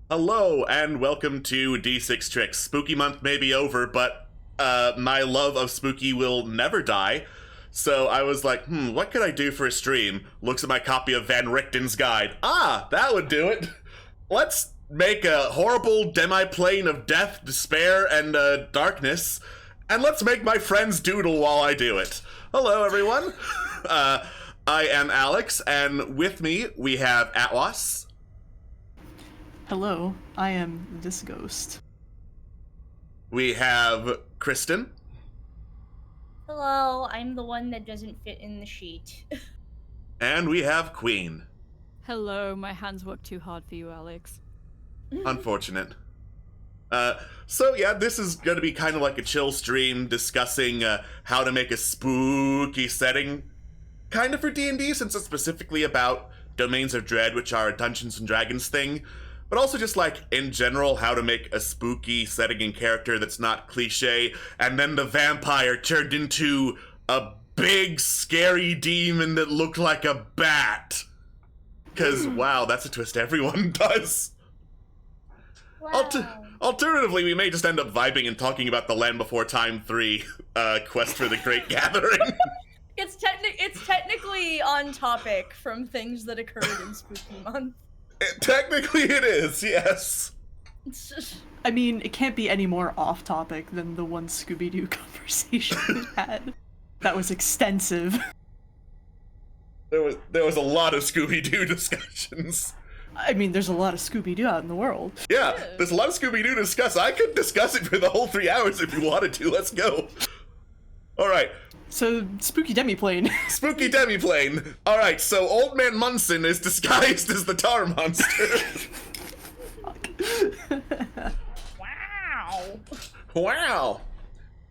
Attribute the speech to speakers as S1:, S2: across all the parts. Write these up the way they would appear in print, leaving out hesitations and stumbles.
S1: Hello, and welcome to D6 Tricks. Spooky month may be over, but my love of spooky will never die. So I was like, what could I do for a stream? Looks at my copy of Van Richten's guide. Ah, that would do it. Let's make a horrible demi-plane of death, despair, and darkness, and let's make my friends doodle while I do it. Hello, everyone. I am Alex, and with me we have Atwas.
S2: Hello, I am this ghost.
S1: We have Kristen.
S3: Hello, I'm the one that doesn't fit in the sheet.
S1: And we have Queen.
S4: Hello, my hands work too hard for you, Alex.
S1: Unfortunate. So yeah, this is going to be kind of like a chill stream discussing how to make a spooky setting, kind of for D&D, since it's specifically about Domains of Dread, which are a Dungeons & Dragons thing, but also just like, in general, how to make a spooky setting and character that's not cliche, and then the vampire turned into a big, scary demon that looked like a bat. Because, wow, that's a twist everyone does.
S3: Wow.
S1: Alternatively, we may just end up vibing and talking about the Land Before Time 3 quest for the Great Gathering.
S3: It's technically on topic from things that occurred in Spooky Month.
S1: Technically it is, yes.
S2: I mean, it can't be any more off topic than the one Scooby-Doo conversation we had. That was extensive.
S1: There was a lot of Scooby-Doo discussions.
S2: I mean, there's a lot of Scooby-Doo out in the world.
S1: Yeah, there's a lot of Scooby-Doo to discuss. I could discuss it for the whole 3 hours if you wanted to. Let's go. Alright.
S2: So, Spooky Demiplane.
S1: Spooky Demiplane. Alright, so Old Man Munson is disguised as the Tar Monster.
S3: Wow.
S1: Wow.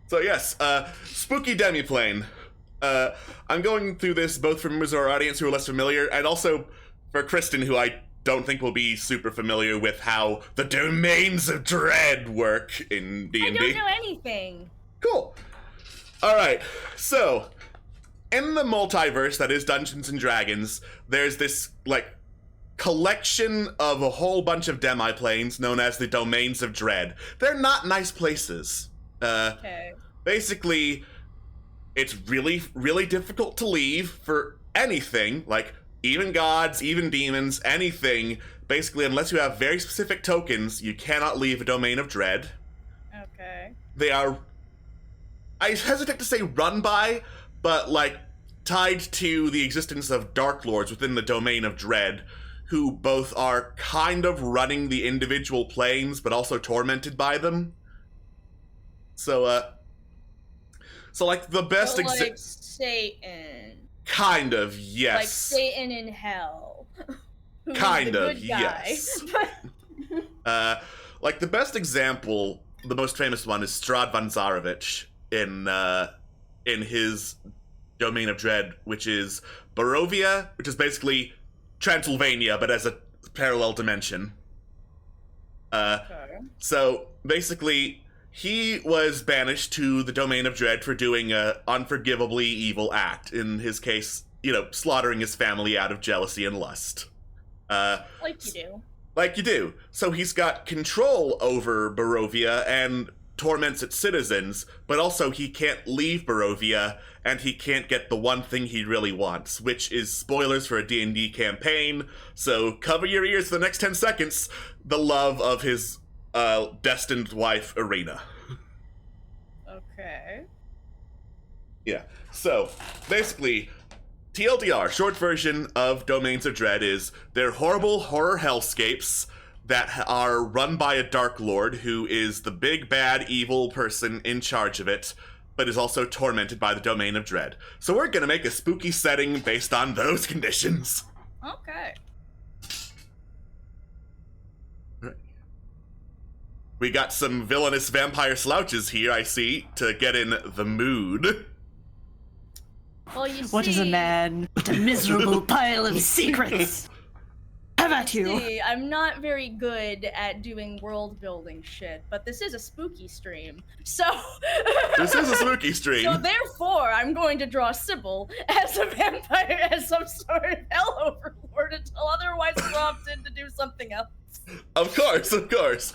S1: So yes, Spooky Demiplane. I'm going through this both for members of our audience who are less familiar, and also for Kristen, who I don't think will be super familiar with how the Domains of Dread work in D&D.
S3: I don't know anything.
S1: Cool. Alright, so, in the multiverse that is Dungeons & Dragons, there's this, like, collection of a whole bunch of demi-planes known as the Domains of Dread. They're not nice places.
S3: Okay.
S1: Basically, it's really, really difficult to leave for anything, like, even gods, even demons, anything. Basically, unless you have very specific tokens, you cannot leave a Domain of Dread.
S3: Okay.
S1: They are, I hesitate to say run by, but like tied to the existence of Darklords within the Domain of Dread, who both are kind of running the individual planes, but also tormented by them. So, like the best
S3: like Satan.
S1: Kind of, yes.
S3: Like Satan in hell. Who's
S1: Kind
S3: the
S1: of,
S3: good guy.
S1: yes. Like the best example, the most famous one is Strahd von Zarovich in his Domain of Dread, which is Barovia, which is basically Transylvania, but as a parallel dimension.
S3: Okay.
S1: So basically, he was banished to the Domain of Dread for doing an unforgivably evil act. In his case, slaughtering his family out of jealousy and lust.
S3: Like you do.
S1: Like you do. So he's got control over Barovia and torments its citizens, but also he can't leave Barovia, and he can't get the one thing he really wants, which is spoilers for a D&D campaign, so cover your ears for the next 10 seconds, the love of his destined wife, Irina.
S3: Okay.
S1: Yeah, so, basically, TLDR, short version of Domains of Dread is they're horrible horror hellscapes that are run by a Darklord who is the big bad evil person in charge of it, but is also tormented by the Domain of Dread. So we're gonna make a spooky setting based on those conditions.
S3: Okay.
S1: We got some villainous vampire slouches here, I see, to get in the mood.
S3: Well, you
S2: What is a man but a miserable pile of secrets? How about you?
S3: See, I'm not very good at doing world building shit, but this is a spooky stream, so...
S1: This is a spooky stream.
S3: So therefore, I'm going to draw Sybil as a vampire, as some sort of hell overlord until otherwise prompted to do something else.
S1: Of course, of course.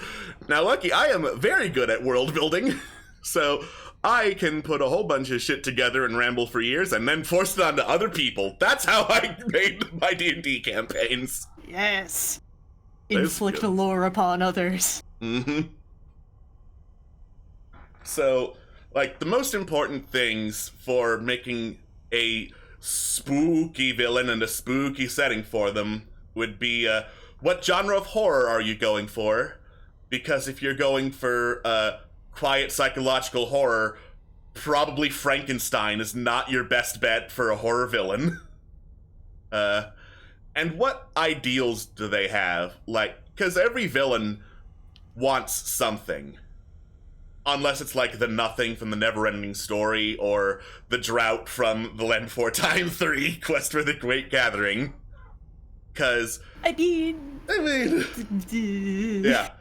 S1: Now, Lucky, I am very good at world building, so I can put a whole bunch of shit together and ramble for years and then force it onto other people. That's how I made my D&D campaigns.
S2: Yes.
S1: That's
S2: Inflict
S1: good.
S2: lore upon others.
S1: Mm-hmm. So, like, the most important things for making a spooky villain and a spooky setting for them would be, what genre of horror are you going for? Because if you're going for, quiet psychological horror, probably Frankenstein is not your best bet for a horror villain. And what ideals do they have? Like, because every villain wants something. Unless it's like the Nothing from the Neverending Story, or the Drought from the Land for Time 3, Quest for the Great Gathering. Because,
S2: I mean...
S1: yeah.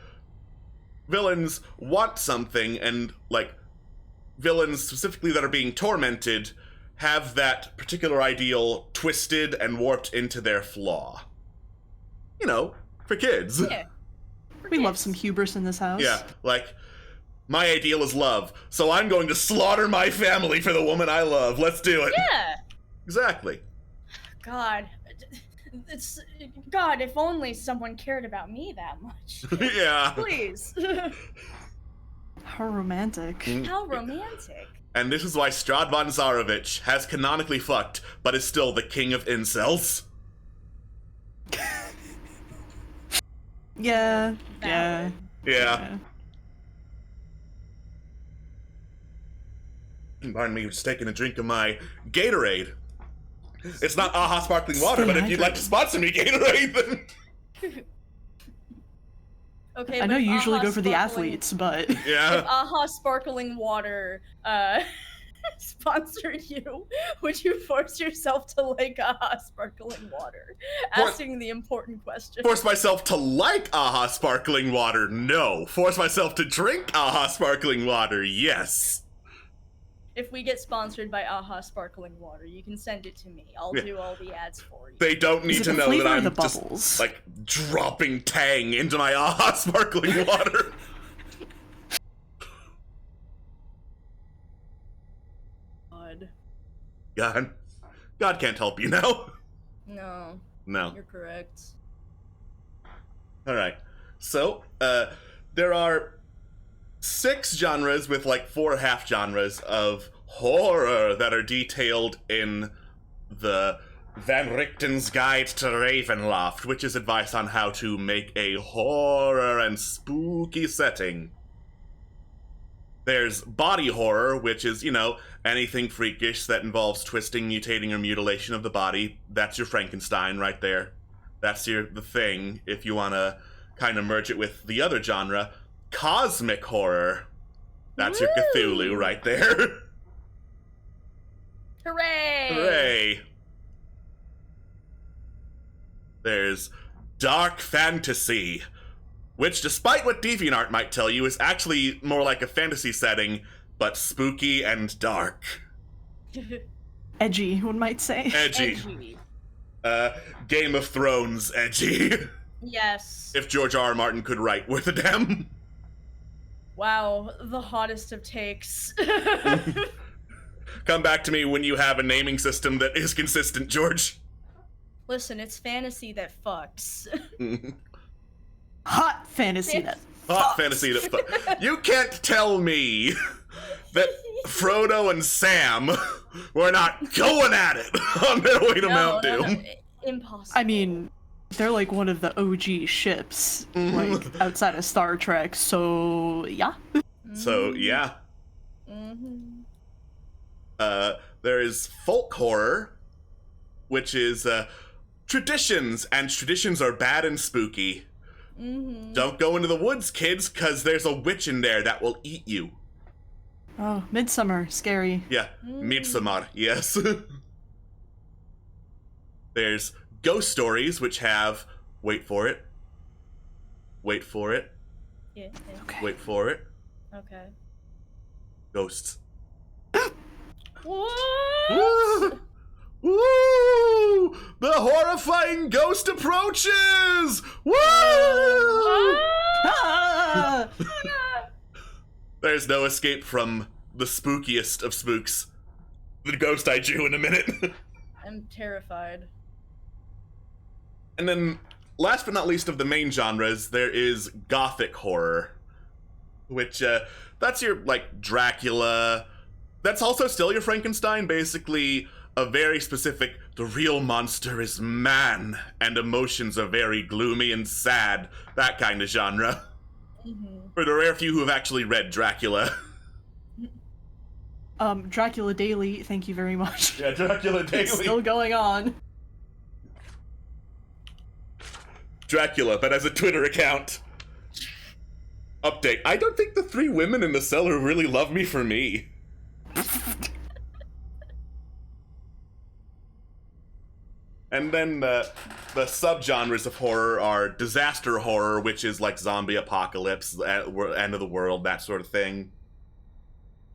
S1: Villains want something, and, like, villains specifically that are being tormented have that particular ideal twisted and warped into their flaw. You know, for kids.
S3: Yeah.
S2: We love some hubris in this house.
S1: Yeah, like, my ideal is love, so I'm going to slaughter my family for the woman I love. Let's do it.
S3: Yeah.
S1: Exactly.
S3: God. God, if only someone cared about me that much.
S1: Yeah.
S3: Please.
S2: How romantic.
S3: How romantic.
S1: And this is why Stradvan Zarevich has canonically fucked, but is still the king of incels.
S2: Yeah.
S3: Valid.
S1: Yeah. Pardon me, just taking a drink of my Gatorade. It's not AHA sparkling water, but if you'd like to sponsor me, Gatorade, then...
S3: Okay,
S2: I know
S3: but
S2: you usually
S3: AHA
S2: go for the
S3: sparkling-
S2: athletes, but...
S3: If
S1: Yeah.
S3: AHA sparkling water sponsored you, would you force yourself to like AHA sparkling water? Asking the important question.
S1: Force myself to like AHA sparkling water? No. Force myself to drink AHA sparkling water? Yes.
S3: If we get sponsored by AHA sparkling water, you can send it to me. I'll
S1: Yeah.
S3: do all the ads for you.
S1: They don't need
S2: Is it
S1: to
S2: the
S1: know
S2: flavor
S1: that
S2: or
S1: I'm
S2: the
S1: just,
S2: bubbles?
S1: like, dropping Tang into my AHA sparkling water.
S3: God.
S1: God can't help you now.
S3: No,
S1: No.
S3: you're correct.
S1: Alright. So, there are 6 genres with like 4 half genres of horror that are detailed in the Van Richten's Guide to Ravenloft, which is advice on how to make a horror and spooky setting. There's body horror, which is, you know, anything freakish that involves twisting, mutating, or mutilation of the body. That's your Frankenstein right there. That's the thing, if you want to kind of merge it with the other genre. Cosmic horror. That's your Cthulhu right there.
S3: Hooray!
S1: Hooray. There's dark fantasy, which, despite what DeviantArt might tell you, is actually more like a fantasy setting, but spooky and dark.
S2: Edgy, one might say.
S1: Edgy. Game of Thrones edgy.
S3: Yes.
S1: If George R. R. Martin could write worth a damn.
S3: Wow, the hottest of takes.
S1: Come back to me when you have a naming system that is consistent, George.
S3: Listen, it's fantasy that fucks.
S2: Hot fantasy that...
S1: Hot fantasy that you can't tell me that Frodo and Sam were not going at it on their way to Mount Doom.
S3: Impossible.
S2: I mean, they're like one of the OG ships, like, outside of Star Trek, so yeah.
S1: So, yeah.
S3: Mm-hmm.
S1: There is folk horror, which is traditions, and traditions are bad and spooky.
S3: Mm-hmm.
S1: Don't go into the woods, kids, because there's a witch in there that will eat you.
S2: Oh, Midsummer, scary.
S1: Yeah, Midsommar, yes. There's ghost stories, which have, wait for it, wait for it,
S3: Yeah.
S2: Okay.
S1: wait for it,
S3: Okay.
S1: ghosts.
S3: What?
S1: Woo! Woo! The horrifying ghost approaches! Woo!
S2: Ah!
S1: There's no escape from the spookiest of spooks. The ghost I drew in a minute.
S3: I'm terrified.
S1: And then, last but not least of the main genres, there is gothic horror. Which, that's your, like, Dracula. That's also still your Frankenstein, basically a very specific, the real monster is man, and emotions are very gloomy and sad, that kind of genre. For the rare few who have actually read Dracula.
S2: Dracula Daily, thank you very much.
S1: Yeah, Dracula Daily.
S2: It's still going on.
S1: Dracula, but as a Twitter account. Update. I don't think the 3 women in the cellar really love me for me. And then the subgenres of horror are disaster horror, which is like zombie apocalypse, end of the world, that sort of thing.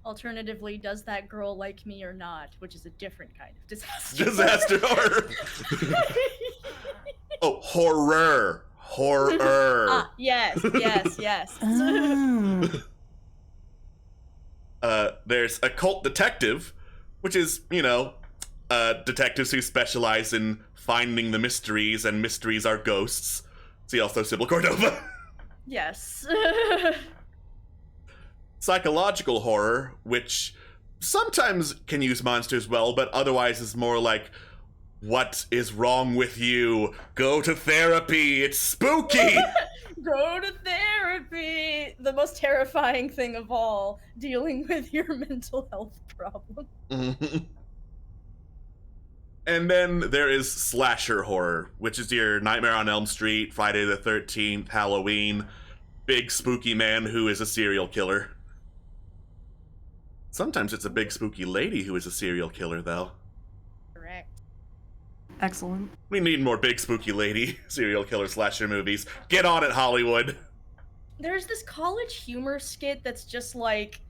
S3: Alternatively, does that girl like me or not? Which is a different kind of disaster.
S1: Disaster horror. Oh, horror. Horror.
S3: Ah, yes.
S1: There's occult detective, which is, detectives who specialize in finding the mysteries, and mysteries are ghosts. See also Sybil Cordova.
S3: Yes.
S1: Psychological horror, which sometimes can use monsters well, but otherwise is more like, what is wrong with you? Go to therapy, it's spooky!
S3: Go to therapy! The most terrifying thing of all, dealing with your mental health problem.
S1: And then there is slasher horror, which is your Nightmare on Elm Street, Friday the 13th, Halloween, big spooky man who is a serial killer. Sometimes it's a big spooky lady who is a serial killer, though.
S3: Correct.
S2: Excellent.
S1: We need more big spooky lady serial killer slasher movies. Get on it, Hollywood.
S3: There's this college humor skit that's just like,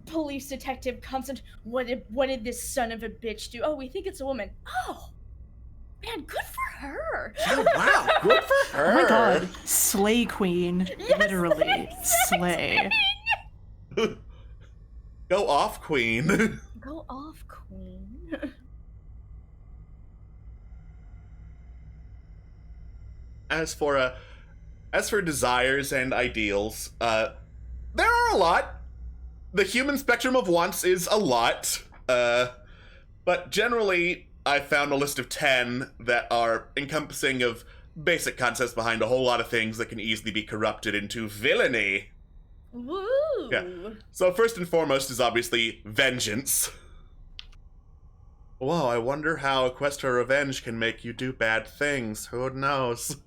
S3: police detective comes and what did this son of a bitch do? Oh, we think it's a woman. Oh, man, good for her.
S1: Oh, wow, good for her.
S2: Oh my god, slay queen.
S3: Yes,
S2: Literally, slay.
S1: Go off, queen.
S3: Go off, queen.
S1: As for desires and ideals, there are a lot. The human spectrum of wants is a lot, but generally I found a list of 10 that are encompassing of basic concepts behind a whole lot of things that can easily be corrupted into villainy.
S3: Woo!
S1: Yeah. So first and foremost is obviously vengeance. Whoa, I wonder how a quest for revenge can make you do bad things. Who knows?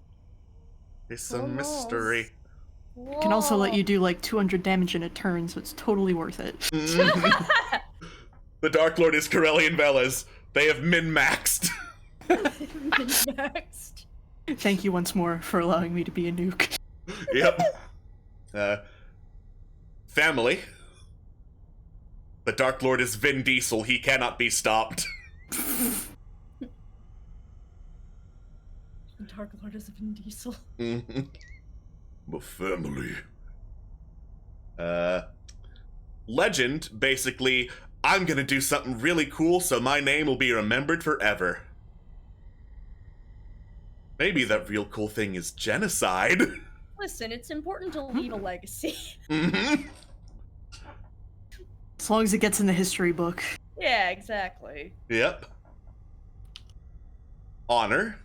S1: It's a mystery.
S2: It can also let you do like 200 damage in a turn, so it's totally worth it.
S1: The Darklord is Corellian Velas. They have min-maxed.
S3: Min-maxed.
S2: Thank you once more for allowing me to be a nuke.
S1: Yep. Family. The Darklord is Vin Diesel. He cannot be stopped.
S3: Darklord is Vin Diesel.
S1: My family. Legend, basically, I'm gonna do something really cool so my name will be remembered forever. Maybe that real cool thing is genocide.
S3: Listen, it's important to leave a legacy.
S2: As long as it gets in the history book.
S3: Yeah, exactly.
S1: Yep. Honor.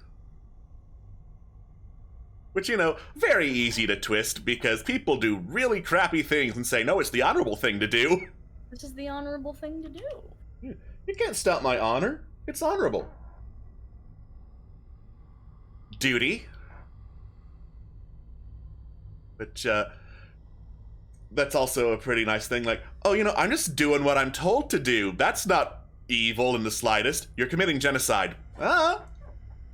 S1: Which, very easy to twist because people do really crappy things and say, no, it's the honorable thing to do.
S3: This is the honorable thing to do.
S1: You can't stop my honor. It's honorable. Duty. Which, that's also a pretty nice thing. Like, oh, I'm just doing what I'm told to do. That's not evil in the slightest. You're committing genocide. I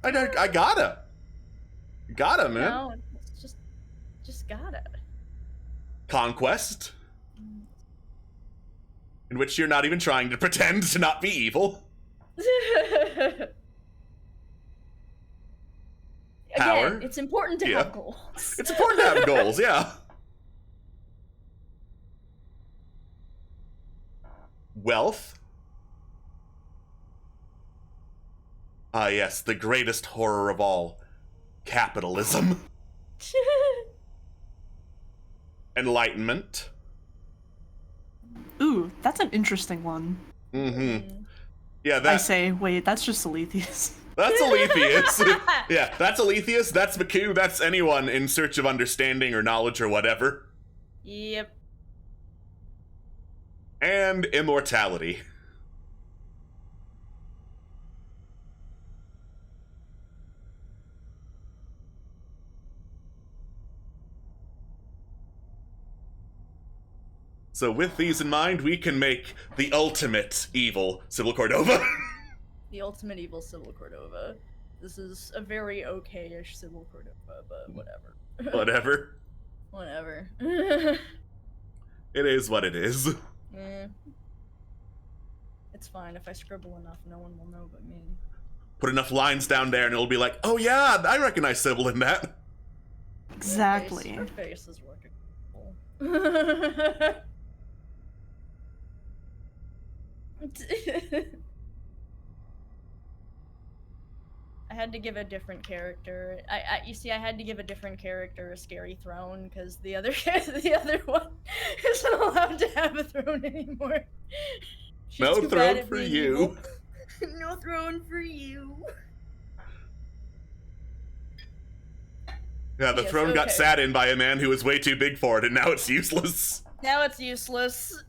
S1: gotta. Gotta, man.
S3: No, it's just gotta.
S1: Conquest. In which you're not even trying to pretend to not be evil. Power.
S3: Again, it's important to
S1: Yeah.
S3: have goals.
S1: It's important to have goals, yeah. Wealth. Ah, yes, the greatest horror of all. Capitalism. Enlightenment.
S2: Ooh, that's an interesting one.
S1: Mm-hmm. Yeah,
S2: I
S1: that,
S2: say, wait, that's just Aletheus.
S1: that's Aletheus. Yeah, that's Aletheus, that's McHugh, that's anyone in search of understanding or knowledge or whatever.
S3: Yep.
S1: And immortality. So with these in mind, we can make the ultimate evil Sybil Cordova.
S3: The ultimate evil Sybil Cordova. This is a very okay-ish Sybil Cordova, but whatever.
S1: Whatever.
S3: Whatever.
S1: It is what it is.
S3: It's fine. If I scribble enough, no one will know but me.
S1: Put enough lines down there and it'll be like, oh yeah, I recognize Sybil in that.
S2: Exactly.
S3: Her face is working. I had to give a different character. You see, I had to give a different character a scary throne because the other one isn't allowed to have a throne anymore. She's
S1: No
S3: too bad
S1: throne
S3: at
S1: for
S3: being
S1: you.
S3: evil. No throne for you.
S1: Yeah, the
S3: Yes,
S1: throne got
S3: okay.
S1: sat in by a man who was way too big for it, and now it's useless.
S3: Now it's useless.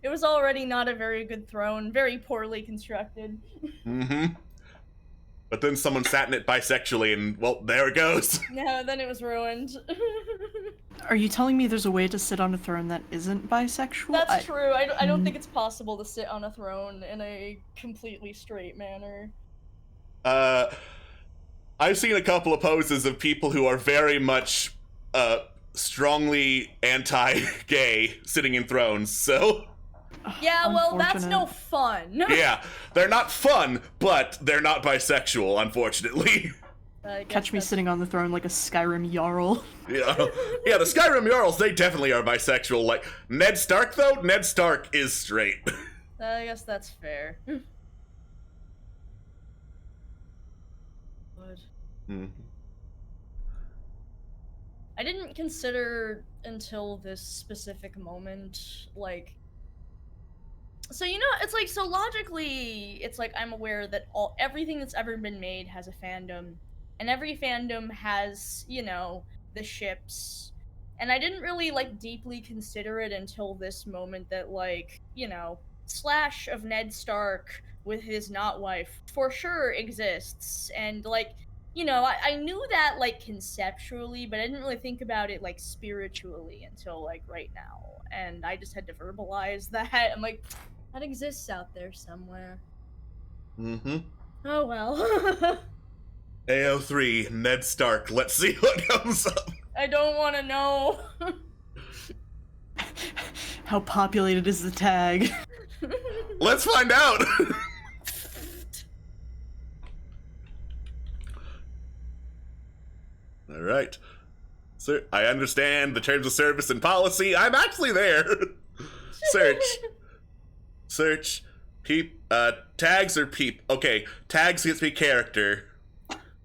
S3: It was already not a very good throne, very poorly constructed.
S1: Mm-hmm. But then someone sat in it bisexually, and, well, there it goes.
S3: No, then it was ruined.
S2: Are you telling me there's a way to sit on a throne that isn't bisexual?
S3: That's true. I don't think it's possible to sit on a throne in a completely straight manner.
S1: I've seen a couple of poses of people who are very much, strongly anti-gay sitting in thrones, so...
S3: Yeah, well, that's
S2: Unfortunate.
S3: no fun.
S1: Yeah, they're not fun, but they're not bisexual, unfortunately.
S3: I guess
S2: Catch me
S3: that's-
S2: sitting on the throne like a Skyrim Jarl.
S1: Yeah, yeah. The Skyrim Jarls, they definitely are bisexual. Like Ned Stark, though, Ned Stark is straight.
S3: I guess that's fair. But
S1: Mm.
S3: I didn't consider until this specific moment, like... So, you know, it's like, so logically, it's like I'm aware that everything that's ever been made has a fandom, and every fandom has, you know, the ships, and I didn't really, like, deeply consider it until this moment that, like, you know, slash of Ned Stark with his not wife for sure exists, and, like, you know, I knew that, like, conceptually, but I didn't really think about it, like, spiritually until, like, right now, and I just had to verbalize that. I'm like, that exists out there somewhere.
S1: Mm-hmm.
S3: Oh well.
S1: AO3, Ned Stark. Let's see what comes up.
S3: I don't want to know.
S2: How populated is the tag?
S1: Let's find out. All right. Sir, I understand the terms of service and policy. I'm actually there. Search. Search. Peep. Tags or peep. Okay, tags gets me character.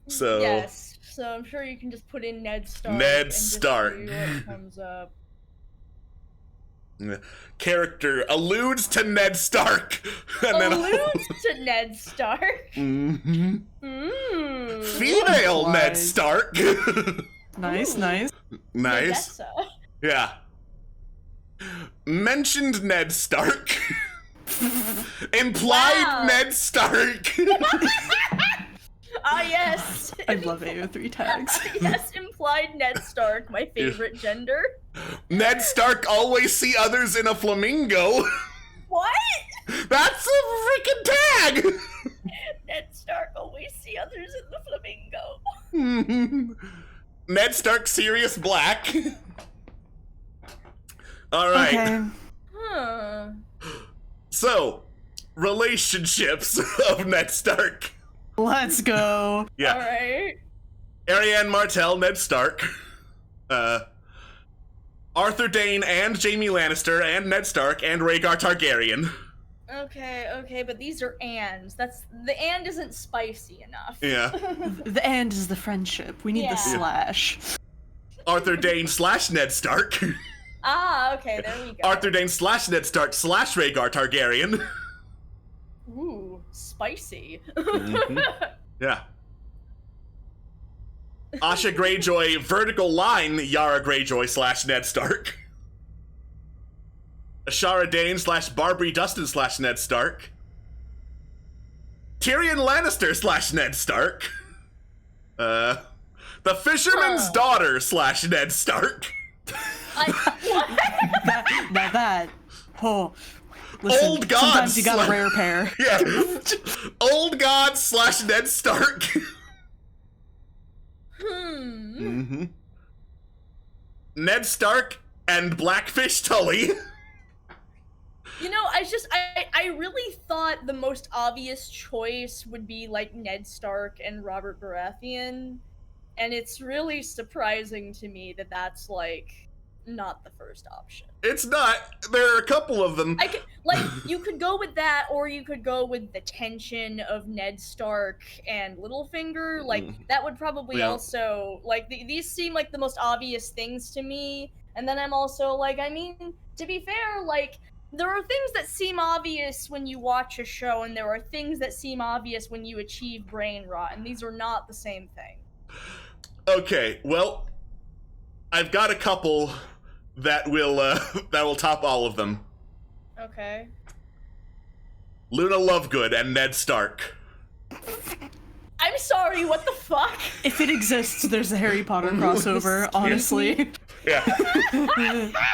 S1: So.
S3: Yes. So I'm sure you can just put in Ned Stark.
S1: Ned
S3: and just
S1: Stark.
S3: see what comes up.
S1: Character alludes to Ned Stark. And
S3: Alludes to Ned Stark.
S1: Mm-hmm.
S3: Mmm.
S1: Female
S2: Wise.
S1: Ned Stark.
S2: Nice,
S3: Ooh.
S2: nice.
S1: Nice.
S3: Odessa.
S1: Yeah. Mentioned Ned Stark. Implied
S3: Wow.
S1: Ned Stark.
S3: Ah, yes.
S2: I love AO3 tags.
S3: Yes, implied Ned Stark, my favorite gender.
S1: Ned Stark always see others in a flamingo.
S3: What?
S1: That's a freaking tag.
S3: Ned Stark always see others in the flamingo.
S1: Ned Stark, Sirius Black. All right.
S2: Okay.
S3: Huh.
S1: So, relationships of Ned Stark.
S2: Let's go.
S1: Yeah.
S3: Alright.
S1: Arianne Martell, Ned Stark. Arthur Dayne and Jaime Lannister and Ned Stark and Rhaegar Targaryen.
S3: Okay, but these are ands. The and isn't spicy enough.
S1: Yeah.
S2: The and is the friendship. We need the
S3: Yeah.
S2: slash.
S1: Arthur Dayne / Ned Stark.
S3: Ah, okay, there we go.
S1: Arthur Dayne / Ned Stark / Rhaegar Targaryen.
S3: Ooh, spicy.
S1: Yeah. Asha Greyjoy vertical line Yara Greyjoy / Ned Stark. Ashara Dane / Barbary Dustin / Ned Stark. Tyrion Lannister / Ned Stark. The Fisherman's Daughter / Ned Stark.
S2: Listen,
S1: Old gods
S2: sometimes you gotta rare pair.
S1: Yeah. Old God / Ned Stark. Ned Stark and Blackfish Tully.
S3: You know, I really thought the most obvious choice would be like Ned Stark and Robert Baratheon, and it's really surprising to me that that's like not the first option.
S1: It's not. There are a couple of them.
S3: You could go with that, or you could go with the tension of Ned Stark and Littlefinger. Like that would probably also like these seem like the most obvious things to me. And then I'm also like, I mean, to be fair, like there are things that seem obvious when you watch a show, and there are things that seem obvious when you achieve brain rot, and these are not the same thing.
S1: Okay, well, I've got a couple that will top all of them.
S3: Okay.
S1: Luna Lovegood and Ned Stark.
S3: I'm sorry, what the fuck?
S2: If it exists, there's a Harry Potter crossover, honestly.
S1: Yeah.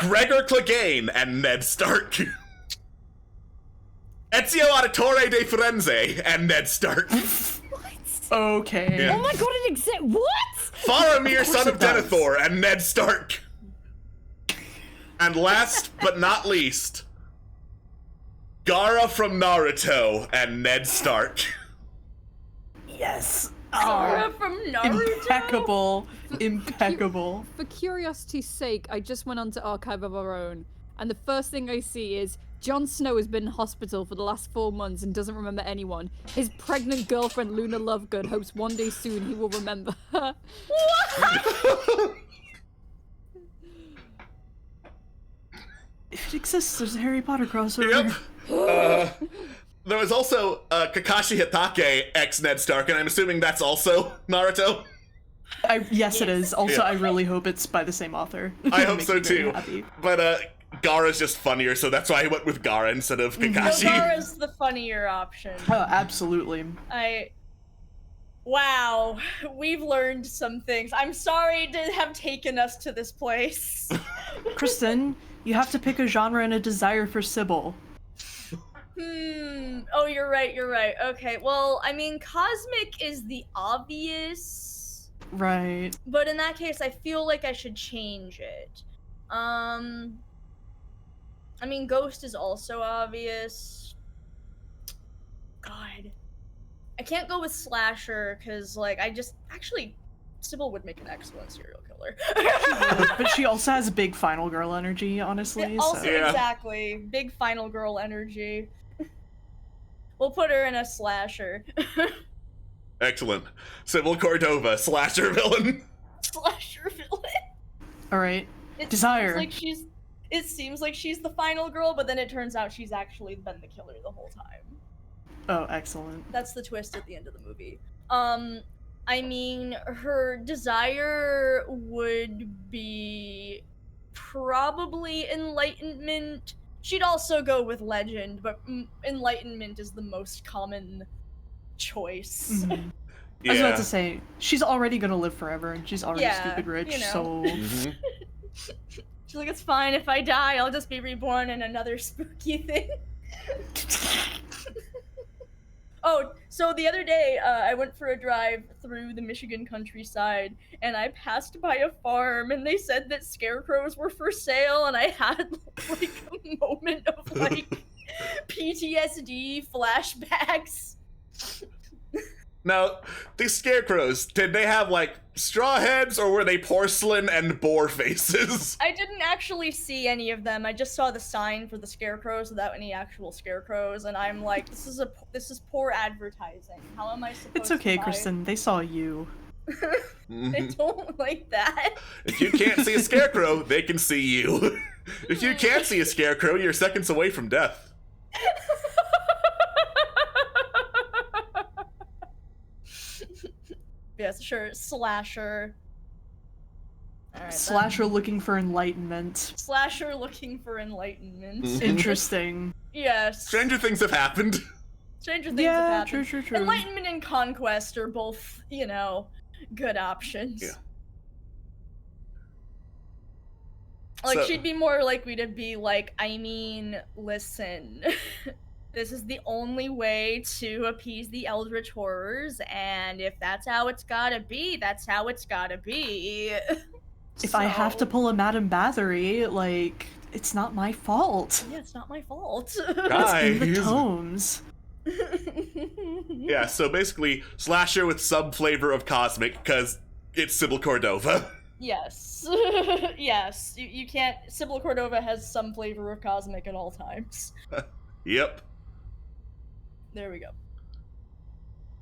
S1: Gregor Clegane and Ned Stark. Ezio Auditore de Firenze and Ned Stark.
S2: Okay.
S1: Yeah.
S4: Oh my god, it exists. What?
S1: Faramir, son of
S2: it does.
S1: Denethor and Ned Stark. And last but not least, Gaara from Naruto and Ned Stark.
S2: Yes.
S3: Gaara from Naruto?
S2: Impeccable.
S4: For curiosity's sake, I just went onto Archive of Our Own, and the first thing I see is Jon Snow has been in hospital for the last 4 months and doesn't remember anyone. His pregnant girlfriend Luna Lovegood hopes one day soon he will remember her.
S2: If it exists, there's a Harry Potter crossover.
S1: Yep. There was also Kakashi Hitake ex Ned Stark, and I'm assuming that's also Naruto.
S2: Yes, it is. Also,
S1: Yeah.
S2: I really hope it's by the same author.
S1: I hope
S2: Makes
S1: so
S2: me very
S1: too.
S2: happy.
S1: But Gaara's just funnier, so that's why I went with Gaara instead of
S3: No,
S1: Kakashi.
S3: Gaara's the funnier option.
S2: Oh, absolutely.
S3: Wow, we've learned some things. I'm sorry to have taken us to this place.
S2: Kristen, you have to pick a genre and a desire for Sybil.
S3: Oh, you're right. Okay, well, I mean, cosmic is the obvious,
S2: Right.
S3: but in that case, I feel like I should change it. I mean, ghost is also obvious. God. I can't go with slasher, because, like, Sybil would make an excellent serial killer.
S2: But she also has big final girl energy, honestly.
S3: Yeah, also,
S2: so.
S1: Yeah.
S3: exactly. Big final girl energy. We'll put her in a slasher.
S1: Excellent. Sybil Cordova, slasher villain.
S3: Slasher villain.
S2: All right.
S3: It
S2: Desire.
S3: It seems like she's the final girl, but then it turns out she's actually been the killer the whole time.
S2: Oh, excellent.
S3: That's the twist at the end of the movie. I mean, her desire would be probably enlightenment. She'd also go with legend, but enlightenment is the most common choice.
S2: Mhm. I was about to say, she's already gonna live forever, and she's already
S3: Yeah,
S2: stupid rich,
S3: you know.
S2: so...
S1: Mhm.
S3: She's like, it's fine if I die, I'll just be reborn in another spooky thing. Oh, so the other day, I went for a drive through the Michigan countryside, and I passed by a farm, and they said that scarecrows were for sale, and I had, like, a moment of, like, PTSD flashbacks.
S1: Now, these scarecrows, did they have, like, straw heads, or were they porcelain and boar faces?
S3: I didn't actually see any of them. I just saw the sign for the scarecrows without any actual scarecrows, and I'm like, this is poor advertising. How am I supposed
S2: It's okay,
S3: to buy...
S2: Kristen. They saw you.
S3: I don't like that.
S1: If you can't see a scarecrow, they can see you. If you can't see a scarecrow, you're seconds away from death.
S3: Yes, sure. Slasher. Alright,
S2: Slasher looking for enlightenment.
S3: Slasher looking for enlightenment.
S2: Interesting.
S3: Yes.
S1: Stranger things have happened.
S3: Stranger things
S2: Yeah,
S3: have happened.
S2: true.
S3: Enlightenment and conquest are both, you know, good options.
S1: Yeah.
S3: Like,
S1: So-
S3: she'd be more likely to be like, I mean, listen. This is the only way to appease the eldritch horrors, and if that's how it's gotta be, that's how it's gotta be.
S2: If I have to pull a Madame Bathory, like, it's not my fault.
S3: Yeah, it's not my fault.
S2: It's in the
S1: Guys.
S2: tomes.
S1: Yeah, so basically, slasher with some flavor of cosmic, because it's Sybil Cordova.
S3: Yes. Yes. You can't... Sybil Cordova has some flavor of cosmic at all times.
S1: Yep.
S3: There we go.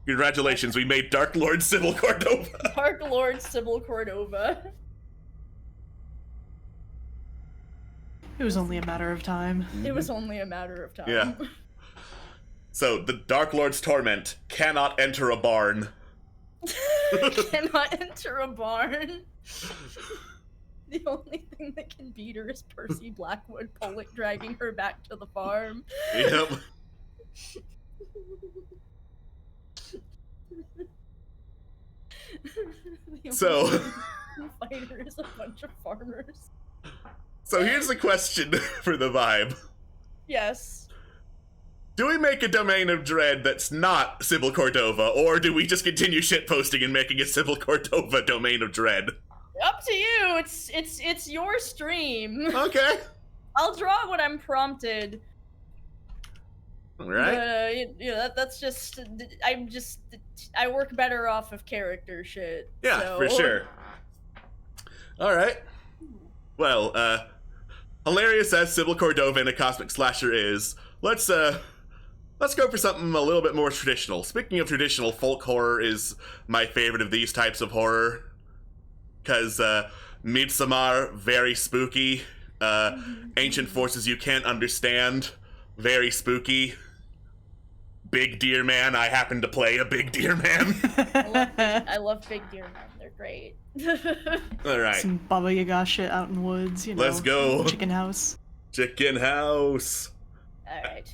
S1: Congratulations, we made Darklord Sybil Cordova.
S3: Darklord Sybil Cordova.
S2: It was only a matter of time.
S3: It was only a matter of time.
S1: Yeah. So, the Darklord's torment cannot enter a barn.
S3: Cannot enter a barn. The only thing that can beat her is Percy Blackwood dragging her back to the farm.
S1: Yep.
S3: The
S1: So-
S3: only thing that can fight her is a bunch of farmers.
S1: So here's the question for the vibe.
S3: Yes.
S1: Do we make a domain of dread that's not Sybil Cordova, or do we just continue shitposting and making a Sybil Cordova domain of dread?
S3: Up to you. It's your stream.
S1: Okay.
S3: I'll draw when I'm prompted.
S1: Alright.
S3: That's just. I work better off of character shit.
S1: Yeah,
S3: so.
S1: for sure. Alright. Well, hilarious as Sybil Cordova in a cosmic slasher is, let's go for something a little bit more traditional. Speaking of traditional, folk horror is my favorite of these types of horror. Because, Midsommar, very spooky. Ancient forces you can't understand, very spooky. Big Deer Man, I happen to play a Big Deer Man.
S3: I love Big Deer Men. They're great.
S1: Alright,
S2: Some Baba Yaga shit out in the woods, you know.
S1: Let's go.
S2: Chicken house.
S1: Chicken House.
S3: Alright.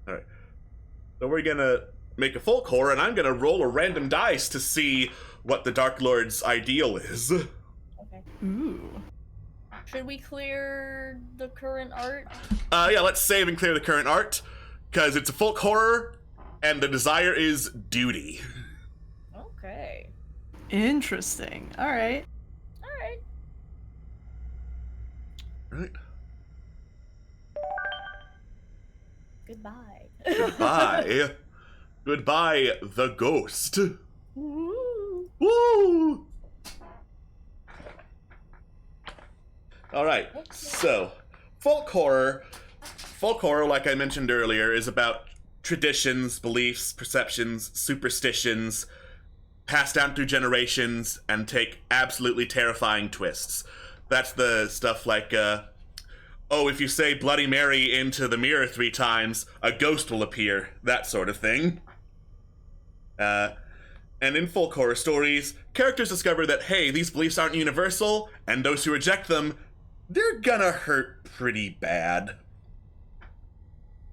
S1: So we're gonna make a folk horror, and I'm gonna roll a random dice to see what the Dark Lord's ideal is.
S3: Okay.
S2: Ooh.
S3: Should we clear the current art?
S1: Yeah, let's save and clear the current art, because it's a folk horror, and the desire is duty.
S3: Okay.
S2: Interesting. Alright.
S3: Alright.
S1: Right.
S3: Goodbye.
S1: Goodbye. Goodbye, the ghost.
S3: Woo.
S1: Woo! Alright, so, folk horror, like I mentioned earlier, is about traditions, beliefs, perceptions, superstitions, passed down through generations, and take absolutely terrifying twists. That's the stuff like, oh, if you say Bloody Mary into the mirror 3 times, a ghost will appear, that sort of thing. And in folk horror stories, characters discover that, hey, these beliefs aren't universal, and those who reject them, they're gonna hurt pretty bad.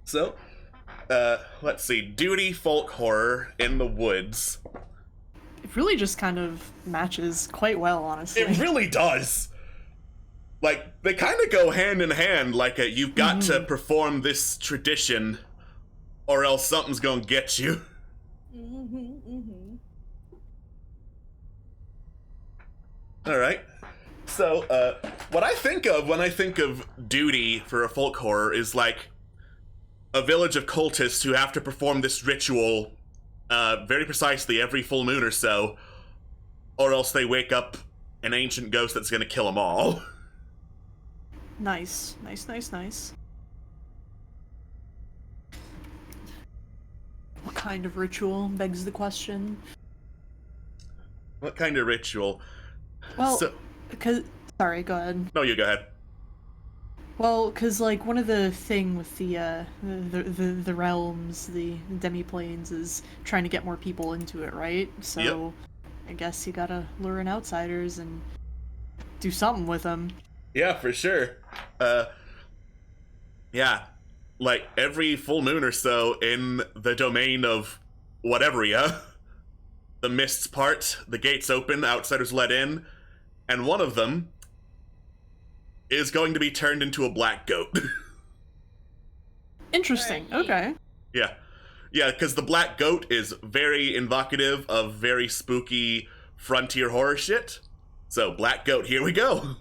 S1: So, let's see, duty folk horror in the woods.
S2: It really just kind of matches quite well, honestly.
S1: It really does. Like, they kind of go hand in hand, like, you've got to perform this tradition, or else something's gonna get you. Alright. So, what I think of when I think of duty for a folk horror is like, a village of cultists who have to perform this ritual very precisely every full moon or so, or else they wake up an ancient ghost that's going to kill them all.
S2: Nice, nice, nice, nice. What kind of ritual begs the question?
S1: What kind of ritual?
S2: Well, because... Sorry, go ahead.
S1: No, you go ahead.
S2: Well, because, like, one of the thing with the realms, the demi-planes, is trying to get more people into it, right? So,
S1: yep.
S2: I guess you gotta lure in outsiders and do something with them.
S1: Yeah, for sure. Yeah. Like, every full moon or so in the domain of whateveria, the mists part, the gates open, outsiders let in, and one of them is going to be turned into a black goat.
S2: Interesting, okay.
S1: Yeah. Yeah, because the black goat is very invocative of very spooky frontier horror shit. So, black goat, here we go.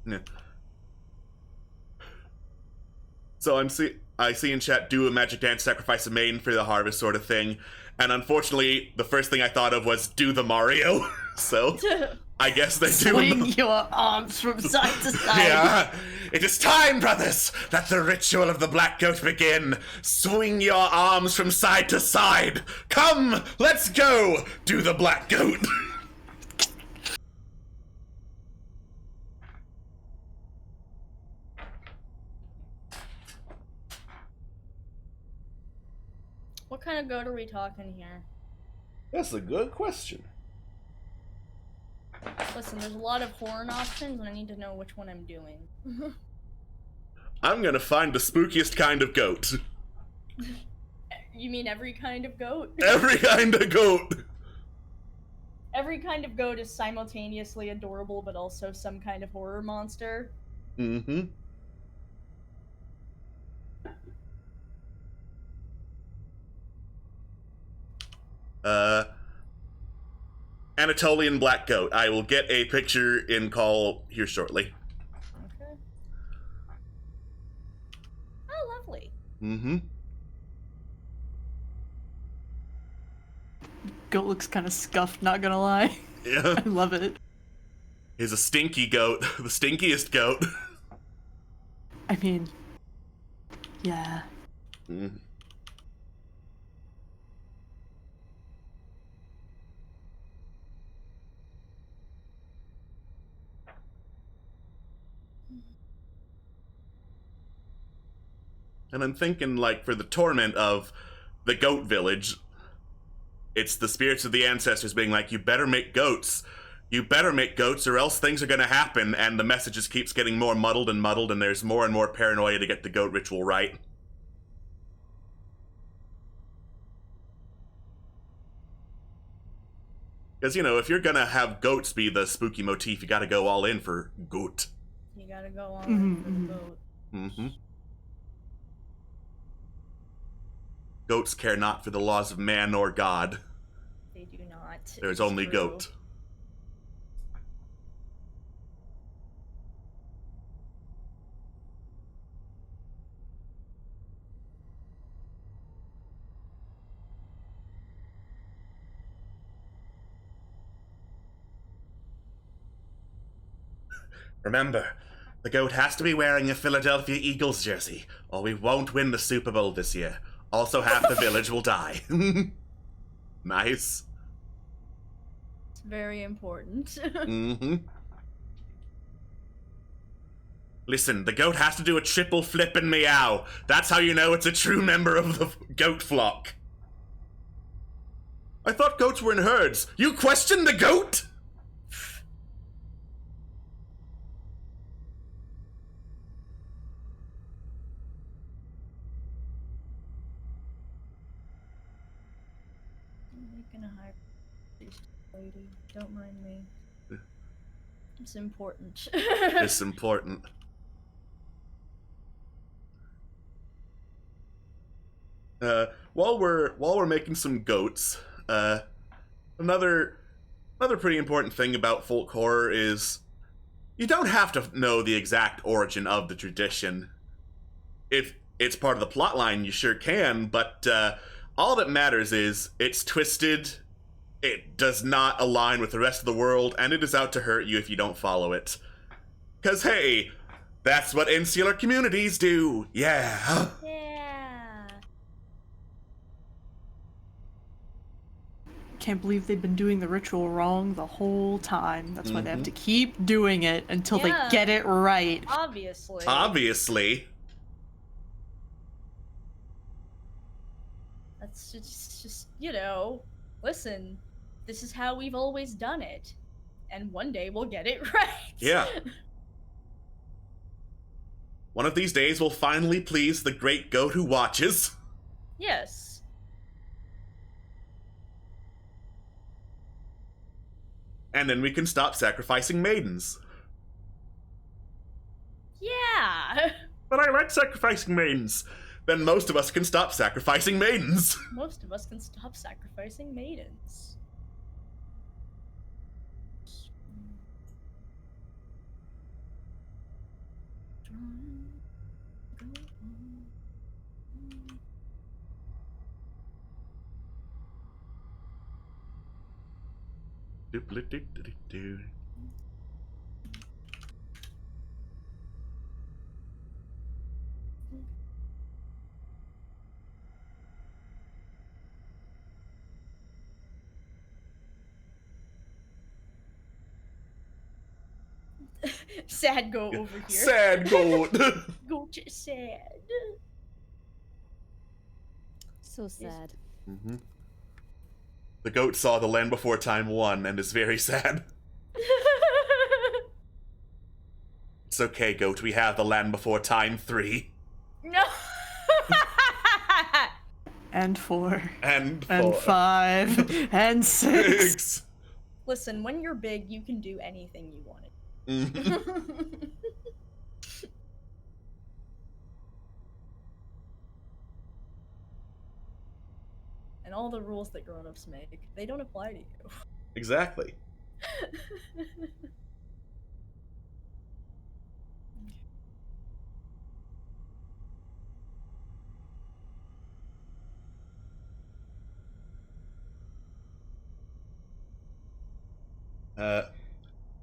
S1: Yeah. So I see in chat, do a magic dance, sacrifice a maiden for the harvest sort of thing. And unfortunately, the first thing I thought of was do the Mario. So, I guess they do.
S3: Swing your arms from side to side.
S1: Yeah. It is time, brothers, that the ritual of the black goat begin. Swing your arms from side to side. Come, let's go. Do the black goat.
S3: What kind of goat are we talking here?
S1: That's a good question.
S3: Listen, there's a lot of horn options, and I need to know which one I'm doing.
S1: I'm gonna find the spookiest kind of goat.
S3: You mean every kind of goat?
S1: Every kind of goat.
S3: Every kind of goat is simultaneously adorable, but also some kind of horror monster.
S1: Mm-hmm. Anatolian black goat. I will get a picture in call here shortly.
S3: Okay. Oh, lovely.
S1: Mm-hmm.
S2: Goat looks kind of scuffed, not gonna lie.
S1: Yeah.
S2: I love it.
S1: He's a stinky goat. The stinkiest goat.
S2: I mean, yeah.
S1: Mm. And I'm thinking, like, for the torment of the goat village, it's the spirits of the ancestors being like, you better make goats. You better make goats or else things are going to happen. And the message just keeps getting more muddled, and there's more and more paranoia to get the goat ritual right. Because, you know, if you're going to have goats be the spooky motif, you got to go all in for goat.
S3: You gotta go on for the goat.
S1: Mm-hmm. Goats care not for the laws of man nor God.
S3: They do not.
S1: There's
S3: It's
S1: only
S3: true.
S1: goat. Remember, the goat has to be wearing a Philadelphia Eagles jersey, or we won't win the Super Bowl this year. Also, half the village will die. Nice.
S3: It's very important.
S1: Mm-hmm. Listen, the goat has to do a triple flip and meow. That's how you know it's a true member of the goat flock. I thought goats were in herds. You question the goat?
S3: I'm making a high lady. Don't mind me. It's important.
S1: It's important. While we're making some goats, another pretty important thing about folk horror is You don't have to know the exact origin of the tradition. If it's part of the plotline, you sure can, but all that matters is it's twisted, it does not align with the rest of the world, and it is out to hurt you if you don't follow it. 'Cause hey, that's what insular communities do, yeah.
S3: Yeah.
S2: Can't believe they've been doing the ritual wrong the whole time. That's why they have to keep doing it until they
S3: Yeah.
S2: get it right.
S3: Obviously.
S1: Obviously.
S3: That's just, you know, listen, this is how we've always done it. And one day we'll get it right.
S1: Yeah. One of these days we'll finally please the great goat who watches.
S3: Yes.
S1: And then we can stop sacrificing maidens.
S3: Yeah.
S1: But I like sacrificing maidens. Then most of us can stop sacrificing maidens.
S3: Most of us can stop sacrificing maidens.
S1: Doop-a-doop-a-doop-doo.
S3: Sad goat over here.
S1: Sad goat.
S3: Goat is sad.
S4: So sad.
S1: Mm-hmm. The goat saw the Land Before Time 1 and is very sad. It's okay, goat. We have the Land Before Time 3.
S3: No.
S2: And 4.
S1: And
S2: 5. And 6.
S1: 6.
S3: Listen, when you're big, you can do anything you want.
S1: Mhm.
S3: And all the rules that grown-ups make, they don't apply to you.
S1: Exactly.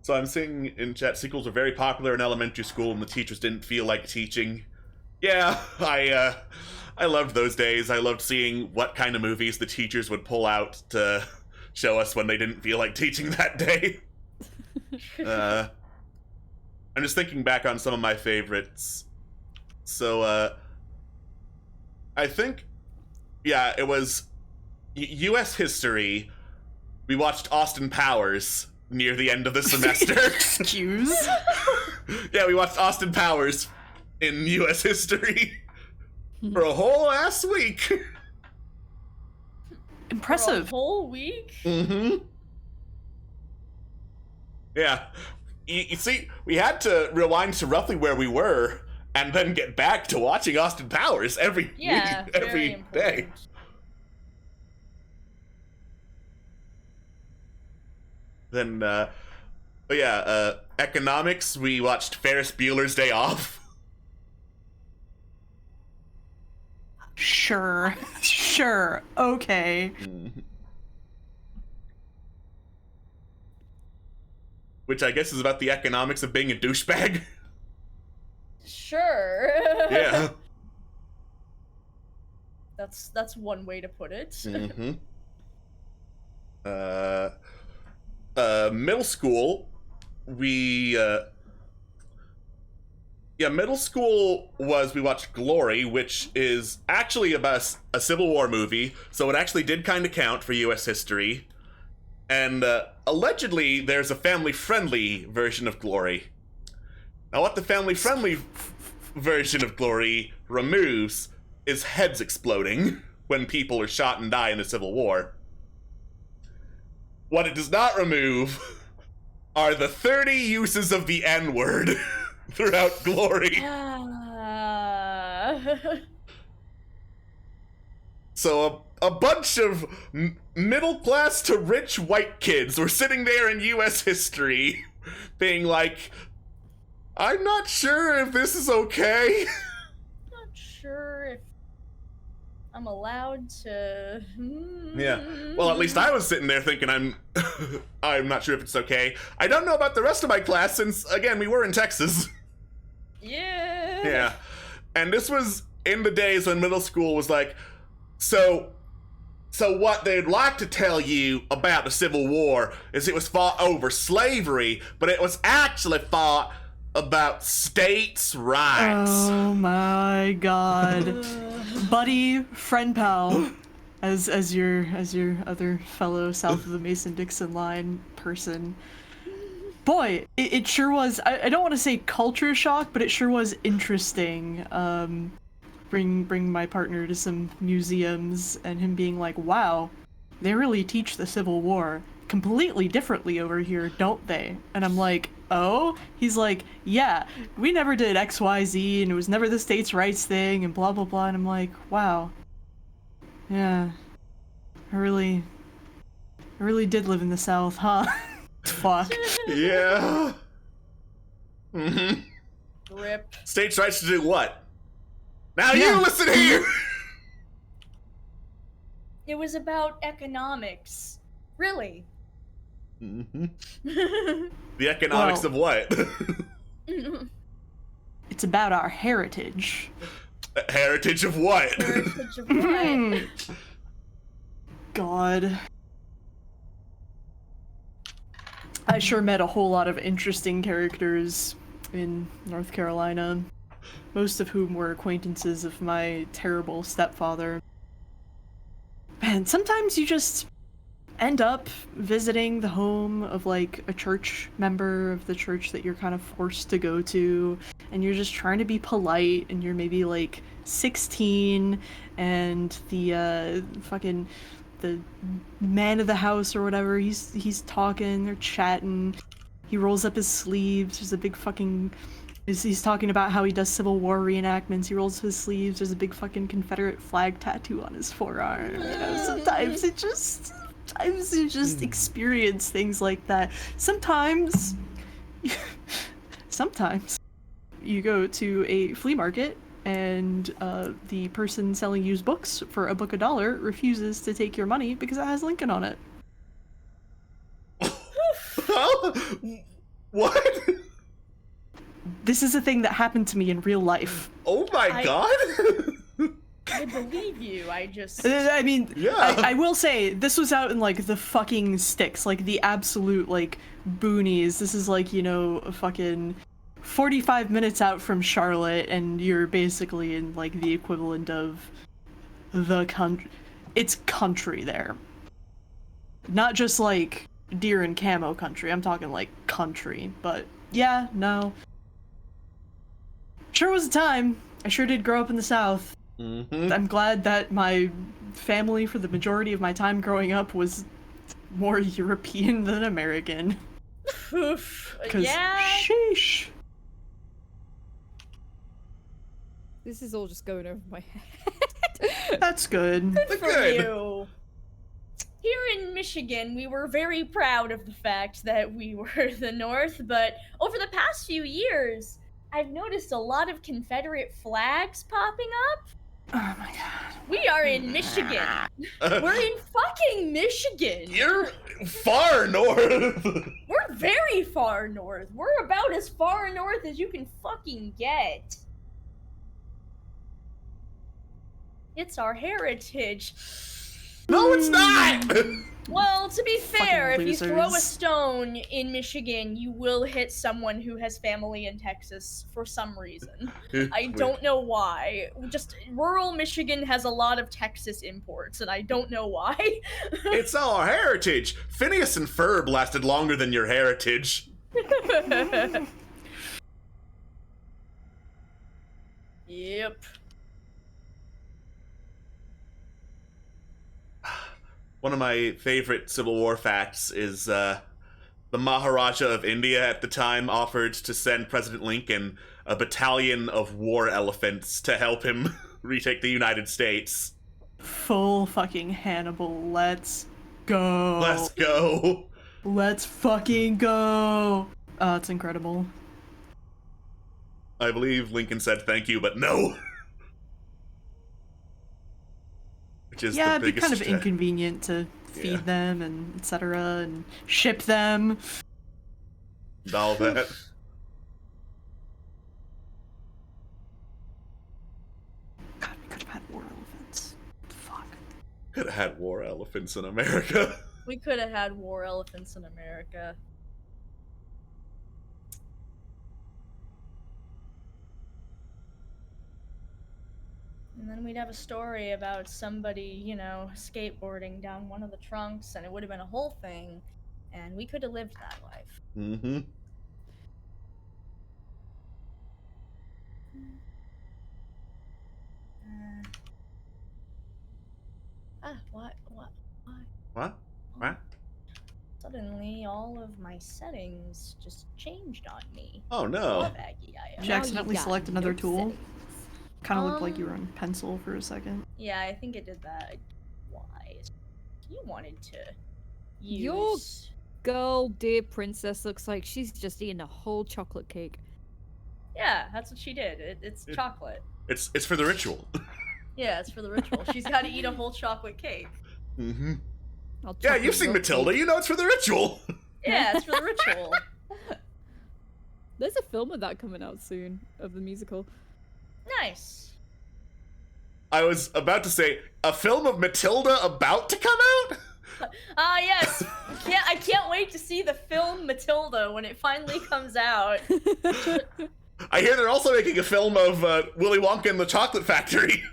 S1: So I'm seeing in chat sequels are very popular in elementary school and the teachers didn't feel like teaching. Yeah, I loved those days. I loved seeing what kind of movies the teachers would pull out to show us when they didn't feel like teaching that day. I'm just thinking back on some of my favorites. So, I think, yeah, it was U.S. history. We watched Austin Powers near the end of the semester.
S2: Excuse?
S1: Yeah, we watched Austin Powers in U.S. history for a whole ass week.
S2: Impressive.
S3: For a whole week?
S1: Mm-hmm. Yeah. You see, we had to rewind to roughly where we were and then get back to watching Austin Powers every
S3: Yeah,
S1: week,
S3: very
S1: every day.
S3: important.
S1: Then, economics, we watched Ferris Bueller's Day Off.
S2: Sure. Sure. Okay.
S1: Which I guess is about the economics of being a douchebag.
S3: Sure.
S1: Yeah.
S3: That's one way to put it.
S1: Mm-hmm. Middle school, we, middle school was, we watched Glory, which is actually about a Civil War movie, so it actually did kind of count for U.S. history. And, allegedly, there's a family-friendly version of Glory. Now, what the family-friendly version of Glory removes is heads exploding when people are shot and die in a Civil War. What it does not remove are the 30 uses of the N-word throughout Glory. So a bunch of middle-class to rich white kids were sitting there in U.S. history being like, I'm not sure if this is okay.
S3: Not sure if I'm allowed to.
S1: Yeah. Well, at least I was sitting there thinking I'm not sure if it's okay. I don't know about the rest of my class since, again, we were in Texas.
S3: Yeah.
S1: Yeah. And this was in the days when middle school was like, so what they'd like to tell you about the Civil War is it was fought over slavery, but it was actually fought about states' rights.
S2: Oh my god. Buddy, friend pal, as your other fellow south of the Mason-Dixon line person. Boy, it sure was, I don't want to say culture shock, but it sure was interesting. Bring my partner to some museums and him being like, wow, they really teach the Civil War completely differently over here, don't they? And I'm like, oh? He's like, yeah, we never did XYZ and it was never the states' rights thing and blah blah blah. And I'm like, wow. Yeah. I really did live in the South, huh? Fuck.
S1: Yeah. Mm-hmm.
S3: Rip.
S1: States' rights to do what? Now
S2: Yeah.
S1: you listen here!
S3: It was about economics. Really.
S1: Mm-hmm. The economics of what?
S2: It's about our heritage.
S1: Heritage of what?
S3: Heritage of what?
S2: God. I sure met a whole lot of interesting characters in North Carolina, most of whom were acquaintances of my terrible stepfather. Man, sometimes you just end up visiting the home of like a church member of the church that you're kind of forced to go to, and you're just trying to be polite, and you're maybe like 16, and the the man of the house or whatever, he's talking, they're chatting, he rolls up his sleeves, there's a big fucking, he's talking about how he does Civil War reenactments, he rolls up his sleeves, there's a big fucking Confederate flag tattoo on his forearm, you know, sometimes you just experience things like that. Sometimes you go to a flea market and the person selling used books for a book $1 refuses to take your money because it has Lincoln on it.
S1: What?
S2: This is a thing that happened to me in real life.
S1: Oh my god!
S3: I believe you.
S2: I mean,
S1: Yeah.
S2: I will say, this was out in, like, the fucking sticks, like, the absolute, like, boonies. This is, like, you know, a fucking 45 minutes out from Charlotte, and you're basically in, like, the equivalent of the country. It's country there. Not just, like, deer and camo country. I'm talking, like, country. But, yeah, no. Sure was a time. I sure did grow up in the South.
S1: Mm-hmm.
S2: I'm glad that my family, for the majority of my time growing up, was more European than American.
S3: Oof.
S2: 'Cause
S3: Yeah.
S2: sheesh.
S4: This is all just going over my head.
S2: That's good.
S3: Good for
S1: Good.
S3: you. Here in Michigan, we were very proud of the fact that we were the North, but over the past few years, I've noticed a lot of Confederate flags popping up.
S2: Oh my god.
S3: We are in Michigan. We're in fucking Michigan.
S1: You're far north.
S3: We're very far north. We're about as far north as you can fucking get. It's our heritage.
S1: No, it's not.
S3: Well, to be fair, if
S2: Fucking
S3: you throw a
S2: losers.
S3: stone in Michigan, you will hit someone who has family in Texas for some reason. I don't know why. Just rural Michigan has a lot of Texas imports, and I don't know why.
S1: It's our heritage. Phineas and Ferb lasted longer than your heritage.
S3: Yep.
S1: One of my favorite Civil War facts is the Maharaja of India at the time offered to send President Lincoln a battalion of war elephants to help him retake the United States.
S2: Full fucking Hannibal. Let's go.
S1: Let's go.
S2: Let's fucking go. Oh, it's incredible.
S1: I believe Lincoln said thank you, but no. Which is
S2: Yeah,
S1: the
S2: it'd be kind of
S1: biggest
S2: inconvenient to feed them and etc. and ship them.
S1: all that.
S2: God, we could have had war elephants. Fuck.
S1: Could have had war elephants in America.
S3: We could have had war elephants in America. And then we'd have a story about somebody, you know, skateboarding down one of the trunks, and it would have been a whole thing, and we could have lived that life.
S1: Mm-hmm.
S3: What?
S1: What? What?
S3: Suddenly, all of my settings just changed on me.
S1: Oh no.
S3: Love Aggie, I
S2: Did you accidentally select another tool? Kind of looked like you were
S3: Um,
S2: on pencil for a second.
S3: Yeah, I think it did that. Why? You wanted to use...
S4: Your girl, dear princess, looks like she's just eaten a whole chocolate cake.
S3: Yeah, that's what she did. It's chocolate.
S1: It's for the ritual.
S3: Yeah, it's for the ritual. She's got to eat a whole chocolate cake.
S1: Mm-hmm.
S4: I'll
S1: Yeah,
S4: chocolate
S1: you've seen
S4: milk
S1: Matilda.
S4: cake.
S1: You know it's for the ritual.
S3: Yeah, it's for the ritual.
S4: There's a film of that coming out soon, of the musical.
S3: Nice.
S1: I was about to say, a film of Matilda about to come out?
S3: Ah, yes. I can't wait to see the film Matilda when it finally comes out.
S1: I hear they're also making a film of Willy Wonka and the Chocolate Factory.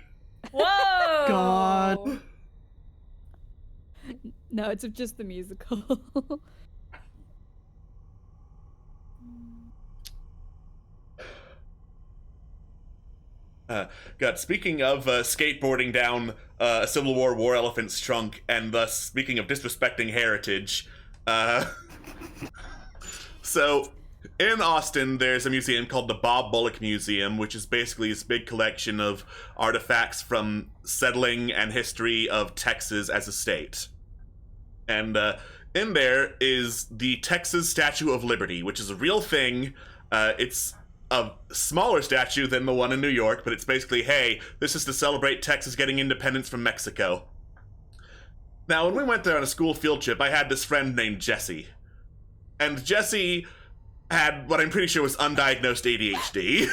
S3: Whoa!
S2: God.
S4: No, it's just the musical.
S1: God, speaking of skateboarding down a Civil War war elephant's trunk, and thus speaking of disrespecting heritage, so in Austin, there's a museum called the Bob Bullock Museum, which is basically this big collection of artifacts from settling and history of Texas as a state. And in there is the Texas Statue of Liberty, which is a real thing. It's a smaller statue than the one in New York, but it's basically, hey, this is to celebrate Texas getting independence from Mexico. Now, when we went there on a school field trip, I had this friend named Jesse. And Jesse had what I'm pretty sure was undiagnosed ADHD.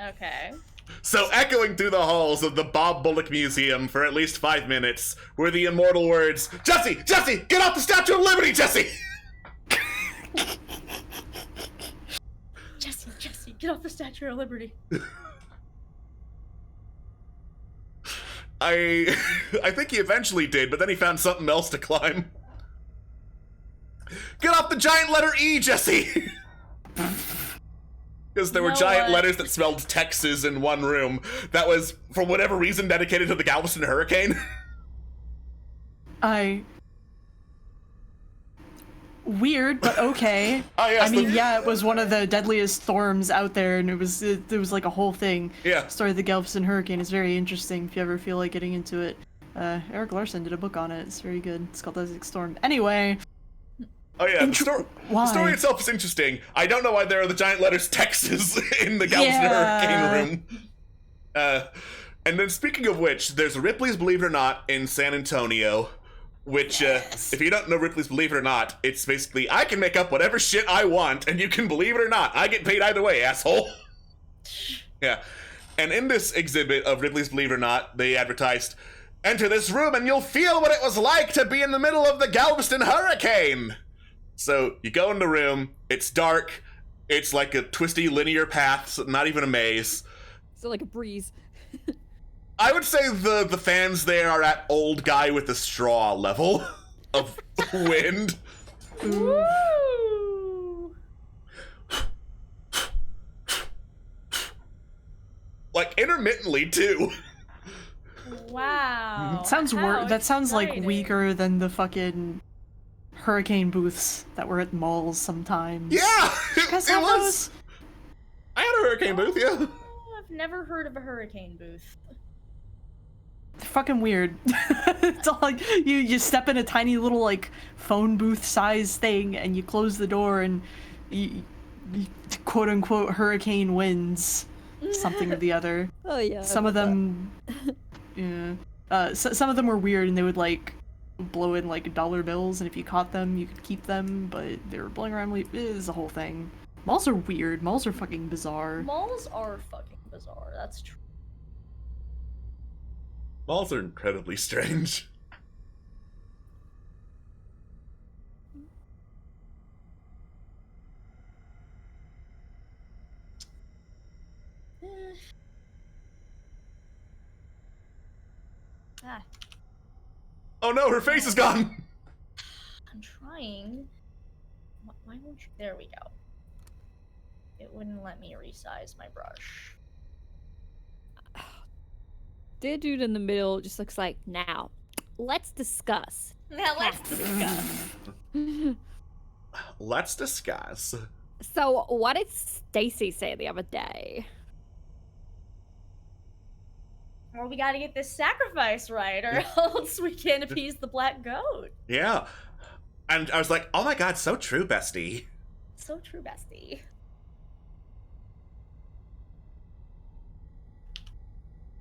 S3: Okay.
S1: So echoing through the halls of the Bob Bullock Museum for at least 5 minutes were the immortal words, Jesse! Jesse! Get off the Statue of Liberty, Jesse!
S3: Jesse, get off the Statue of Liberty.
S1: I think he eventually did, but then he found something else to climb. Get off the giant letter E, Jesse! Because there were
S3: You know
S1: giant
S3: what?
S1: letters that spelled Texas in one room that was, for whatever reason, dedicated to the Galveston hurricane.
S2: Weird, but okay.
S1: Oh, yes,
S2: I mean, yeah, it was one of the deadliest storms out there, and it was like a whole thing.
S1: Yeah.
S2: Story of the Galveston hurricane is very interesting if you ever feel like getting into it. Eric Larson did a book on it. It's very good. It's called Desert Storm. Anyway.
S1: Oh yeah, the
S2: Why?
S1: story itself is interesting. I don't know why there are the giant letters Texas in the Galveston hurricane room. And then speaking of which, there's Ripley's Believe It or Not in San Antonio, which, if you don't know Ripley's Believe It or Not, it's basically, I can make up whatever shit I want, and you can believe it or not. I get paid either way, asshole. Yeah. And in this exhibit of Ripley's Believe It or Not, they advertised, enter this room and you'll feel what it was like to be in the middle of the Galveston hurricane. So you go in the room, it's dark, it's like a twisty linear path, so not even a maze.
S4: So like a breeze.
S1: I would say the fans there are at old guy with a straw level of wind.
S3: Woo!
S1: Like intermittently too.
S3: Wow.
S2: It sounds
S3: how
S2: that sounds like
S3: exciting.
S2: weaker than the fucking hurricane booths that were at malls sometimes.
S1: Yeah,
S2: You guys
S1: it
S2: have
S1: was.
S2: those?
S1: I had a hurricane booth, yeah.
S3: Oh, I've never heard of a hurricane booth.
S2: They're fucking weird. It's all like you step in a tiny little like phone booth size thing and you close the door and quote unquote hurricane winds, something or the other.
S4: Oh yeah.
S2: Some of them, yeah. Some of them were weird, and they would like blow in like dollar bills, and if you caught them, you could keep them. But they were blowing around. It is a whole thing. Malls are weird. Malls are fucking bizarre.
S3: Malls are fucking bizarre. That's true.
S1: Malls are incredibly strange.
S3: Ah,
S1: Oh no, her face is gone!
S3: I'm trying. Why won't you? There we go. It wouldn't let me resize my brush.
S4: Dear dude in the middle just looks like, now, let's discuss.
S3: Now let's discuss.
S1: Let's discuss.
S4: So, what did Stacy say the other day?
S3: Well, we gotta get this sacrifice right, or else we can't appease the black goat.
S1: Yeah. And I was like, oh my god, so true, bestie.
S3: So true, bestie.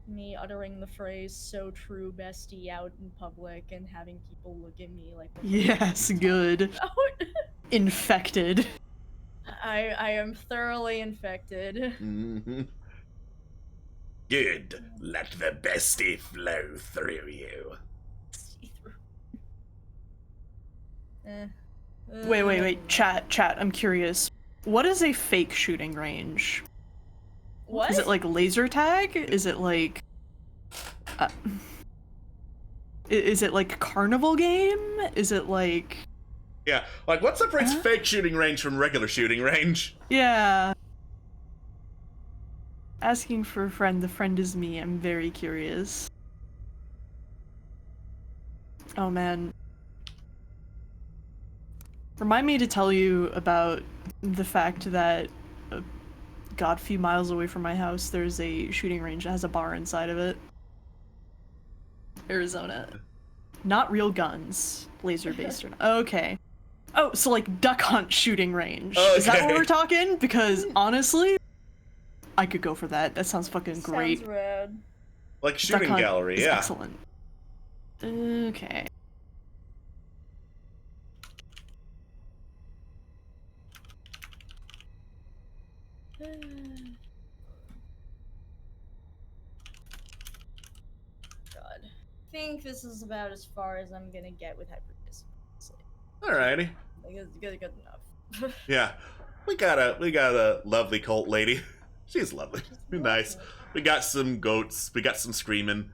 S3: Me uttering the phrase "so true, bestie" out in public and having people look at me like, what the
S2: Yes, good.
S3: fuck?
S2: Infected.
S3: I am thoroughly infected.
S1: Mm-hmm. Good. Let the bestie flow through you.
S2: Wait. Chat. I'm curious. What is a fake shooting range?
S3: What?
S2: Is it like laser tag? Is it like... is it like carnival game? Is it like...
S1: Yeah, like what separates fake shooting range from regular shooting range?
S2: Yeah. Asking for a friend, the friend is me. I'm very curious. Oh man. Remind me to tell you about the fact that a few miles away from my house, there's a shooting range that has a bar inside of it. Arizona. Not real guns. Laser-based or not. Okay. Oh, so like duck hunt shooting range.
S1: Okay.
S2: Is that what we're talking? Because honestly, I could go for that. That sounds fucking great.
S3: Sounds rad.
S1: Like
S2: Duck
S1: shooting
S2: hunt
S1: gallery,
S2: is
S1: yeah.
S2: excellent. Okay.
S3: God. I think this is about as far as I'm gonna get with hyperkiss.
S1: Alrighty.
S3: Like, it's good enough.
S1: Yeah. We got a lovely cult lady. She's lovely. Nice. We got some goats. We got some screaming.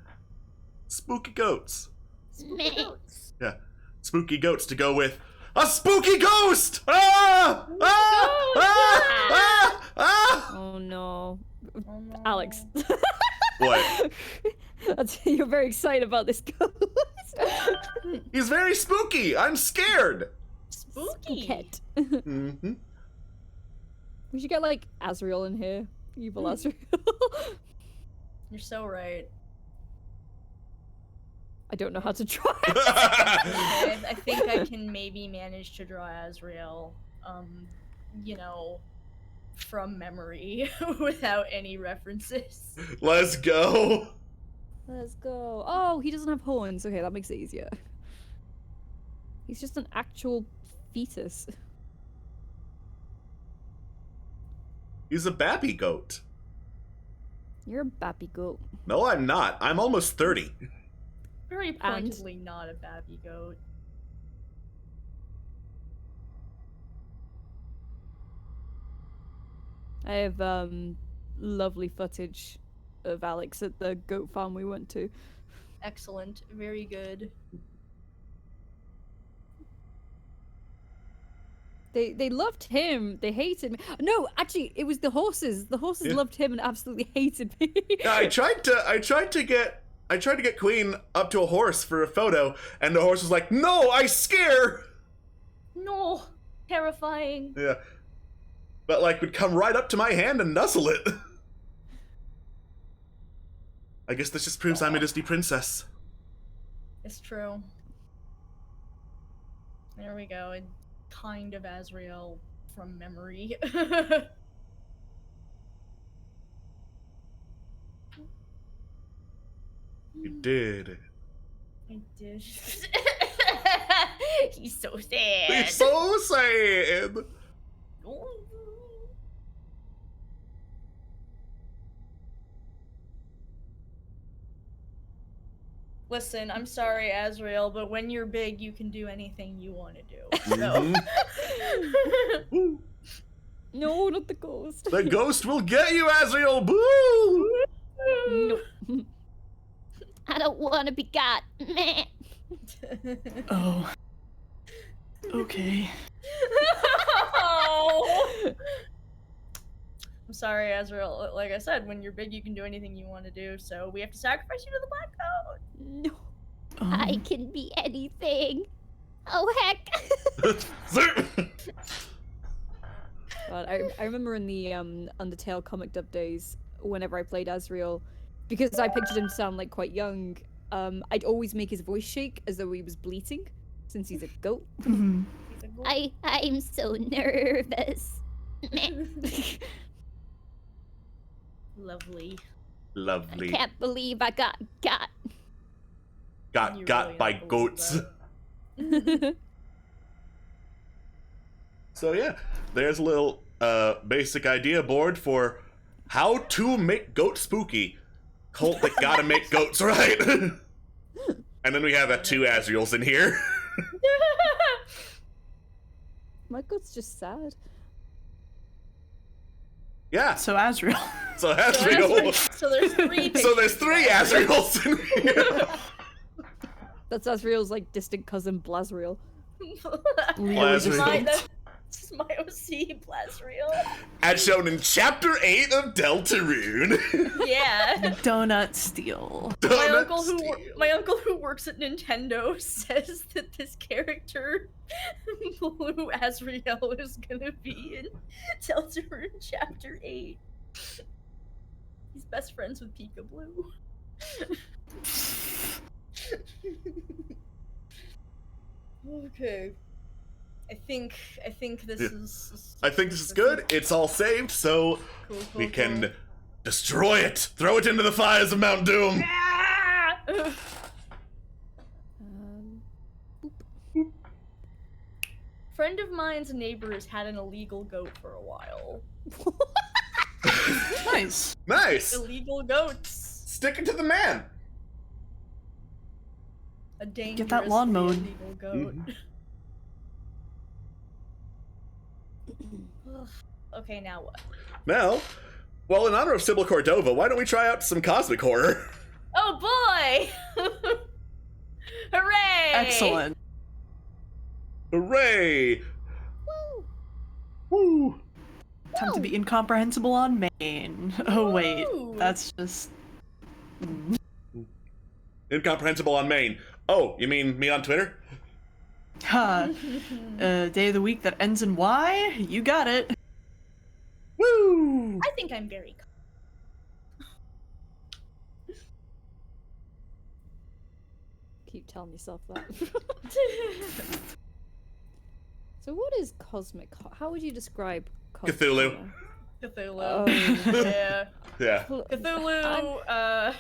S1: Spooky goats.
S3: Spooky goats.
S1: Yeah. Spooky goats to go with a spooky ghost! Ah! Ah! Ah! Ah! Ah!
S4: Oh no.
S3: Oh, no.
S4: Alex.
S1: What?
S4: You're very excited about this ghost.
S1: He's very spooky. I'm scared.
S3: Spooky.
S4: Cat.
S1: Mm-hmm.
S4: We should get like Azrael in here. Evil Azrael.
S3: You're so right.
S4: I don't know how to try.
S3: I think I can maybe manage to draw Azrael, from memory without any references.
S1: Let's go.
S4: Let's go. Oh, he doesn't have horns. Okay, that makes it easier. He's just an actual fetus.
S1: He's a babby goat.
S4: You're a bappy goat.
S1: No, I'm not. I'm almost 30.
S3: Very pointedly not a babby goat.
S4: I have lovely footage of Alex at the goat farm we went to.
S3: Excellent. Very good.
S4: They loved him. They hated me. No, actually, it was the horses. The horses loved him and absolutely hated me.
S1: Yeah, I tried to get Queen up to a horse for a photo, and the horse was like, "No, I scare."
S3: No, terrifying.
S1: Yeah, but like would come right up to my hand and nuzzle it. I guess this just proves I'm a Disney princess.
S3: It's true. There we go. Kind of Azrael from memory.
S1: You did.
S3: I did. He's so sad.
S1: It's so sad.
S3: Listen, I'm sorry, Azrael, but when you're big, you can do anything you want to do.
S1: Mhm. Woo.
S4: No, not the ghost.
S1: The ghost will get you, Azrael. Boo!
S4: No.
S5: I don't want to be got. Meh.
S2: Oh. Okay.
S3: Oh. I'm sorry, Azrael. Like I said, when you're big, you can do anything you want to do. So we have to sacrifice you to the Black Coat.
S4: No.
S5: I can be anything. Oh heck.
S4: God, I remember in the Undertale comic dub days, whenever I played Azrael, because I pictured him to sound like quite young, I'd always make his voice shake as though he was bleating, since he's a goat.
S2: Mhm.
S5: I'm so nervous. Meh.
S3: Lovely.
S5: I
S1: Lovely.
S5: can't believe I got.
S1: Got
S3: You
S1: got
S3: really
S1: by
S3: don't believe
S1: goats.
S3: that.
S1: So yeah, there's a little basic idea board for how to make goat spooky. Cult that gotta make goats right. And then we have 2 Azraels in here.
S4: My goat's just sad.
S1: Yeah,
S2: So Azrael.
S1: so Azrael.
S3: So there's 3.
S1: So there's 3 Azraels in here.
S4: That's Azrael's like distant cousin Blazriel.
S1: Blazriel.
S3: That's my OC, Blazriel.
S1: As shown in Chapter 8 of Deltarune.
S3: Yeah.
S2: Donut steal.
S3: My uncle who works at Nintendo says that this character, Blue Azrael, is gonna be in Deltarune Chapter 8. He's best friends with Pika Blue. Okay. I think this
S1: Yeah.
S3: is.
S1: I think this is good. It's all saved, so
S3: Cool,
S1: we
S3: cool.
S1: can destroy it. Throw it into the fires of Mount Doom.
S3: Ah! Friend of mine's neighbors had an illegal goat for a while.
S2: Nice.
S1: Nice.
S3: Illegal goats.
S1: Stick it to the man.
S3: A dangerous
S2: Get that lawn mowed.
S3: illegal goat. Ugh. Okay, now what?
S1: Now, well, in honor of Sybil Cordova, why don't we try out some cosmic horror?
S3: Oh boy! Hooray!
S2: Excellent.
S1: Hooray!
S5: Woo.
S1: Woo!
S2: Time to be incomprehensible on main. Oh wait,
S3: Woo.
S2: that's just.
S1: Incomprehensible on Maine. Oh, you mean me on Twitter?
S2: Ha. Day of the week that ends in Y? You got it.
S1: Woo!
S3: I think I'm very.
S4: Keep telling yourself that. So what is cosmic? How would you describe cosmic
S1: Cthulhu.
S4: horror?
S3: Cthulhu.
S4: Oh.
S3: Yeah.
S1: Yeah.
S3: Cthulhu.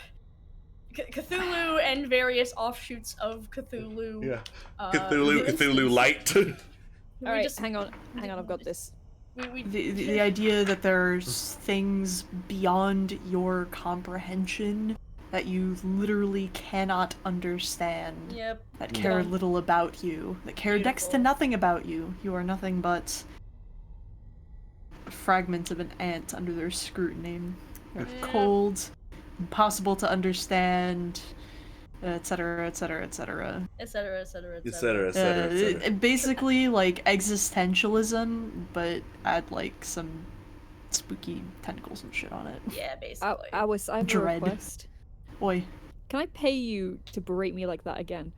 S3: Cthulhu and various offshoots of Cthulhu.
S1: Yeah.
S3: Uh,
S1: Cthulhu,
S3: for
S1: Cthulhu
S3: instance,
S1: Light.
S3: we
S4: Alright,
S3: just-
S4: hang on, I've got this.
S3: We
S2: The idea that there's things beyond your comprehension that you literally cannot understand,
S3: Yep.
S2: that care
S3: Yeah.
S2: little about you, that care next to
S3: Beautiful.
S2: nothing about you. You are nothing but a fragment of an ant under their scrutiny. They're
S3: Yeah.
S2: cold, impossible to understand, etc., etc., etc.
S3: Etc. Etc.
S1: Etc. Etc.
S2: Basically, like existentialism, but add like some spooky tentacles and shit on it.
S3: Yeah, basically.
S4: I have
S2: Dread.
S4: a request.
S2: Oi.
S4: Can I pay you to berate me like that again?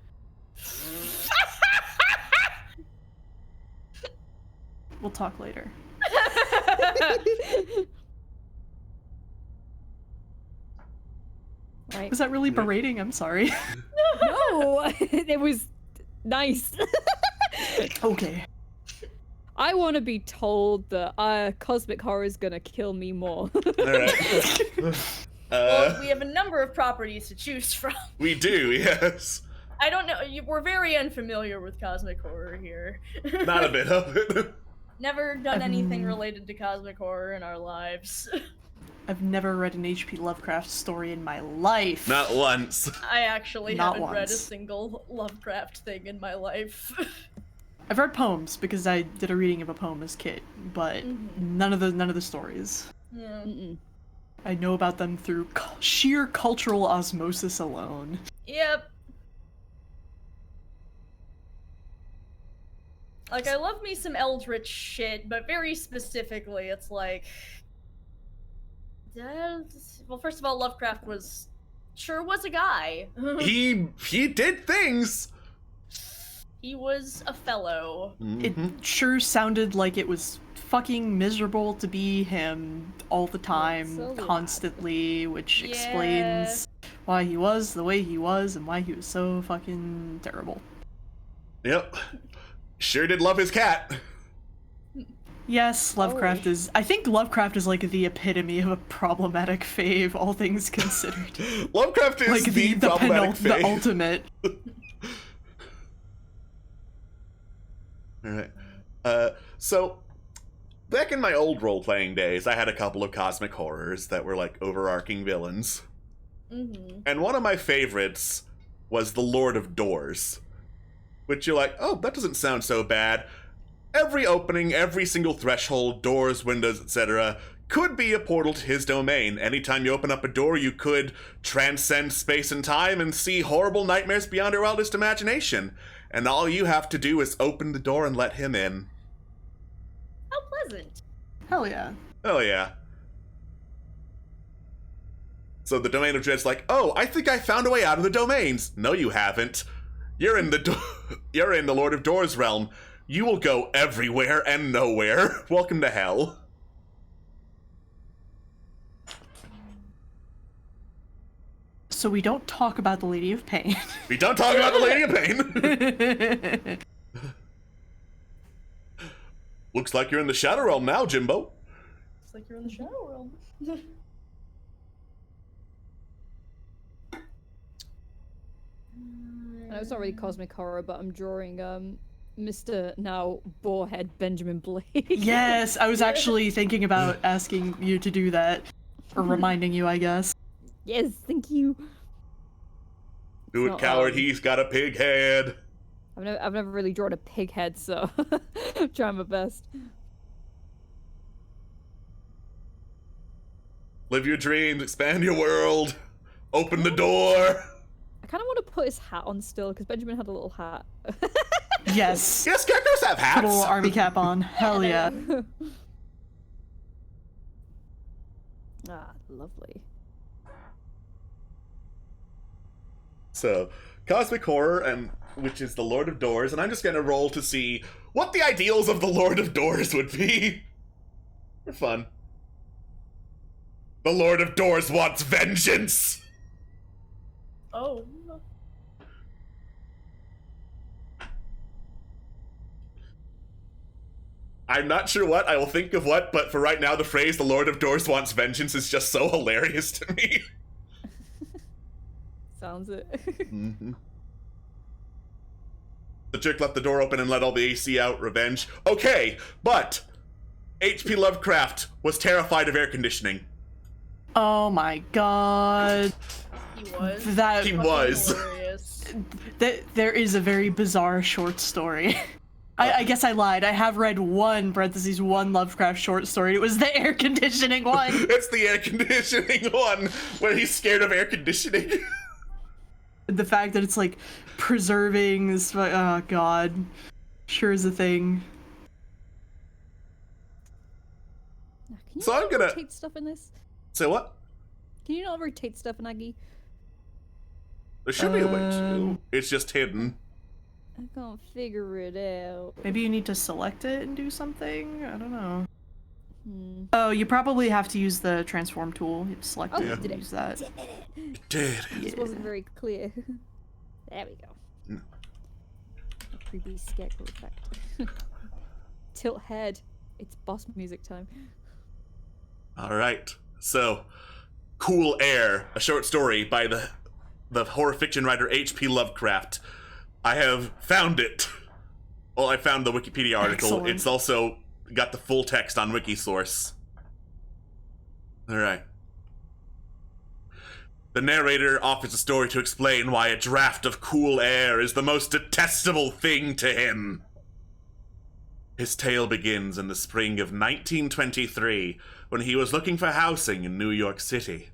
S2: We'll talk later.
S4: Right?
S2: Was that really berating? I'm sorry.
S4: No, it was nice.
S2: Okay.
S4: I want to be told that cosmic horror is gonna kill me more.
S1: All right.
S3: Well, we have a number of properties to choose from.
S1: We do, yes.
S3: I don't know. We're very unfamiliar with cosmic horror here.
S1: Not a bit of it.
S3: Never done anything related to cosmic horror in our lives.
S2: I've never read an H.P. Lovecraft story in my life.
S1: Not once.
S3: I actually
S2: Not
S3: haven't read a
S2: once.
S3: single Lovecraft thing in my life.
S2: I've read poems because I did a reading of a poem as a kid, but none of the stories.
S3: Yeah.
S2: I know about them through sheer cultural osmosis alone.
S3: Yep. Like, I love me some Eldritch shit, but very specifically, it's like... well, first of all, Lovecraft was a guy.
S1: He did things.
S3: He was a fellow.
S2: It sure sounded like it was fucking miserable to be him all the time,
S4: so loud.
S2: constantly, which
S3: Yeah.
S2: explains why he was the way he was and why he was so fucking terrible.
S1: Yep. Sure did love his cat.
S2: Yes, Lovecraft is... I think Lovecraft is like the epitome of a problematic fave, all things considered.
S1: Lovecraft is
S2: Like
S1: the problematic
S2: the
S1: fave.
S2: ultimate.
S1: Alright. So, back in my old role-playing days, I had a couple of cosmic horrors that were like overarching villains. And one of my favorites was the Lord of Doors. Which you're like, oh, that doesn't sound so bad. Every opening, every single threshold, doors, windows, etc., could be a portal to his domain. Anytime you open up a door, you could transcend space and time and see horrible nightmares beyond your wildest imagination. And all you have to do is open the door and let him in.
S3: How pleasant.
S2: Hell yeah.
S1: Oh yeah. So the Domain of Dread's like, oh, I think I found a way out of the domains. No, you haven't. You're in you're in the Lord of Doors realm. You will go everywhere and nowhere. Welcome to hell.
S2: So we don't talk about the Lady of Pain.
S1: We don't talk about the Lady of Pain. Looks like you're in the Shadow Realm now, Jimbo.
S3: It's like you're in the Shadow Realm.
S4: I know it's not really cosmic horror, but I'm drawing Mr. now Boarhead Benjamin Blake.
S2: Yes, I was actually thinking about asking you to do that. Or reminding you, I guess.
S4: Yes, thank you.
S1: Do it,
S4: not,
S1: coward. He's got a pig head.
S4: I've never really drawn a pig head, so I'm trying my best.
S1: Live your dreams. Expand your world. Open the door.
S4: I kind of want to put his hat on still, because Benjamin had a little hat.
S2: Yes.
S1: Yes, characters have
S2: Put a little
S1: hats.
S2: army cap on. Hell yeah.
S4: Ah, lovely.
S1: So, cosmic horror, and which is the Lord of Doors, and I'm just gonna roll to see what the ideals of the Lord of Doors would be. For fun. The Lord of Doors wants vengeance.
S3: Oh.
S1: I'm not sure what, I will think of what, but for right now the phrase the Lord of Doors wants vengeance is just so hilarious to me.
S4: Sounds it.
S1: Mm-hmm. The jerk left the door open and let all the AC out. Revenge. Okay, but H.P. Lovecraft was terrified of air conditioning.
S2: Oh my god.
S3: He was.
S2: That
S1: He
S3: Fucking
S1: was.
S3: hilarious.
S2: there is a very bizarre short story. I guess I lied. I have read one Lovecraft short story. It was the air conditioning one.
S1: It's the air conditioning one where he's scared of air conditioning.
S2: The fact that it's like preserving this. Oh god. Sure is a thing.
S4: Can you
S1: So I'm
S4: not
S1: gonna-
S4: rotate stuff in this?
S1: Say what?
S4: Can you not rotate stuff in Aggie?
S1: There should be a way to. It's just hidden.
S4: I can't figure it out.
S2: Maybe you need to select it and do something? I don't know.
S4: Hmm.
S2: Oh, you probably have to use the transform tool. You have to select
S4: Oh,
S2: it and
S4: did it?
S2: use that.
S1: Did.
S4: This wasn't very clear. There we go.
S1: No.
S4: A creepy scarecrow effect. tilt head. It's boss music time.
S1: All right. So, Cool Air, a short story by the horror fiction writer H.P. Lovecraft. I have found it. Well, I found the Wikipedia article.
S2: Excellent.
S1: It's also got the full text on Wikisource. All right. The narrator offers a story to explain why a draft of cool air is the most detestable thing to him. His tale begins in the spring of 1923, when he was looking for housing in New York City.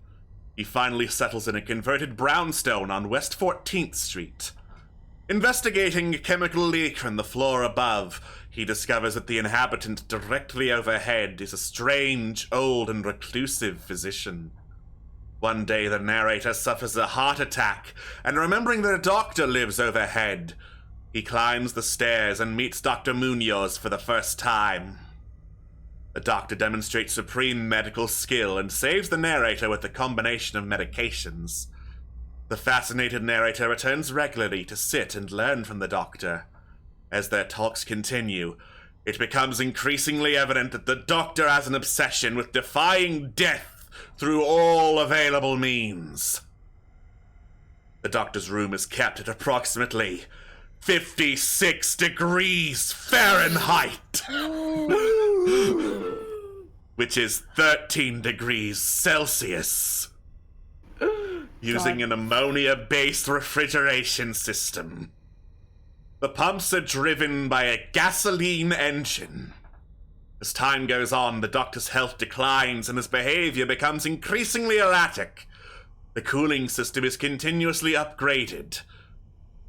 S1: He finally settles in a converted brownstone on West 14th Street. Investigating a chemical leak from the floor above, he discovers that the inhabitant directly overhead is a strange, old, and reclusive physician. One day, the narrator suffers a heart attack, and remembering that a doctor lives overhead, he climbs the stairs and meets Dr. Munoz for the first time. The doctor demonstrates supreme medical skill and saves the narrator with a combination of medications. The fascinated narrator returns regularly to sit and learn from the doctor. As their talks continue, it becomes increasingly evident that the doctor has an obsession with defying death through all available means. The doctor's room is kept at approximately 56 degrees Fahrenheit, which is 13 degrees Celsius, using an ammonia-based refrigeration system. The pumps are driven by a gasoline engine. As time goes on, the doctor's health declines and his behavior becomes increasingly erratic. The cooling system is continuously upgraded,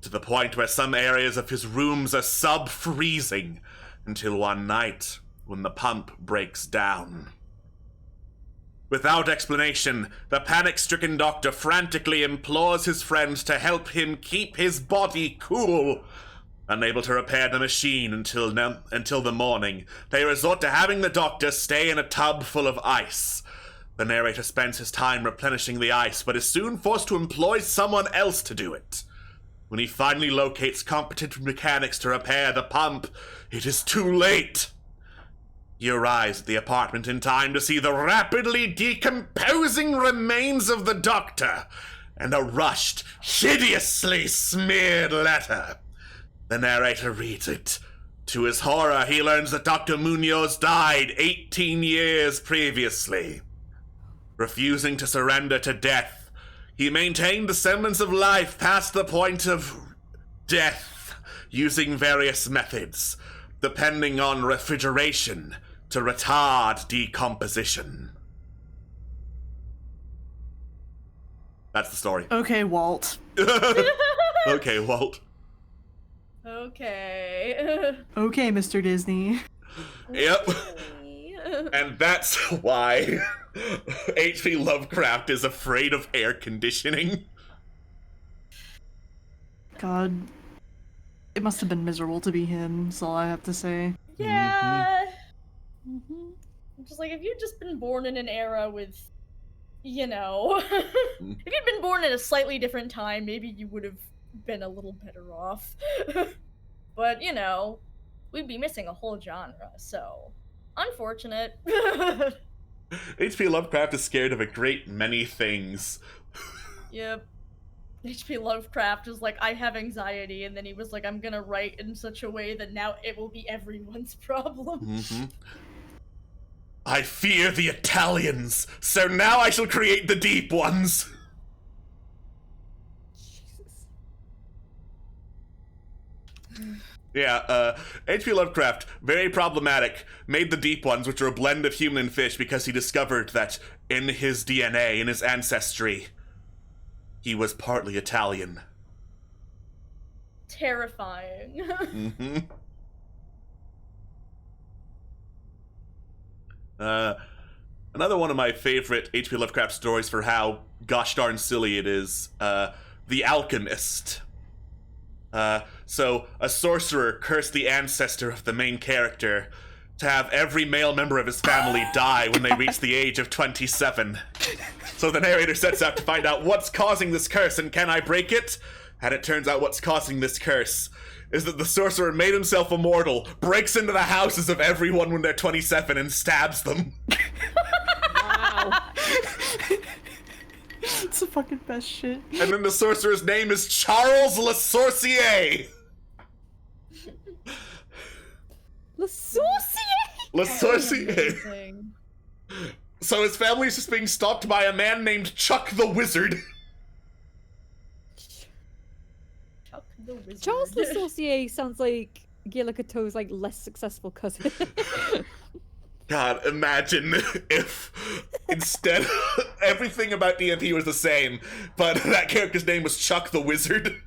S1: to the point where some areas of his rooms are sub-freezing, until one night when the pump breaks down. Without explanation, the panic-stricken doctor frantically implores his friend to help him keep his body cool. Unable to repair the machine until the morning, they resort to having the doctor stay in a tub full of ice. The narrator spends his time replenishing the ice, but is soon forced to employ someone else to do it. When he finally locates competent mechanics to repair the pump, it is too late. He arrives at the apartment in time to see the rapidly decomposing remains of the doctor and a rushed, hideously smeared letter. The narrator reads it. To his horror, he learns that Dr. Munoz died 18 years previously. Refusing to surrender to death, he maintained the semblance of life past the point of death, using various methods, depending on refrigeration to retard decomposition. That's the story.
S2: Okay, Walt.
S1: Okay, Walt.
S3: Okay.
S2: Okay, Mr. Disney.
S1: Yep. And that's why H.P. Lovecraft is afraid of air conditioning.
S2: God. It must have been miserable to be him, is all I have to say.
S3: Yeah. I'm just like, if you'd just been born in an era with, you know, if you'd been born at a slightly different time, maybe you would have been a little better off. But, you know, we'd be missing a whole genre, so unfortunate.
S1: H.P. Lovecraft is scared of a great many things.
S3: Yep. H.P. Lovecraft is like, I have anxiety, and then he was like, I'm gonna write in such a way that now it will be everyone's problem.
S1: I fear the Italians, so now I shall create the deep ones. Yeah, H.P. Lovecraft, very problematic, made the deep ones, which are a blend of human and fish, because he discovered that in his DNA, in his ancestry, he was partly Italian.
S3: Terrifying.
S1: Another one of my favorite H.P. Lovecraft stories for how gosh darn silly it is, The Alchemist. So, a sorcerer cursed the ancestor of the main character to have every male member of his family die when they reach the age of 27. So the narrator sets out to find out what's causing this curse and can I break it? And it turns out what's causing this curse is that the sorcerer made himself immortal, breaks into the houses of everyone when they're 27 and stabs them.
S4: Wow.
S2: It's the fucking best shit.
S1: And then the sorcerer's name is Charles Le Sorcier.
S4: Le Sorcier!
S1: Le Sorcier.
S3: Amazing.
S1: So his family's just being stalked by a man named Chuck the Wizard.
S3: Chuck the Wizard.
S4: Charles Le Sorcier sounds like Gila Kato's like less successful cousin.
S1: God, imagine if instead everything about D&D was the same, but that character's name was Chuck the Wizard.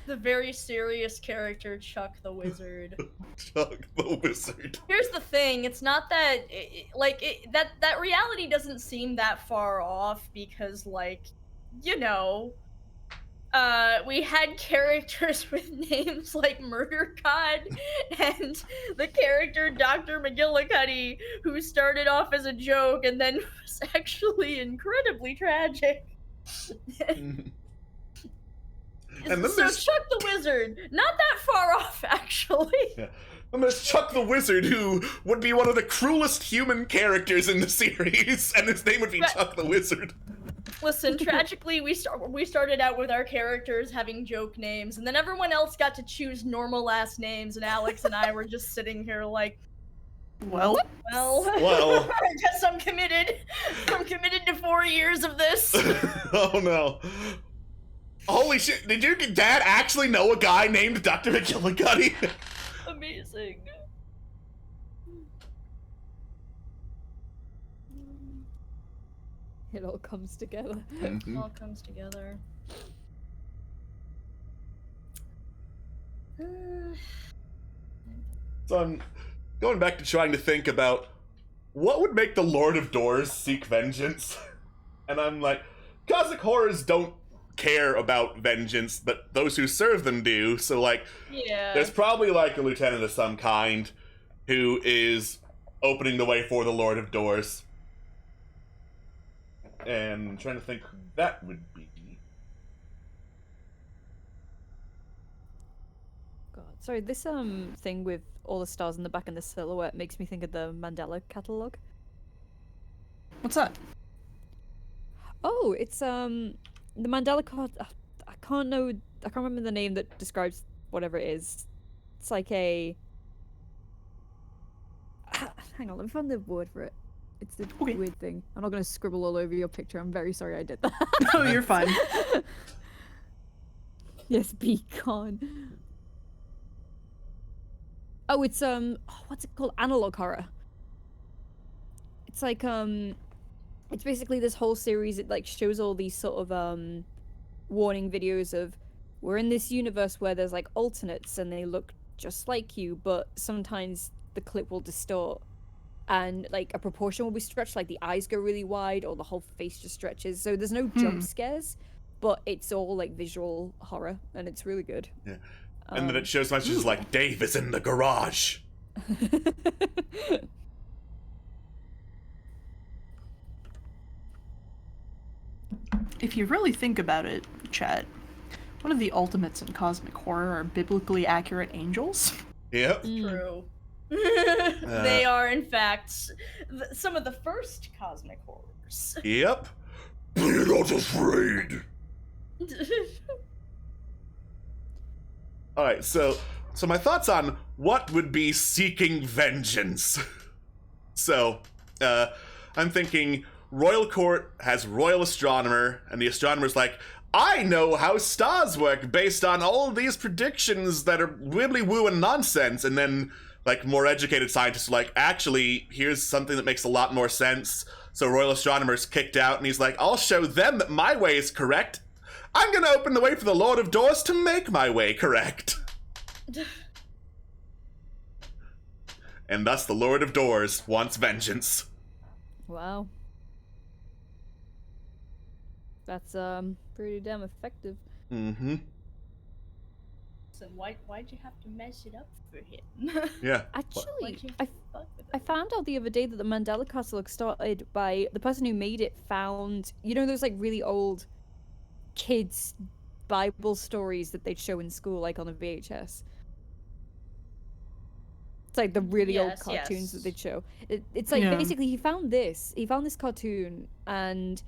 S3: The very serious character, Chuck the Wizard.
S1: Chuck the Wizard.
S3: Here's the thing, it's not that, that reality doesn't seem that far off because, like, you know, we had characters with names like Murder God and the character Dr. McGillicuddy, who started off as a joke and then was actually incredibly tragic.
S1: And then
S3: So
S1: there's
S3: Chuck the Wizard, not that far off, actually.
S1: Yeah. And there's Chuck the Wizard, who would be one of the cruelest human characters in the series, and his name would be
S3: But-
S1: Chuck the Wizard.
S3: Listen, tragically, we started out with our characters having joke names, and then everyone else got to choose normal last names, and Alex and I were just sitting here like,
S2: Well,
S1: Well.
S3: I guess I'm committed. I'm committed to 4 years of this.
S1: Oh no. Holy shit, did your dad actually know a guy named Dr. McGillicuddy?
S3: Amazing.
S4: It all comes together.
S3: It all comes together.
S1: So I'm going back to trying to think about what would make the Lord of Doors seek vengeance. And I'm like, cosmic horrors don't care about vengeance, but those who serve them do. So like,
S3: Yeah.
S1: there's probably like a lieutenant of some kind who is opening the way for the Lord of Doors. And I'm trying to think who that would be.
S4: God, sorry. This thing with all the stars in the back and the silhouette makes me think of the Mandela catalog.
S2: what's that?
S4: Oh, it's the Mandela card. I can't remember the name that describes whatever it is. It's like a. Hang on, let me find the word for it. It's the
S2: Okay.
S4: weird thing. I'm not gonna scribble all over your picture. I'm very sorry I did that.
S2: No, you're fine.
S4: Yes, beacon. Oh, it's what's it called? Analog horror. It's like it's basically this whole series. It like shows all these sort of warning videos of we're in this universe where there's like alternates and they look just like you, but sometimes the clip will distort and like a proportion will be stretched, like the eyes go really wide or the whole face just stretches. So there's no jump scares, but it's all like visual horror and it's really good.
S1: Yeah. And then it shows messages like, Dave is in the garage.
S2: If you really think about it, chat, one of the ultimates in cosmic horror are biblically accurate angels.
S1: Yep.
S3: True. They are, in fact, some of the first cosmic horrors.
S1: Yep. Be not afraid. Alright, so my thoughts on what would be seeking vengeance. So, I'm thinking Royal Court has Royal Astronomer, and the astronomer's like, I know how stars work based on all these predictions that are wibbly-woo and nonsense, and then, like, more educated scientists are like, actually, here's something that makes a lot more sense. So Royal Astronomer's kicked out, and he's like, I'll show them that my way is correct. I'm gonna open the way for the Lord of Doors to make my way correct. And thus the Lord of Doors wants vengeance.
S4: Wow. That's pretty damn effective.
S1: Mm-hmm.
S3: Listen, why'd you have to mess it up for him?
S1: Yeah.
S4: Actually,
S3: Why'd you
S4: I
S3: fuck with
S4: I
S3: him?
S4: found out the other day that the Mandela Catalog started by the person who made it found, you know, those like really old kids Bible stories that they'd show in school, like on a VHS. It's like the really old
S3: Yes,
S4: cartoons that
S3: yes.
S4: they'd show. It's like
S2: Yeah.
S4: basically he found this cartoon, and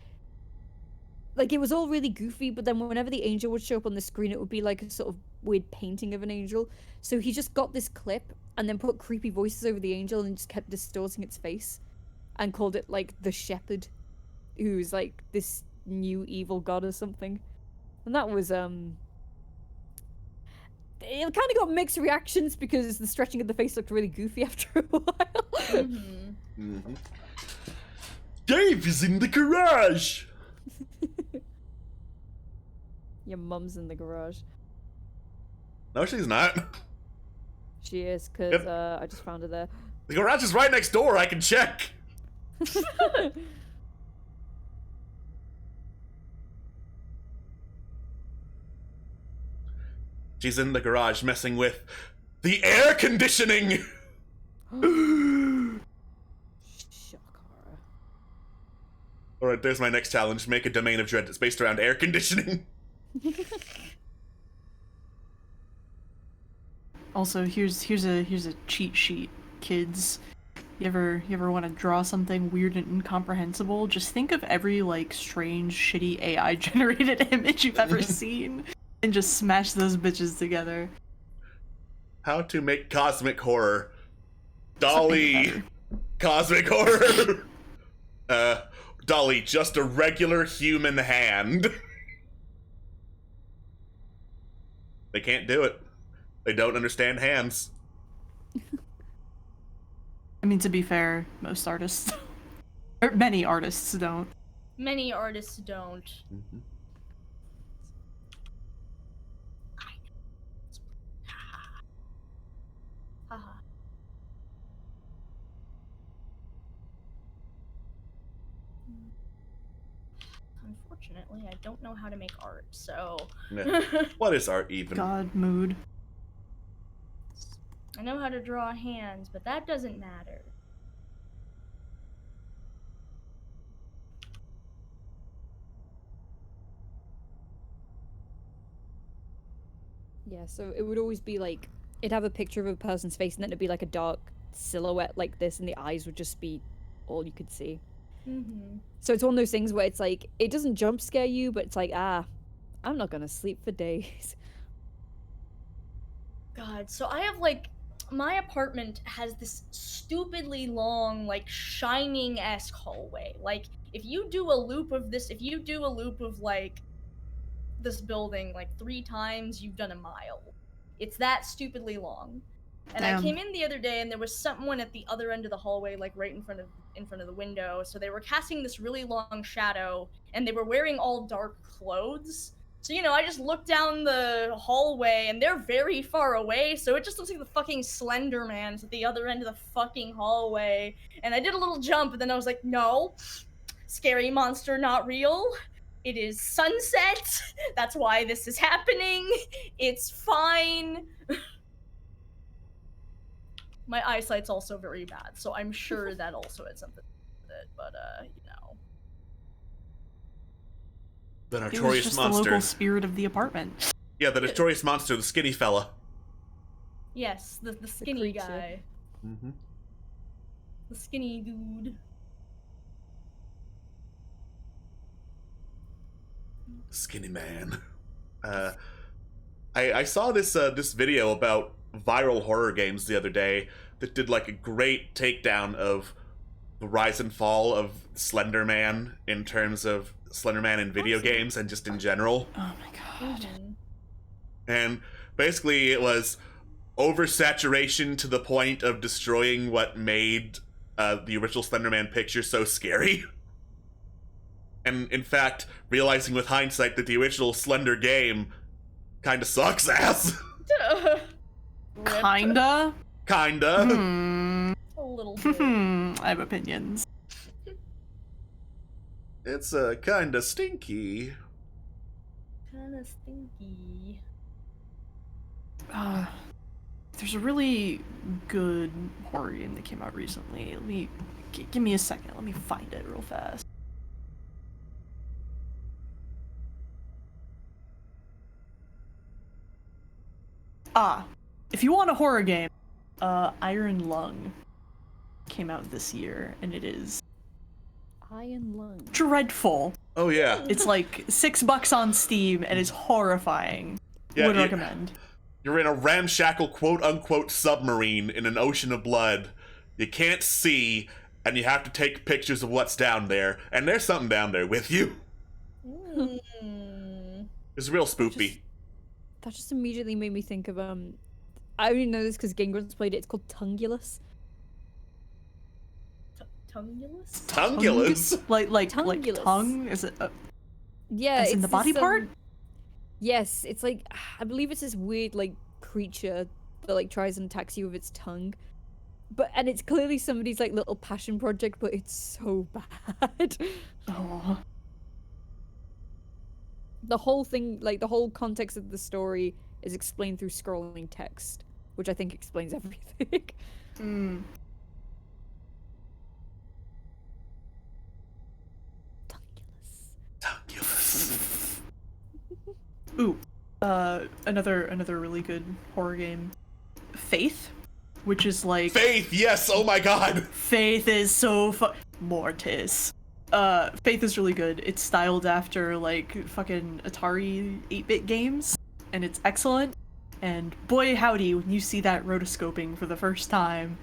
S4: like it was all really goofy, but then whenever the angel would show up on the screen, it would be like a sort of weird painting of an angel. So he just got this clip and then put creepy voices over the angel and just kept distorting its face and called it like the shepherd, who's like this new evil god or something. And that was it kind of got mixed reactions because the stretching of the face looked really goofy after a while.
S3: Mm-hmm.
S1: Dave is in the garage.
S4: Your mum's in the garage.
S1: No, she's not.
S4: She is, because
S1: Yep.
S4: I just found her there.
S1: The garage is right next door. I can check. She's in the garage messing with the air conditioning.
S4: Shock horror.
S1: All right, there's my next challenge. Make a domain of dread that's based around air conditioning.
S2: Also, here's a cheat sheet, kids. You ever want to draw something weird and incomprehensible? Just think of every like strange, shitty AI generated image you've ever seen, and just smash those bitches together.
S1: How to make cosmic horror. Dolly.
S2: Better.
S1: Cosmic horror. Dolly, just a regular human hand. They can't do it. They don't understand hands.
S2: I mean, to be fair, most artists, or many artists don't.
S3: Many artists don't.
S1: Mm-hmm.
S3: Haha. Unfortunately, I don't know how to make art, so
S1: Yeah. What is art even?
S2: God mood.
S3: I know how to draw hands, but that doesn't matter.
S4: Yeah, so it would always be like, it'd have a picture of a person's face and then it'd be like a dark silhouette like this and the eyes would just be all you could see.
S3: Mm-hmm.
S4: So it's one of those things where it's like, it doesn't jump scare you, but it's like, I'm not gonna sleep for days.
S3: God, so I have like my apartment has this stupidly long, like shining-esque hallway. Like if you do a loop of like this building like 3 times, you've done a mile. It's that stupidly long. And I
S2: Damn.
S3: came in the other day and there was someone at the other end of the hallway, like right in front of the window. So they were casting this really long shadow and they were wearing all dark clothes. So, you know, I just looked down the hallway and they're very far away, so it just looks like the fucking Slender Man's at the other end of the fucking hallway. And I did a little jump, and then I was like, no, scary monster not real. It is sunset. That's why this is happening. It's fine. My eyesight's also very bad, so I'm sure that also had something to do with it, but, you know.
S1: The
S2: It was
S1: notorious
S2: just the
S1: monster.
S2: local spirit of the apartment.
S1: Yeah, the notorious monster, the skinny fella.
S3: Yes, the skinny
S4: creature.
S3: guy.
S1: Mm-hmm.
S3: The skinny dude.
S1: Skinny man. I saw this this video about viral horror games the other day that did like a great takedown of the rise and fall of Slender Man in terms of Slender Man in video games and just in general.
S2: Oh my god.
S3: Mhm.
S1: And basically it was oversaturation to the point of destroying what made the original Slender Man picture so scary. And in fact, realizing with hindsight that the original Slender game kinda sucks ass.
S3: Rip.
S2: Kinda.
S1: Kinda.
S2: Hmm.
S3: A little bit.
S2: I have opinions.
S1: It's kinda stinky.
S3: Kinda stinky.
S2: There's a really good horror game that came out recently. Let me give me a second. Let me find it real fast. if you want a horror game, Iron Lung came out this year, and it is
S4: Iron Lung.
S2: dreadful.
S1: Oh yeah.
S2: It's like $6 on Steam, and it's horrifying.
S1: Yeah,
S2: Would
S1: you-
S2: recommend.
S1: You're in a ramshackle quote-unquote submarine in an ocean of blood. You can't see, and you have to take pictures of what's down there, and there's something down there with you. It's real spoopy.
S4: That just immediately made me think of I only know this because Game Grumps played it. It's called Tungulus.
S3: Tungulus?
S1: Tungulus?
S2: Like
S4: Tungulus.
S2: tongue? Is it?
S4: Yeah,
S2: As in
S4: it's
S2: the body
S4: this,
S2: part?
S4: Yes, it's like I believe it's this weird like creature that like tries and attacks you with its tongue. And it's clearly somebody's like little passion project, but it's so bad.
S2: Oh.
S4: The whole thing, like the whole context of the story is explained through scrolling text, which I think explains everything.
S2: Mm.
S1: Tungulus.
S2: Ooh. Another really good horror game. Faith, which is like
S1: Faith, yes, oh my god.
S2: Faith is so Mortis. Faith is really good. It's styled after like fucking Atari 8-bit games, and it's excellent. And boy howdy, when you see that rotoscoping for the first time,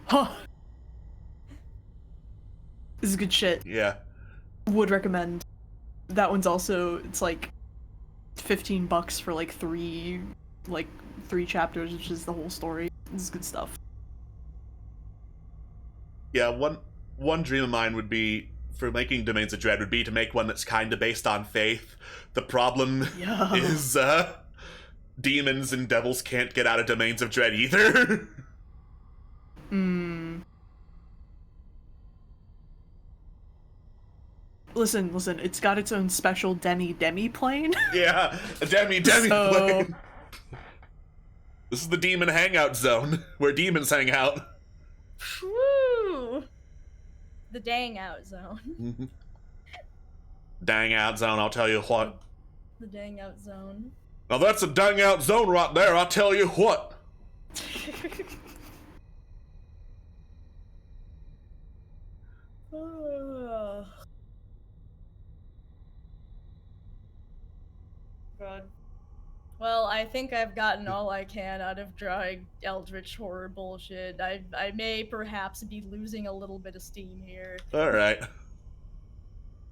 S2: huh? This is good shit.
S1: Yeah.
S2: Would recommend. That one's also, it's like $15 for like three chapters, which is the whole story. This is good stuff.
S1: Yeah, one dream of mine would be, for making Domains of Dread, would be to make one that's kind of based on faith. The problem
S2: Yeah.
S1: is, demons and devils can't get out of Domains of Dread either.
S2: Listen, it's got its own special demi plane.
S1: Yeah, a demi
S2: So-
S1: plane. This is the demon hangout zone, where demons hang out.
S3: Woo! The dang out zone.
S1: Dang out zone, I'll tell you what.
S3: The dang out zone.
S1: Now that's a dang out zone right there, I'll tell you what.
S3: God. Well, I think I've gotten all I can out of drawing eldritch horror bullshit. I may perhaps be losing a little bit of steam here.
S1: Alright.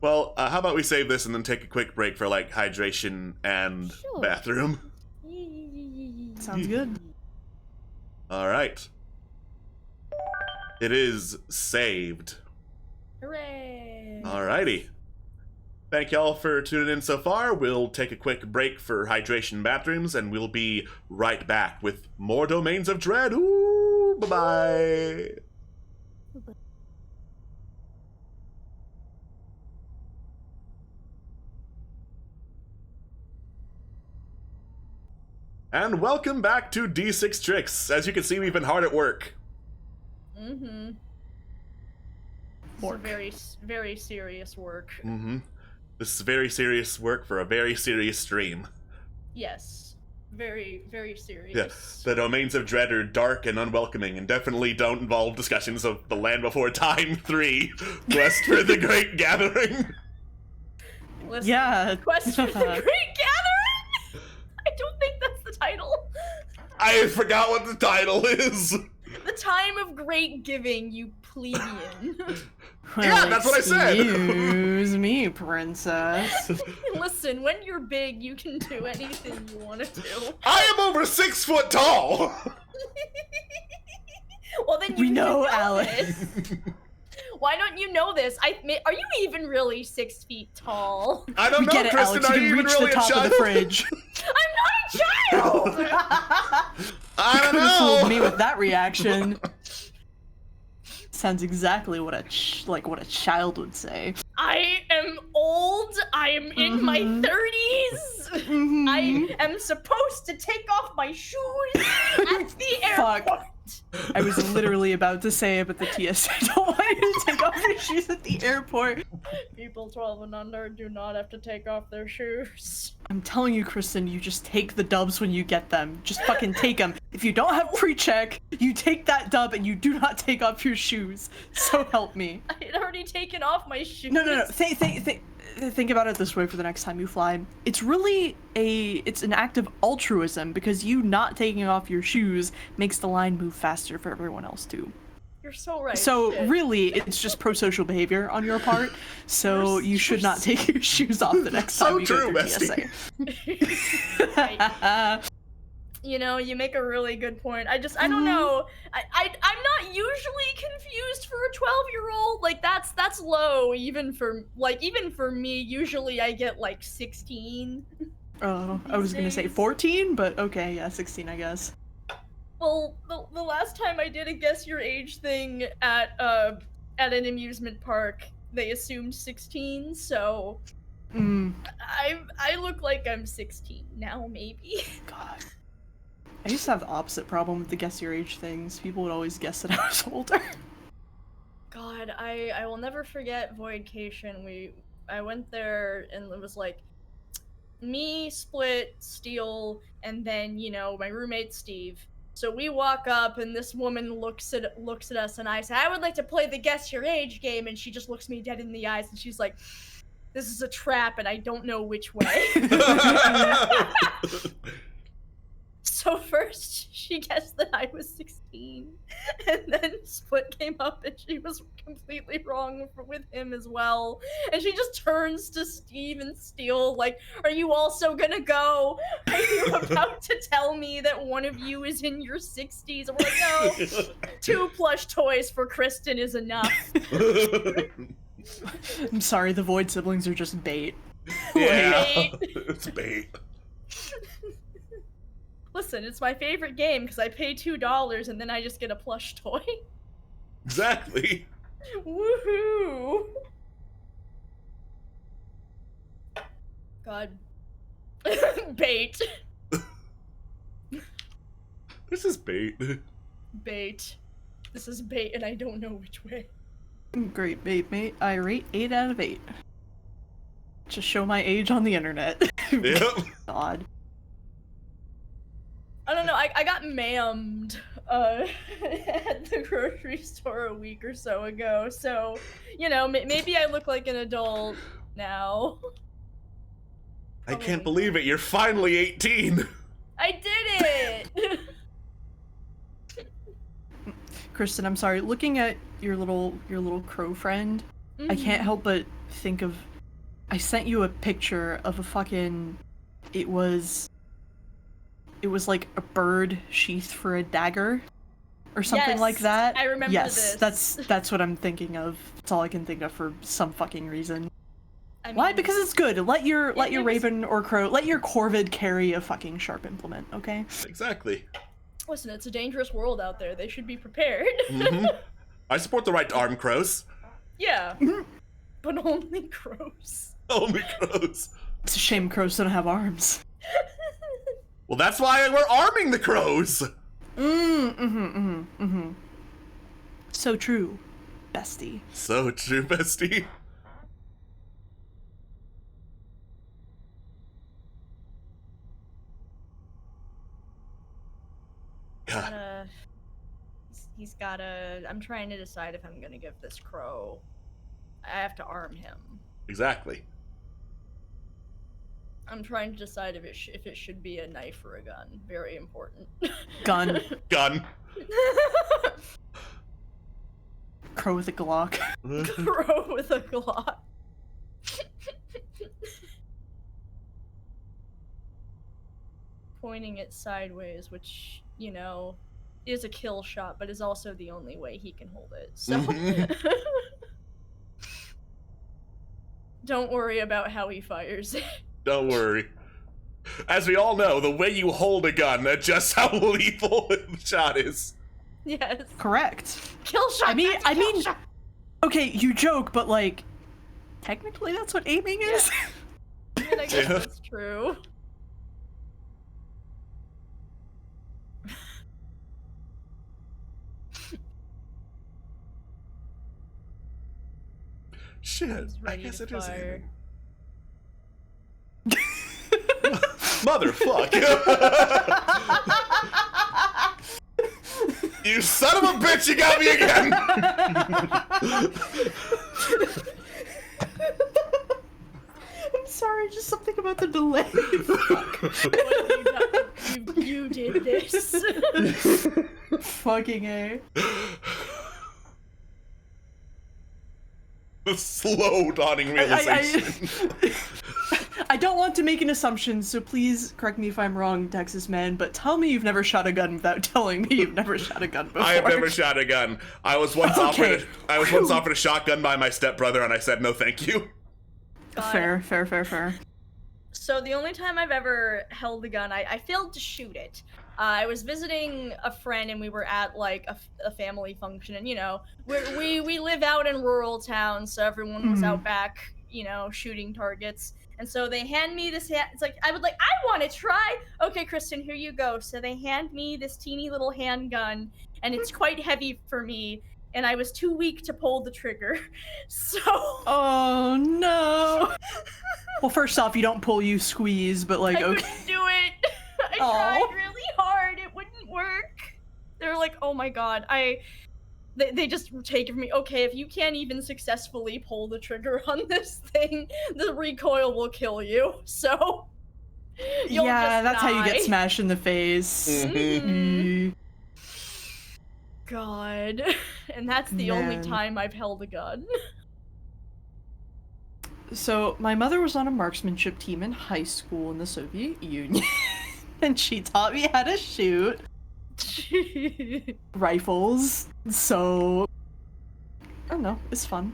S1: Well, how about we save this and then take a quick break for, like, hydration and
S3: Sure.
S1: bathroom?
S2: Sounds good.
S1: Alright. It is saved.
S3: Hooray!
S1: Alrighty. Thank y'all for tuning in so far. We'll take a quick break for hydration bathrooms, and we'll be right back with more Domains of Dread. Ooh, bye-bye. And welcome back to D6 Tricks. As you can see, we've been hard at work.
S3: Mm-hmm.
S2: Work.
S3: Very, very serious work.
S1: Mm-hmm. This is very serious work for a very serious stream.
S3: Yes. Very, very serious.
S1: Yeah, the Domains of Dread are dark and unwelcoming, and definitely don't involve discussions of The Land Before Time 3, Quest for the Great Gathering.
S3: Listen,
S2: Yeah.
S3: Quest for the Great Gathering? I don't think that's the title.
S1: I forgot what the title is.
S3: The time of great giving, you plebeian.
S1: Yeah, that's what I said.
S2: Excuse me, princess.
S3: Listen, when you're big, you can do anything you want to do.
S1: I am over 6 foot tall.
S3: Well, then you
S2: We
S3: should
S2: know,
S3: this.
S2: Alex.
S3: Why don't you know this? Are you even really 6 feet tall?
S1: I don't
S2: We
S1: know,
S2: get it,
S1: Kristen.
S2: Alex.
S1: Are
S2: You
S1: you
S2: can
S1: even
S2: reach
S1: really
S2: the
S1: a
S2: top
S1: child?
S2: of the fridge.
S3: I'm not a child!
S1: I don't
S2: Could have fooled
S1: know.
S2: me with that reaction. Sounds exactly what a child would say.
S3: I am old. I am in my 30s. I am supposed to take off my shoes at the airport.
S2: Fuck. I was literally about to say it, but the TSA don't want you to take off your shoes at the airport.
S3: People 12 and under do not have to take off their shoes.
S2: I'm telling you, Kristen, you just take the dubs when you get them. Just fucking take them. If you don't have pre-check, you take that dub and you do not take off your shoes. So help me.
S3: I had already taken off my shoes.
S2: No. Think about it this way for the next time you fly. It's really it's an act of altruism because you not taking off your shoes makes the line move faster for everyone else too.
S3: You're so right.
S2: So
S3: Shit.
S2: really, it's just pro-social behavior on your part. So you should not take your shoes off the next time you go through TSA.
S3: You know, you make a really good point. I don't know. I'm not usually confused for a 12-year-old. Like that's low even for me. Usually I get like 16.
S2: Oh, I was gonna say 14, but okay, yeah, 16, I guess.
S3: Well, the last time I did a guess your age thing at an amusement park, they assumed 16. So I look like I'm 16 now, maybe.
S2: God. I used to have the opposite problem with the guess your age things. People would always guess that I was older.
S3: God, I will never forget Voidcation. I went there and it was like me, Split, Steel, and then, you know, my roommate Steve. So we walk up and this woman looks at us and I say, I would like to play the guess your age game, and she just looks me dead in the eyes and she's like, this is a trap and I don't know which way. So first, she guessed that I was 16, and then Split came up and she was completely wrong with him as well. And she just turns to Steve and Steel like, are you also gonna go? Are you about to tell me that one of you is in your 60s? And we're like, no, 2 plush toys for Kristen is enough.
S2: I'm sorry, the Void siblings are just bait.
S1: Yeah,
S3: Bait.
S1: it's bait.
S3: Listen, it's my favorite game because I pay $2 and then I just get a plush toy.
S1: Exactly.
S3: Woohoo! God. Bait.
S1: This is bait.
S3: Bait. This is bait and I don't know which way.
S2: Great bait, mate. I rate 8 out of 8. Just show my age on the internet.
S1: Yep.
S2: God.
S3: I don't know, I got mammed at the grocery store a week or so ago, so, you know, maybe I look like an adult now.
S1: I can't believe it. You're finally 18.
S3: I did it!
S2: Kristen, I'm sorry. Looking at your little crow friend, I can't help but think of. I sent you a picture of a fucking. It was like a bird sheath for a dagger, or something
S3: Yes,
S2: like that.
S3: I remember
S2: yes,
S3: this.
S2: that's what I'm thinking of. That's all I can think of for some fucking reason.
S3: I mean,
S2: Why? Because it's good. Let your
S3: it was-
S2: raven or crow, let your corvid carry a fucking sharp implement. Okay.
S1: Exactly.
S3: Listen, it's a dangerous world out there. They should be prepared.
S1: I support the right to arm crows.
S3: Yeah. But only crows.
S1: Only crows.
S2: It's a shame crows don't have arms.
S1: Well, that's why we're arming the crows.
S2: So true, bestie.
S1: So true, bestie. God.
S3: He's gotta. I'm trying to decide if I'm gonna give this crow. I have to arm him.
S1: Exactly.
S3: I'm trying to decide if it should be a knife or a gun. Very important.
S2: Gun.
S1: Gun.
S2: Crow with a Glock.
S3: Crow with a Glock. Pointing it sideways, which, you know, is a kill shot, but is also the only way he can hold it. So don't worry about how he fires it.
S1: Don't worry. As we all know, the way you hold a gun adjusts how lethal the shot is.
S3: Yes.
S2: Correct.
S3: Kill shot.
S2: I mean,
S3: that's a kill shot.
S2: okay, you joke, but like, technically that's what aiming is.
S3: I mean, I guess
S1: Yeah.
S3: that's true.
S1: Shit,
S3: He's
S1: I
S3: ready
S1: guess
S3: to
S1: it is
S3: fire.
S1: aiming. Motherfuck. You son of a bitch, you got me again!
S2: I'm sorry, just something about the delay.
S3: What you did this.
S2: Fucking A.
S1: The slow dawning realization.
S2: I don't want to make an assumption, so please correct me if I'm wrong, Texas man, but tell me you've never shot a gun without telling me you've never shot a gun before.
S1: I have never shot a gun. I was once
S2: Okay.
S1: offered a shotgun by my stepbrother, and I said no, thank you.
S2: Fair.
S3: So the only time I've ever held a gun, I failed to shoot it. I was visiting a friend and we were at like a family function, and we live out in rural towns, so everyone was out back, shooting targets. And so they hand me this it's like I want to try. Okay, Kristen, here you go. So they hand me this teeny little handgun, and it's quite heavy for me, and I was too weak to pull the trigger. So
S2: Oh no. Well, first off, you don't pull, you squeeze, but like,
S3: I
S2: okay.
S3: couldn't do it. I tried really hard. It wouldn't work. They were like, oh my god. They just take from me, okay, if you can't even successfully pull the trigger on this thing, the recoil will kill you. So you'll
S2: Yeah,
S3: just
S2: that's how you get
S3: die.
S2: smashed in the face.
S3: Mhm. God. And that's the only
S2: Man.
S3: time I've held a gun.
S2: So, my mother was on a marksmanship team in high school in the Soviet Union, and she taught me how to shoot rifles. So, I don't know, it's fun.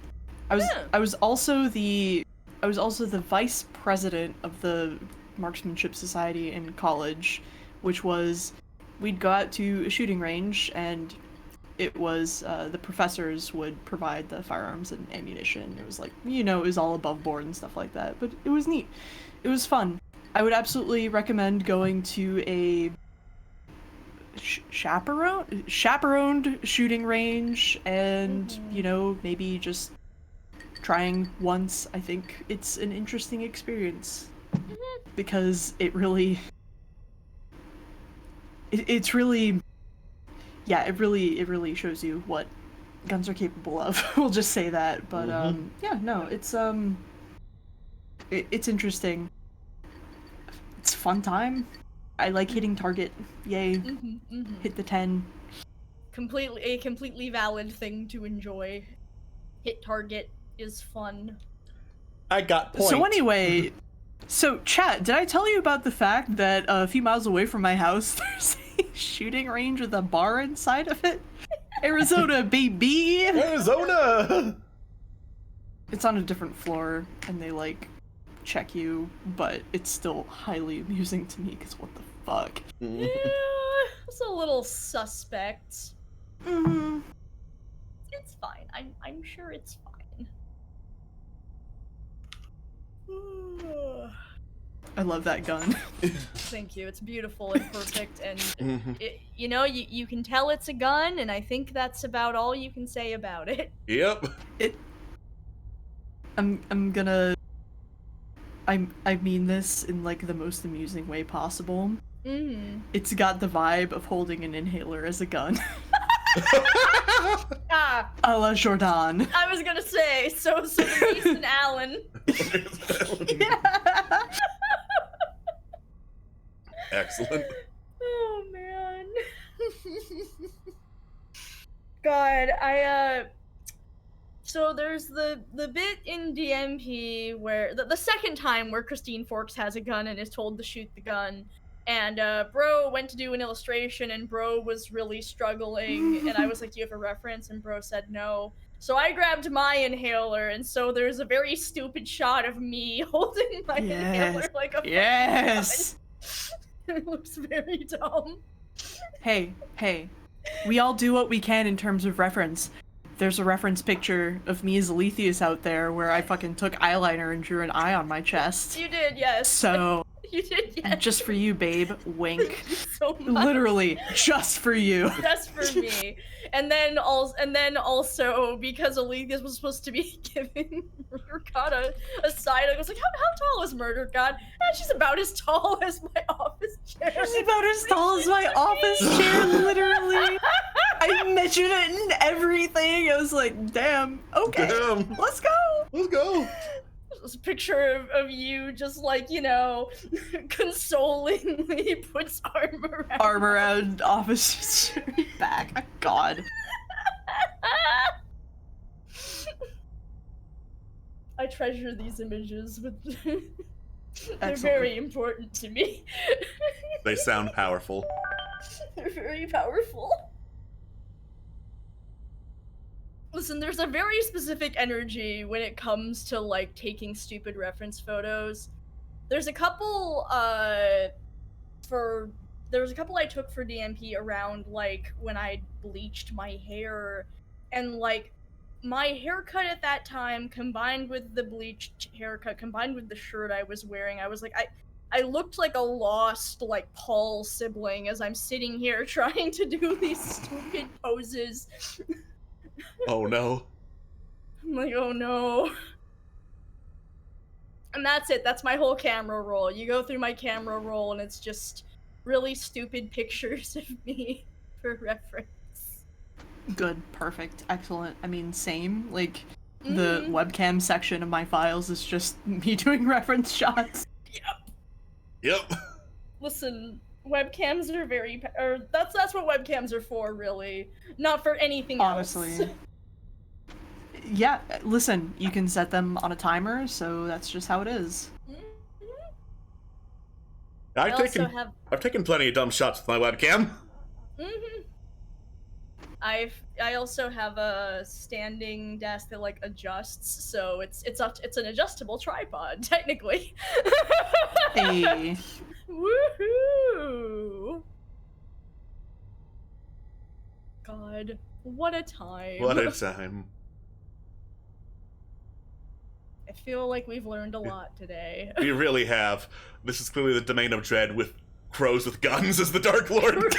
S2: I was also the vice president of the marksmanship society in college, which was we'd go out to a shooting range, and it was the professors would provide the firearms and ammunition. It was like, it was all above board and stuff like that, but it was neat. It was fun. I would absolutely recommend going to a chaperoned shooting range and, maybe just trying once. I think it's an interesting experience because it really shows you what guns are capable of. We'll just say that. But it's interesting. It's a fun time. I like hitting target. Yay. Hit the 10.
S3: A completely valid thing to enjoy. Hit target is fun.
S1: I got point.
S2: So anyway, chat, did I tell you about the fact that a few miles away from my house there's a shooting range with a bar inside of it? Arizona, baby!
S1: Arizona!
S2: It's on a different floor, and they, check you, but it's still highly amusing to me, because what the fuck?
S3: Yeah, it's a little suspect.
S2: Mm-hmm.
S3: It's fine. I'm sure it's fine.
S2: I love that gun.
S3: Thank you. It's beautiful and perfect, and you can tell it's a gun, and I think that's about all you can say about it.
S1: Yep.
S2: I mean this in the most amusing way possible.
S3: Mm-hmm.
S2: It's got the vibe of holding an inhaler as a gun. A la Jordan.
S3: I was gonna say, so the Beast and Alan.
S2: Yeah.
S1: Excellent.
S3: Oh man. God, so there's the bit in DMP where the second time where Christine Forks has a gun and is told to shoot the gun, and Bro went to do an illustration and Bro was really struggling, and I was like, do you have a reference? And Bro said no. So I grabbed my inhaler, and so there's a very stupid shot of me holding my inhaler like a
S2: Yes.
S3: It looks very dumb.
S2: Hey, we all do what we can in terms of reference. There's a reference picture of me as Aletheus out there where I fucking took eyeliner and drew an eye on my chest.
S3: You did, yes.
S2: So,
S3: You did, yes.
S2: just for you, babe. Wink.
S3: Thank you so much.
S2: Literally, just for you.
S3: Just for me. also because Alethea was supposed to be giving Murder God a side, I was like, how tall is Murder God? And she's about as tall as my office chair.
S2: She's about as tall as my office chair, literally. I measured it and everything. I was like, damn, okay,
S1: Damn.
S2: let's go.
S1: Let's go.
S3: This picture of you just like, consolingly puts
S2: Arm around office chair back. God.
S3: I treasure these images, but they're
S2: Excellent.
S3: very important to me.
S1: They sound powerful.
S3: They're very powerful. Listen, there's a very specific energy when it comes to, like, taking stupid reference photos. There's a couple, I took for DMP around, like, when I bleached my hair, and, like, my haircut at that time, combined with the bleached haircut, combined with the shirt I was wearing, I was like, I looked like a lost, like, Paul sibling as I'm sitting here trying to do these stupid poses.
S1: Oh no.
S3: I'm like, oh no. And that's it. That's my whole camera roll. You go through my camera roll and it's just really stupid pictures of me for reference.
S2: Good, perfect, excellent. I mean, same. Like, the webcam section of my files is just me doing reference shots.
S1: Yep.
S3: Listen, webcams are that's what webcams are for, really. Not for anything
S2: Honestly.
S3: else.
S2: Yeah, listen, you can set them on a timer, so that's just how it is.
S1: I've taken plenty of dumb shots with my webcam.
S3: I also have a standing desk that like adjusts, so it's an adjustable tripod technically.
S2: Hey.
S3: Woohoo! God, what a time!
S1: What a time.
S3: I feel like we've learned a lot today.
S1: We really have. This is clearly the domain of dread with crows with guns as the Dark Lord.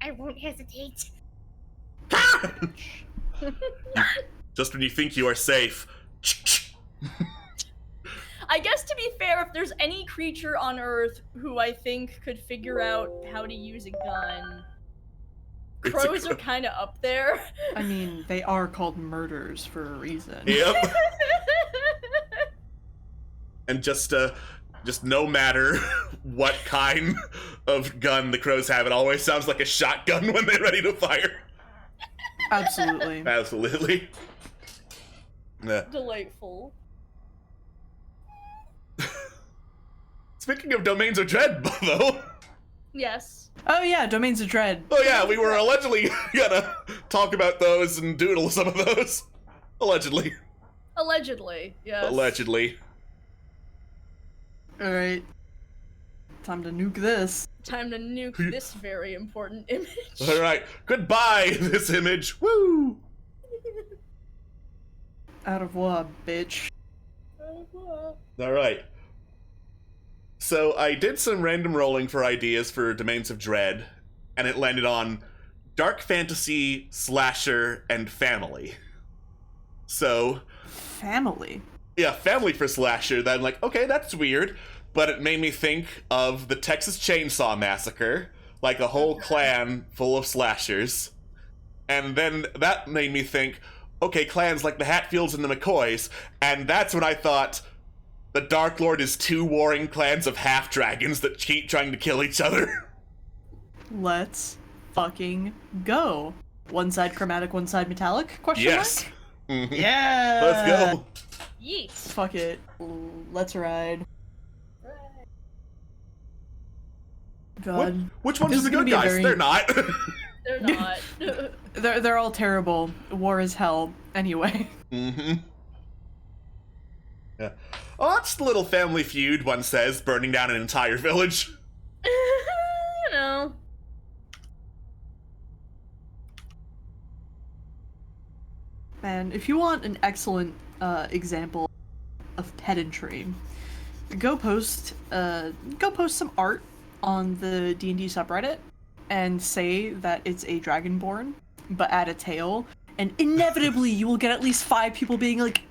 S5: I won't hesitate.
S1: Just when you think you are safe.
S3: I guess to be fair, if there's any creature on Earth who I think could figure out how to use a gun, crows are kind of up there.
S2: I mean, they are called murders for a reason.
S1: Yep. And just no matter what kind of gun the crows have, it always sounds like a shotgun when they're ready to fire.
S2: Absolutely.
S1: Absolutely. Yeah.
S3: Delightful.
S1: Speaking of domains of dread, though.
S3: Yes.
S2: Oh yeah, Domains of Dread.
S1: Oh yeah, we were allegedly gonna talk about those and doodle some of those. Allegedly.
S3: Allegedly, yes.
S1: Allegedly.
S2: Alright. Time to nuke this.
S3: Time to nuke this very important image.
S1: Alright, goodbye, this image. Woo!
S2: Out of what, bitch?
S1: Alright. So I did some random rolling for ideas for Domains of Dread, and it landed on dark fantasy, slasher, and family. So...
S2: Family?
S1: Yeah, family for slasher. Then I'm like, okay, that's weird. But it made me think of the Texas Chainsaw Massacre, like a whole clan full of slashers. And then that made me think, okay, clans like the Hatfields and the McCoys, and that's when I thought, the Dark Lord is two warring clans of half-dragons that keep trying to kill each other.
S2: Let's fucking go. One side chromatic, one side metallic? Question
S1: Yes.
S2: mark?
S1: Mhm.
S2: Yeah!
S1: Let's go.
S3: Yeet.
S2: Fuck it. Let's ride. God.
S1: Which ones
S2: This
S1: are the
S2: is gonna
S1: good
S2: be a
S1: guys?
S2: very-
S1: They're not.
S3: They're not.
S2: They're all terrible. War is hell. Anyway.
S1: Mm-hmm. Yeah. Oh, that's the little family feud, one says, burning down an entire village.
S3: You know.
S2: Man, if you want an excellent example of pedantry, go post some art on the D&D subreddit. and say that it's a dragonborn, but add a tail, and inevitably you will get at least 5 people being like,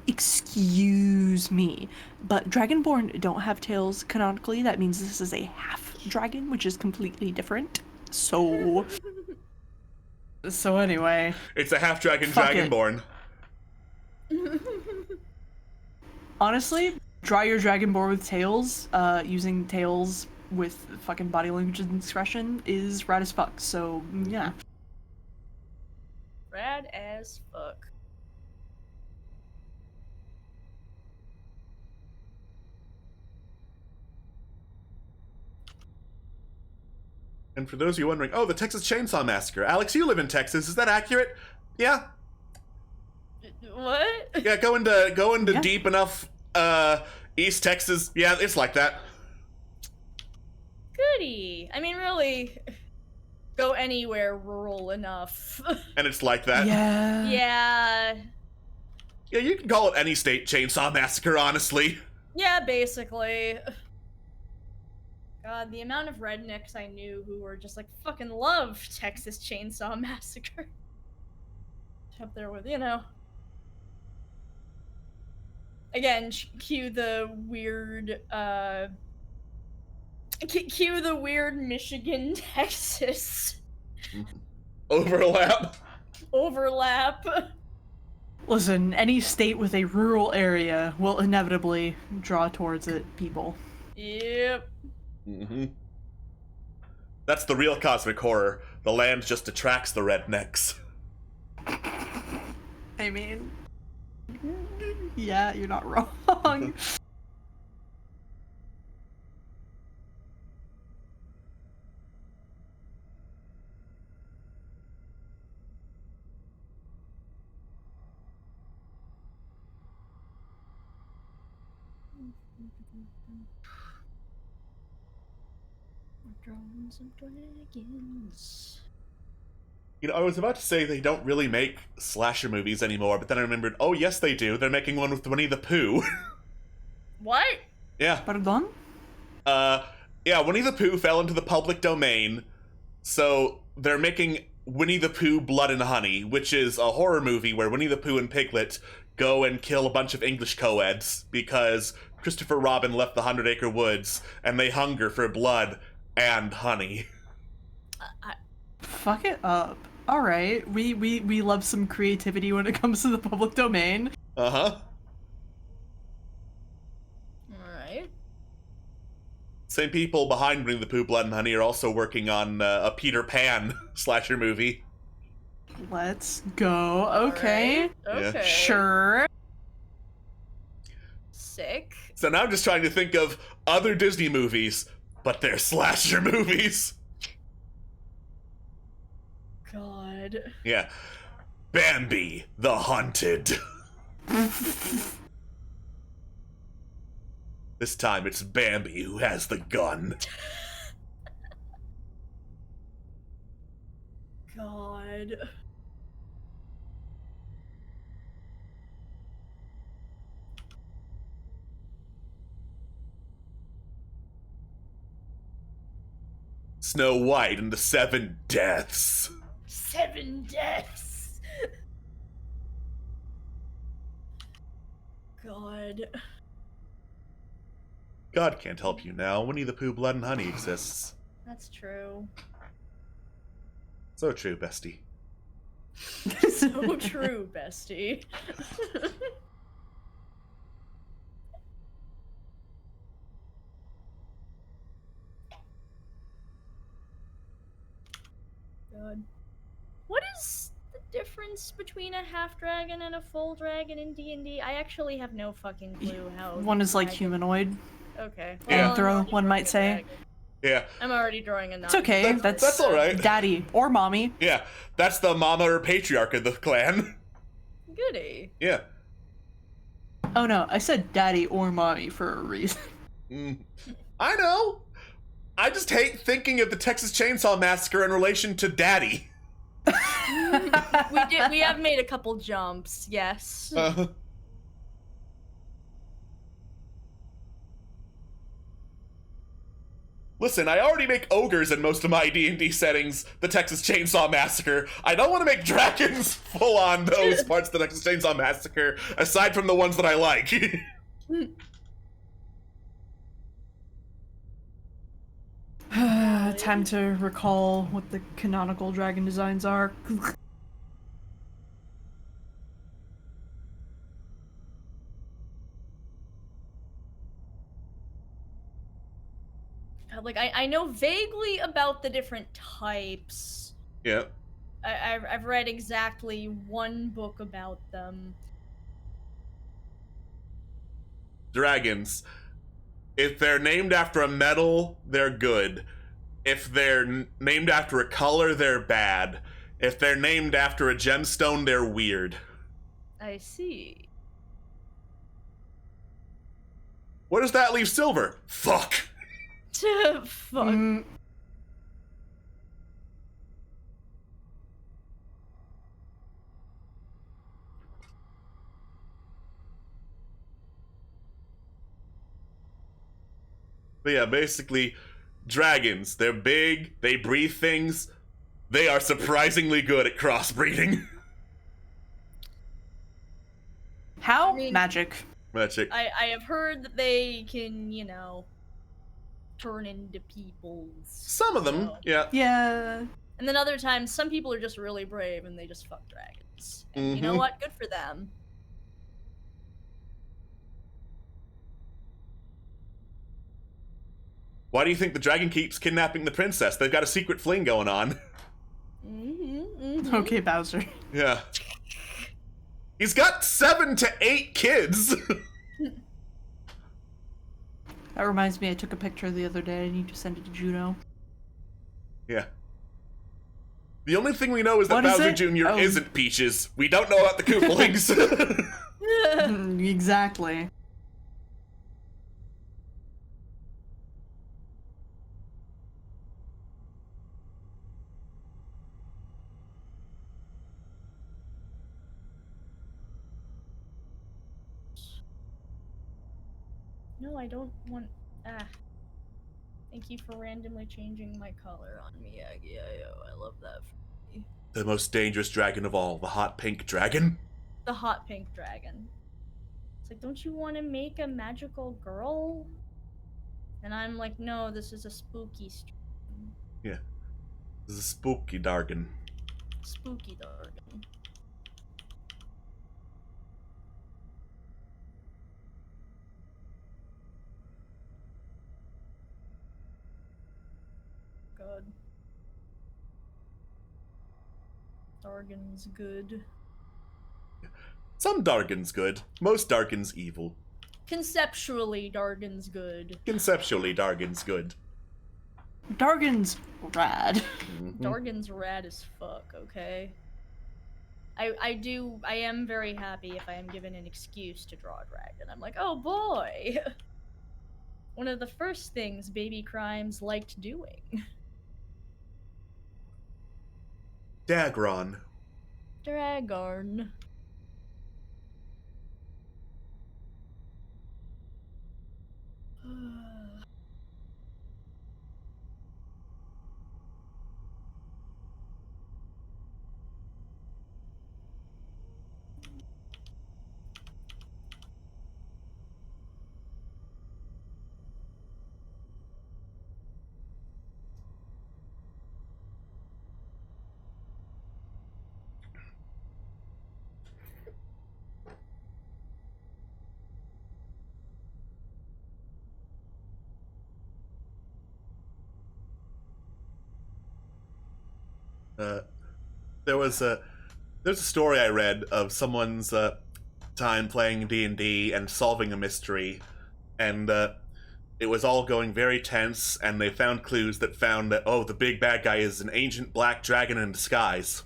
S2: excuse me. But dragonborn don't have tails canonically. That means this is a half dragon, which is completely different. So anyway.
S1: It's a half dragon
S2: Fuck it.
S1: dragonborn.
S2: Honestly, draw your dragonborn with tails. Using tails with fucking body language and expression is rad as fuck. So yeah.
S3: Rad as fuck.
S1: And for those of you wondering, oh, the Texas Chainsaw Massacre. Alex, you live in Texas. Is that accurate? Yeah.
S3: What?
S1: Yeah, go into
S2: Yeah.
S1: deep enough East Texas. Yeah, it's like that.
S3: Goody. I mean, really, go anywhere rural enough.
S1: And it's like that.
S2: Yeah.
S3: Yeah.
S1: Yeah, you can call it any state Chainsaw Massacre, honestly.
S3: Yeah, basically. God, the amount of rednecks I knew who were just like fucking love Texas Chainsaw Massacre. Up there with, you know. Again, cue the weird, cue the weird Michigan, Texas
S1: Overlap.
S3: overlap.
S2: Listen, any state with a rural area will inevitably draw towards it people.
S3: Yep.
S1: Mm-hmm. That's the real cosmic horror. The land just attracts the rednecks.
S2: I mean, yeah, you're not wrong.
S3: Drones and dragons.
S1: You know, I was about to say they don't really make slasher movies anymore, but then I remembered, oh yes they do. They're making one with Winnie the Pooh.
S3: What?
S1: Yeah.
S2: Pardon?
S1: Yeah, Winnie the Pooh fell into the public domain, so they're making Winnie the Pooh Blood and Honey, which is a horror movie where Winnie the Pooh and Piglet go and kill a bunch of English co-eds because Christopher Robin left the 100-Acre Woods, and they hunger for blood and honey.
S2: Fuck it up. All right, we love some creativity when it comes to the public domain.
S1: Uh-huh.
S3: Alright.
S1: Same people behind Winnie the Pooh Blood and Honey are also working on a Peter Pan slasher movie.
S2: Let's go. Okay.
S3: Alright, okay.
S2: Sure.
S3: Sick.
S1: So now I'm just trying to think of other Disney movies, but they're slasher movies.
S3: God.
S1: Yeah. Bambi the Haunted. This time it's Bambi who has the gun.
S3: God.
S1: Snow White and the 7 Deaths.
S3: 7 deaths. God.
S1: God can't help you now. Winnie the Pooh Blood and Honey exists.
S3: That's true.
S1: So true, bestie.
S3: So true, bestie. God. What is the difference between a half dragon and a full dragon in D&D? I actually have no fucking clue how.
S2: One is like
S3: dragon-
S2: humanoid.
S3: Okay.
S1: Yeah.
S3: I'm
S2: Throw,
S3: already
S2: one
S3: drawing
S2: might
S3: a
S2: say.
S3: dragon.
S1: Yeah,
S3: I'm already drawing a
S2: It's okay.
S1: That's
S2: That's
S1: all right.
S2: daddy or mommy.
S1: yeah. That's the mama or patriarch of the clan.
S3: Goody.
S1: Yeah.
S2: Oh no, I said daddy or mommy for a reason.
S1: I know. I just hate thinking of the Texas Chainsaw Massacre in relation to Daddy.
S3: We have made a couple jumps, yes.
S1: listen, I already make ogres in most of my D&D settings, the Texas Chainsaw Massacre. I don't want to make dragons full on those parts of the Texas Chainsaw Massacre, aside from the ones that I like.
S2: Time to recall what the canonical dragon designs are.
S3: Like, I know vaguely about the different types.
S1: Yeah.
S3: I've read exactly one book about them.
S1: Dragons. If they're named after a metal, they're good. If they're named after a color, they're bad. If they're named after a gemstone, they're weird.
S3: I see.
S1: What does that leave silver? Fuck.
S3: Fuck.
S1: But yeah, basically, dragons. They're big, they breathe things. They are surprisingly good at crossbreeding.
S2: How?
S3: I mean-
S2: Magic.
S1: Magic.
S3: I have heard that they can, turn into peoples.
S1: Some of them,
S3: so-
S1: yeah.
S2: Yeah.
S3: And then other times, some people are just really brave and they just fuck dragons. And you know
S1: Mhm.
S3: what? Good for them.
S1: Why do you think the dragon keeps kidnapping the princess? They've got a secret fling going on.
S2: Okay, Bowser.
S1: Yeah. He's got 7 to 8 kids.
S2: That reminds me, I took a picture the other day. I need to send it to Juno.
S1: Yeah. The only thing we know is that
S2: What is
S1: Bowser
S2: it?
S1: Jr.
S2: Oh.
S1: isn't Peaches. We don't know about the Koopalings.
S2: Exactly.
S3: No, I don't want. Thank you for randomly changing my color on me, Aggie. I love that.
S1: The most dangerous dragon of all, the hot pink dragon.
S3: The hot pink dragon. It's like, don't you want to make a magical girl? And I'm like, no, this is a spooky stream.
S1: Yeah. This is a spooky dragon.
S3: Spooky dragon. God. Dargan's good.
S1: Some Dargan's good. Most Dargan's evil.
S3: Conceptually, Dargan's good.
S1: Conceptually, Dargan's good.
S2: Dargan's rad.
S1: Mhm.
S3: Dargan's rad as fuck, okay? I am very happy if I am given an excuse to draw a dragon. I'm like, oh boy! One of the first things baby crimes liked doing.
S1: Dagron.
S3: Dragon.
S1: There's a story I read of someone's time playing D&D and solving a mystery, and it was all going very tense, and they found clues that found that, oh, the big bad guy is an ancient black dragon in disguise.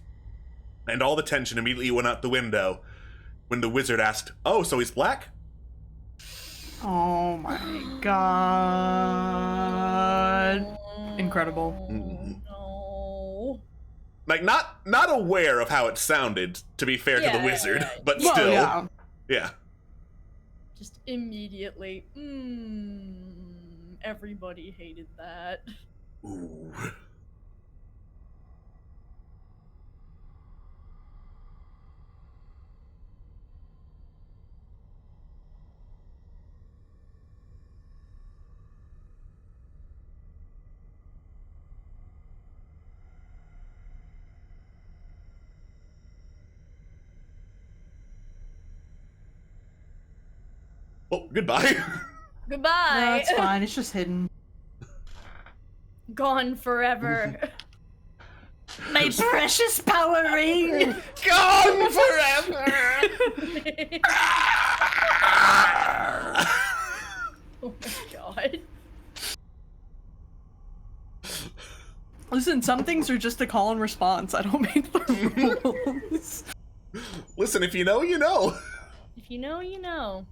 S1: And all the tension immediately went out the window when the wizard asked, oh, so he's black?
S2: Oh my god. Incredible.
S1: Mhm.
S3: No.
S1: Like, not aware of how it sounded, to be fair to
S3: Yeah,
S1: the wizard,
S3: yeah.
S1: but
S2: Well,
S1: still.
S2: yeah.
S1: Yeah.
S3: Just immediately. Everybody hated that.
S1: Ooh. Well, goodbye.
S3: Goodbye.
S2: No, it's fine. It's just hidden.
S3: Gone forever.
S2: My precious power ring!
S1: Gone forever!
S3: Oh my god.
S2: Listen, some things are just a call and response. I don't make the rules.
S1: Listen, if you know, you know.
S3: If you know, you know.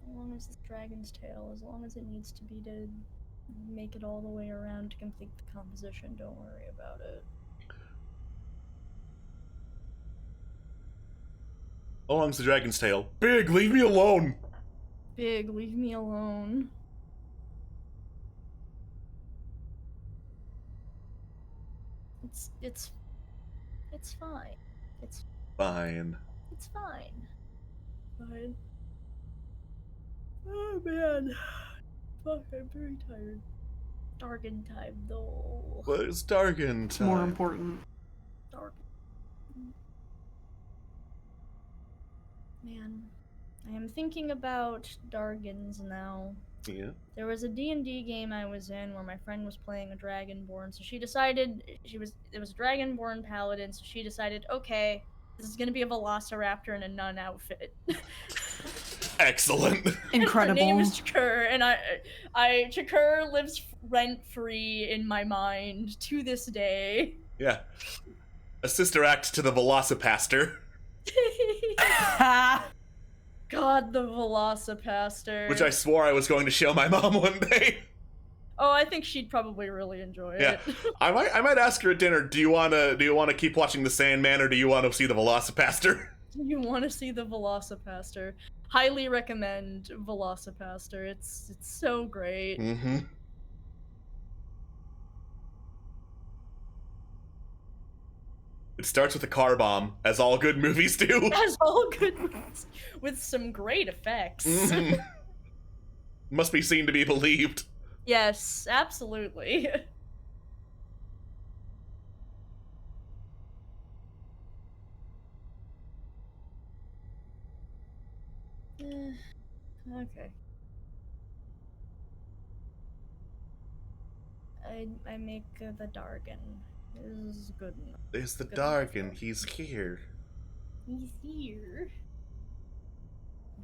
S3: As long as this dragon's tail, as long as it needs to be to make it all the way around to complete the composition, don't worry about it.
S1: How long's the dragon's tail? Big, leave me alone.
S3: Big, leave me alone. It's fine.
S1: Fine.
S3: It's fine. Fine. Oh man. Fuck, I'm very tired. Dargan time though.
S1: Well, it's Dargan
S2: It's
S1: time.
S2: more important.
S3: Dark. Man, I am thinking about Dargans now.
S1: Yeah.
S3: There was a D&D game I was in where my friend was playing a Dragonborn, so she decided it was a Dragonborn paladin, so she decided, okay, this is gonna be a Velociraptor in a nun outfit.
S1: Excellent.
S2: Incredible.
S3: Her name is Chakur, and Chakur lives rent-free in my mind to this day.
S1: Yeah. A sister act to the Velocipaster,
S3: God, the Velocipaster.
S1: which I swore I was going to show my mom one day.
S3: Oh, I think she'd probably really enjoy
S1: Yeah.
S3: it.
S1: I might ask her at dinner, do you wanna keep watching the Sandman or do you wanna see the Velocipaster?
S3: You want to see the Velocipaster? Highly recommend Velocipaster. It's so great.
S1: Mm-hmm. It starts with a car bomb, as all good movies do.
S3: Has all good ones with some great effects.
S1: Mhm. Must be seen to be believed.
S3: Yes, absolutely. Okay. I make the Dargan. This is good enough.
S1: There's the
S3: Good
S1: Dargan, he's here.
S3: He's here.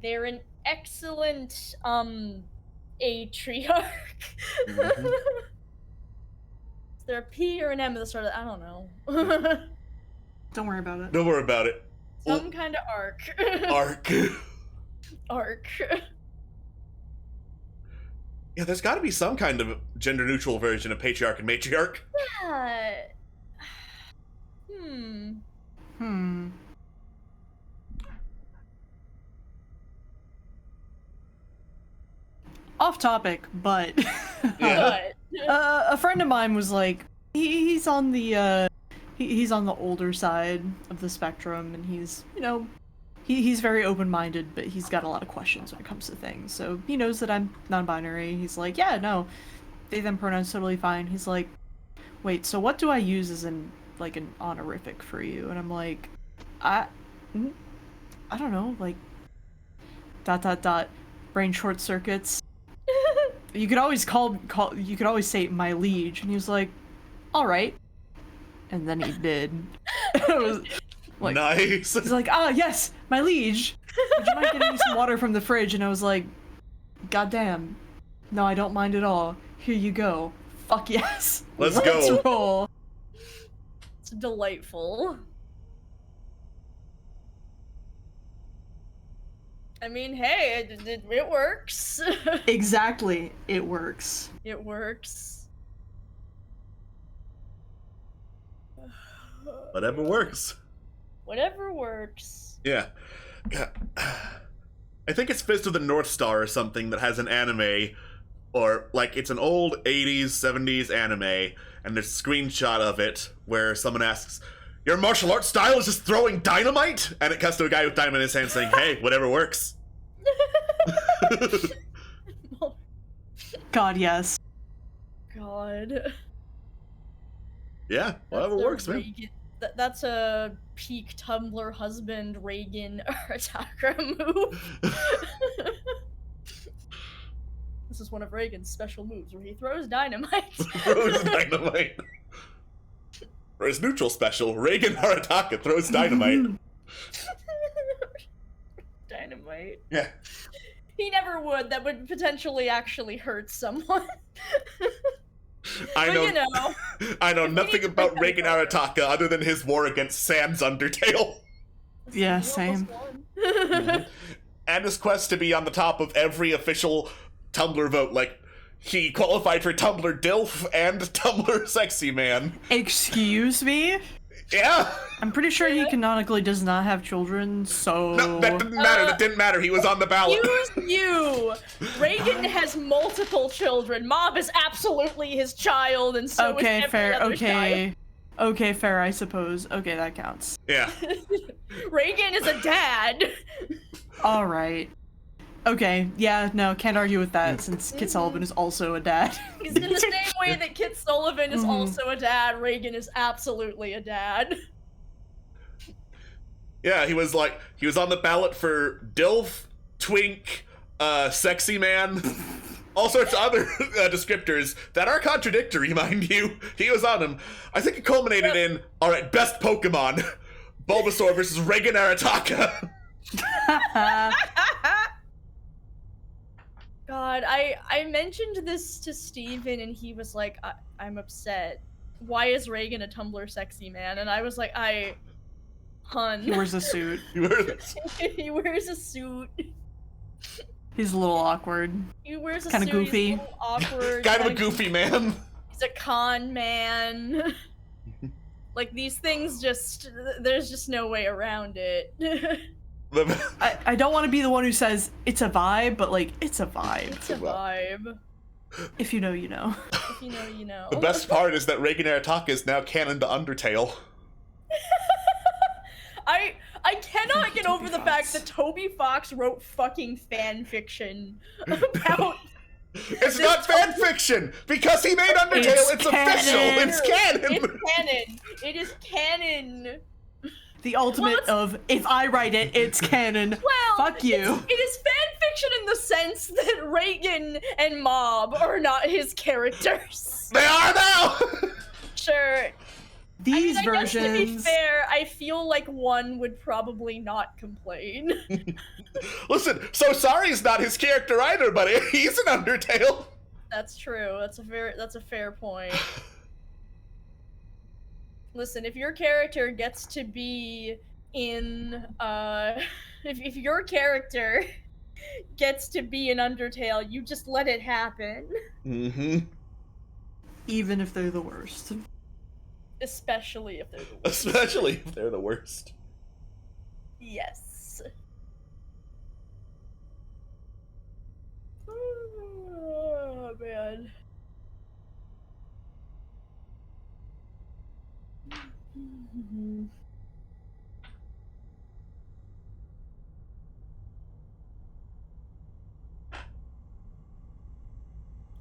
S3: They're an excellent atriarch.
S1: Mhm.
S3: Is there a P or an M at the start of I don't know.
S2: Don't worry about it.
S1: Don't worry about it.
S3: Some kind of arc.
S1: Arc.
S3: Arc.
S1: Yeah, there's gotta be some kind of gender-neutral version of patriarch and matriarch.
S3: Yeah.
S2: Off topic, but
S1: Yeah.
S3: But
S2: a friend of mine was like, he's on the he's on the older side of the spectrum, and he's, you know, he's very open-minded, but he's got a lot of questions when it comes to things. So he knows that I'm non-binary. He's like, yeah, no, they them pronouns totally fine. He's like, wait, so what do I use as an honorific for you? And I'm like, I don't know, like ... brain short circuits. You could always you could always say my liege, and he was like, all right, and then he did. It was like,
S1: Nice.
S2: he's like, yes, my liege, would you mind getting me some water from the fridge? And I was like, goddamn, no, I don't mind at all, here you go. Fuck yes.
S1: Let's go.
S2: Roll.
S3: it's delightful. I mean, hey, it works.
S2: Exactly, it works.
S3: It works.
S1: Whatever works.
S3: Whatever works.
S1: Yeah. I think it's Fist of the North Star or something that has an anime, or like it's an old 80s, 70s anime, and there's a screenshot of it where someone asks, "Your martial arts style is just throwing dynamite?" And it cuts to a guy with dynamite in his hand saying, "Hey, whatever works."
S2: God, yes.
S3: God.
S1: Yeah, whatever
S3: That's a
S1: works, man.
S3: Reagan, that's a peak Tumblr husband Reagan Arataka move. This is one of Reagan's special moves where he throws dynamite.
S1: Throws dynamite. For his neutral special, Reagan Arataka throws dynamite.
S3: Dynamite.
S1: Yeah.
S3: He never would. That would potentially actually hurt someone.
S1: I
S3: But
S1: know,
S3: you know.
S1: I know nothing
S3: needs to
S1: about
S3: break
S1: Reagan
S3: that
S1: Arataka other than his war against Sam's Undertale.
S2: Yeah,
S3: He
S2: same.
S3: almost won.
S1: And his quest to be on the top of every official Tumblr vote. Like, he qualified for Tumblr DILF and Tumblr Sexy Man.
S2: Excuse me?
S1: Yeah!
S2: I'm pretty sure he canonically does not have children, so...
S1: No, that didn't matter. That didn't matter. He was on the ballot.
S3: Excuse you! Reagan has multiple children. Mob is absolutely his child, and so is
S2: Okay,
S3: every
S2: fair,
S3: other
S2: okay. Okay, fair, I suppose. Okay, that counts.
S1: Yeah.
S3: child. Reagan is a dad.
S2: Alright. Okay, yeah, no, can't argue with that, since Kit Sullivan is also a dad.
S3: He's in the same way that Kit Sullivan is
S2: Mhm.
S3: also a dad. Reagan is absolutely a dad.
S1: Yeah, he was on the ballot for DILF, Twink, Sexy Man, all sorts of other descriptors that are contradictory, mind you. He was on them. I think it culminated in, alright, best Pokemon, Bulbasaur versus Reagan Arataka.
S3: God, I mentioned this to Steven and he was like, I'm upset. Why is Reagan a Tumblr sexy man? And I was like, hun.
S2: He wears a suit.
S3: He wears a suit.
S2: He's a little awkward.
S3: He wears a
S2: Kinda
S3: suit.
S2: goofy.
S3: He's a little awkward.
S1: Kind of a goofy man.
S3: He's a con man. Like, these things just, there's just no way around it.
S2: I don't want to be the one who says it's a vibe, but like, it's a vibe.
S3: It's a vibe.
S2: If you know, you know.
S3: If you know, you know.
S1: The best part is that Reagan Arataka is now canon to Undertale.
S3: I cannot get over the
S2: Toby
S3: fact
S2: Fox.
S3: that Toby Fox wrote fucking fan fiction about.
S1: It's not fan fiction because he made Undertale. It's official.
S2: canon.
S1: It's canon.
S3: It's canon. It is canon.
S2: The ultimate of, if I write it, it's canon.
S3: Well,
S2: Fuck you.
S3: It is fan fiction in the sense that Reagan and Mob are not his characters.
S1: They are now.
S3: Sure.
S2: These
S3: I guess to be
S2: versions.
S3: fair, I feel like one would probably not complain.
S1: Listen, so sorry's not his character either, but he's an Undertale.
S3: That's true. That's a fair point. Listen, if your character gets to be in if your character gets to be in Undertale, you just let it happen.
S1: Mm-hmm.
S2: Even if they're the worst.
S3: Especially if they're the worst.
S1: Especially if they're the worst.
S3: Yes. Oh man.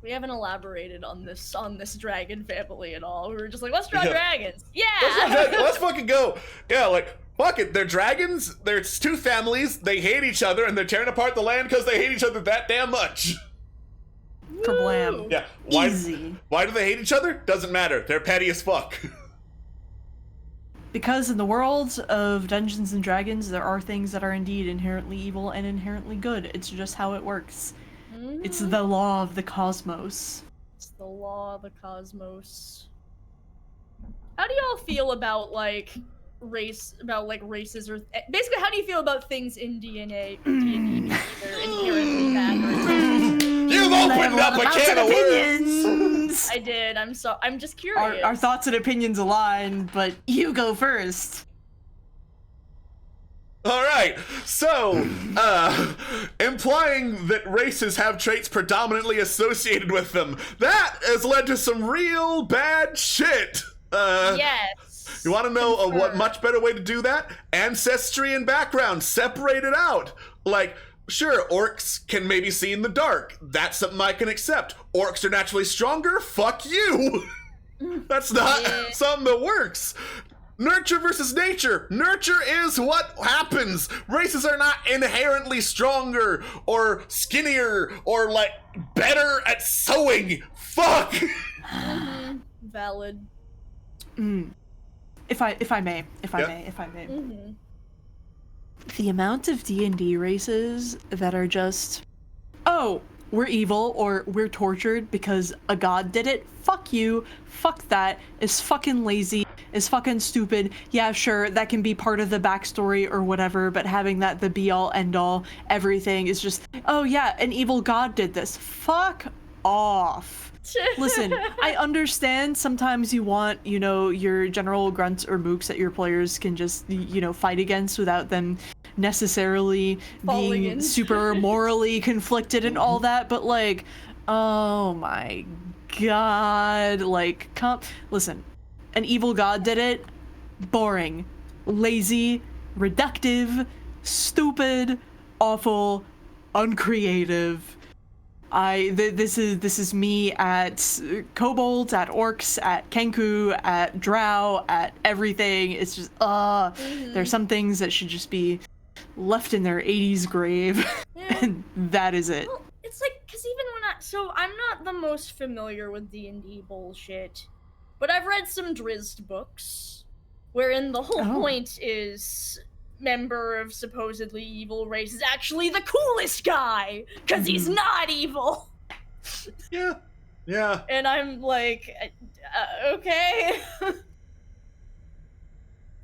S3: We haven't elaborated on this dragon family at all. We were just like, let's draw
S1: Yeah.
S3: dragons. Yeah.
S1: Let's fucking go. Yeah, like, fuck it. They're dragons. There's two families. They hate each other, and they're tearing apart the land because they hate each other that damn much.
S2: Kablam.
S3: Woo!
S1: Yeah.
S2: Easy.
S1: Why do they hate each other? Doesn't matter. They're petty as fuck.
S2: Because in the world of Dungeons and Dragons, there are things that are indeed inherently evil and inherently good. It's just how it works. It's the law of the cosmos.
S3: It's the law of the cosmos. How do y'all feel about races or basically how do you feel about things in D&D either inherently bad or
S1: You've opened up a can of worms.
S2: opinions.
S3: I did. I'm just curious.
S2: Our thoughts and opinions align, but you go first.
S1: All right, so, implying that races have traits predominantly associated with them, that has led to some real bad shit.
S3: Yes.
S1: You want to know what
S3: Confirmed.
S1: much better way to do that? Ancestry and background, separate it out. Like, sure, orcs can maybe see in the dark. That's something I can accept. Orcs are naturally stronger? Fuck you! That's not something that works. Nurture versus nature. Nurture is what happens. Races are not inherently stronger or skinnier or like better at sewing. Fuck.
S3: Valid.
S2: If I may.
S3: Mm-hmm.
S2: The amount of D&D races that are just, oh, we're evil or we're tortured because a god did it. Fuck you. Fuck that. Is fucking lazy. Is fucking stupid. Yeah, sure, that can be part of the backstory or whatever, but having that the be-all, end-all, everything is just, oh yeah, an evil god did this. Fuck off. Listen, I understand sometimes you want, you know, your general grunts or mooks that your players can just, you know, fight against without them necessarily
S3: Falling
S2: being
S3: in.
S2: super morally conflicted and all that, but like, oh my god, like, listen, an evil god did it. Boring, lazy, reductive, stupid, awful, uncreative. This is me at kobolds, at orcs, at kenku, at drow, at everything. It's just there's some things that should just be left in their 80s grave, and that is it.
S3: Well, it's like, because even when I'm not the most familiar with D&D bullshit, but I've read some Drizzt books, wherein the whole point is member of supposedly evil race is actually the coolest guy, because he's not evil.
S1: Yeah.
S3: And I'm like, okay.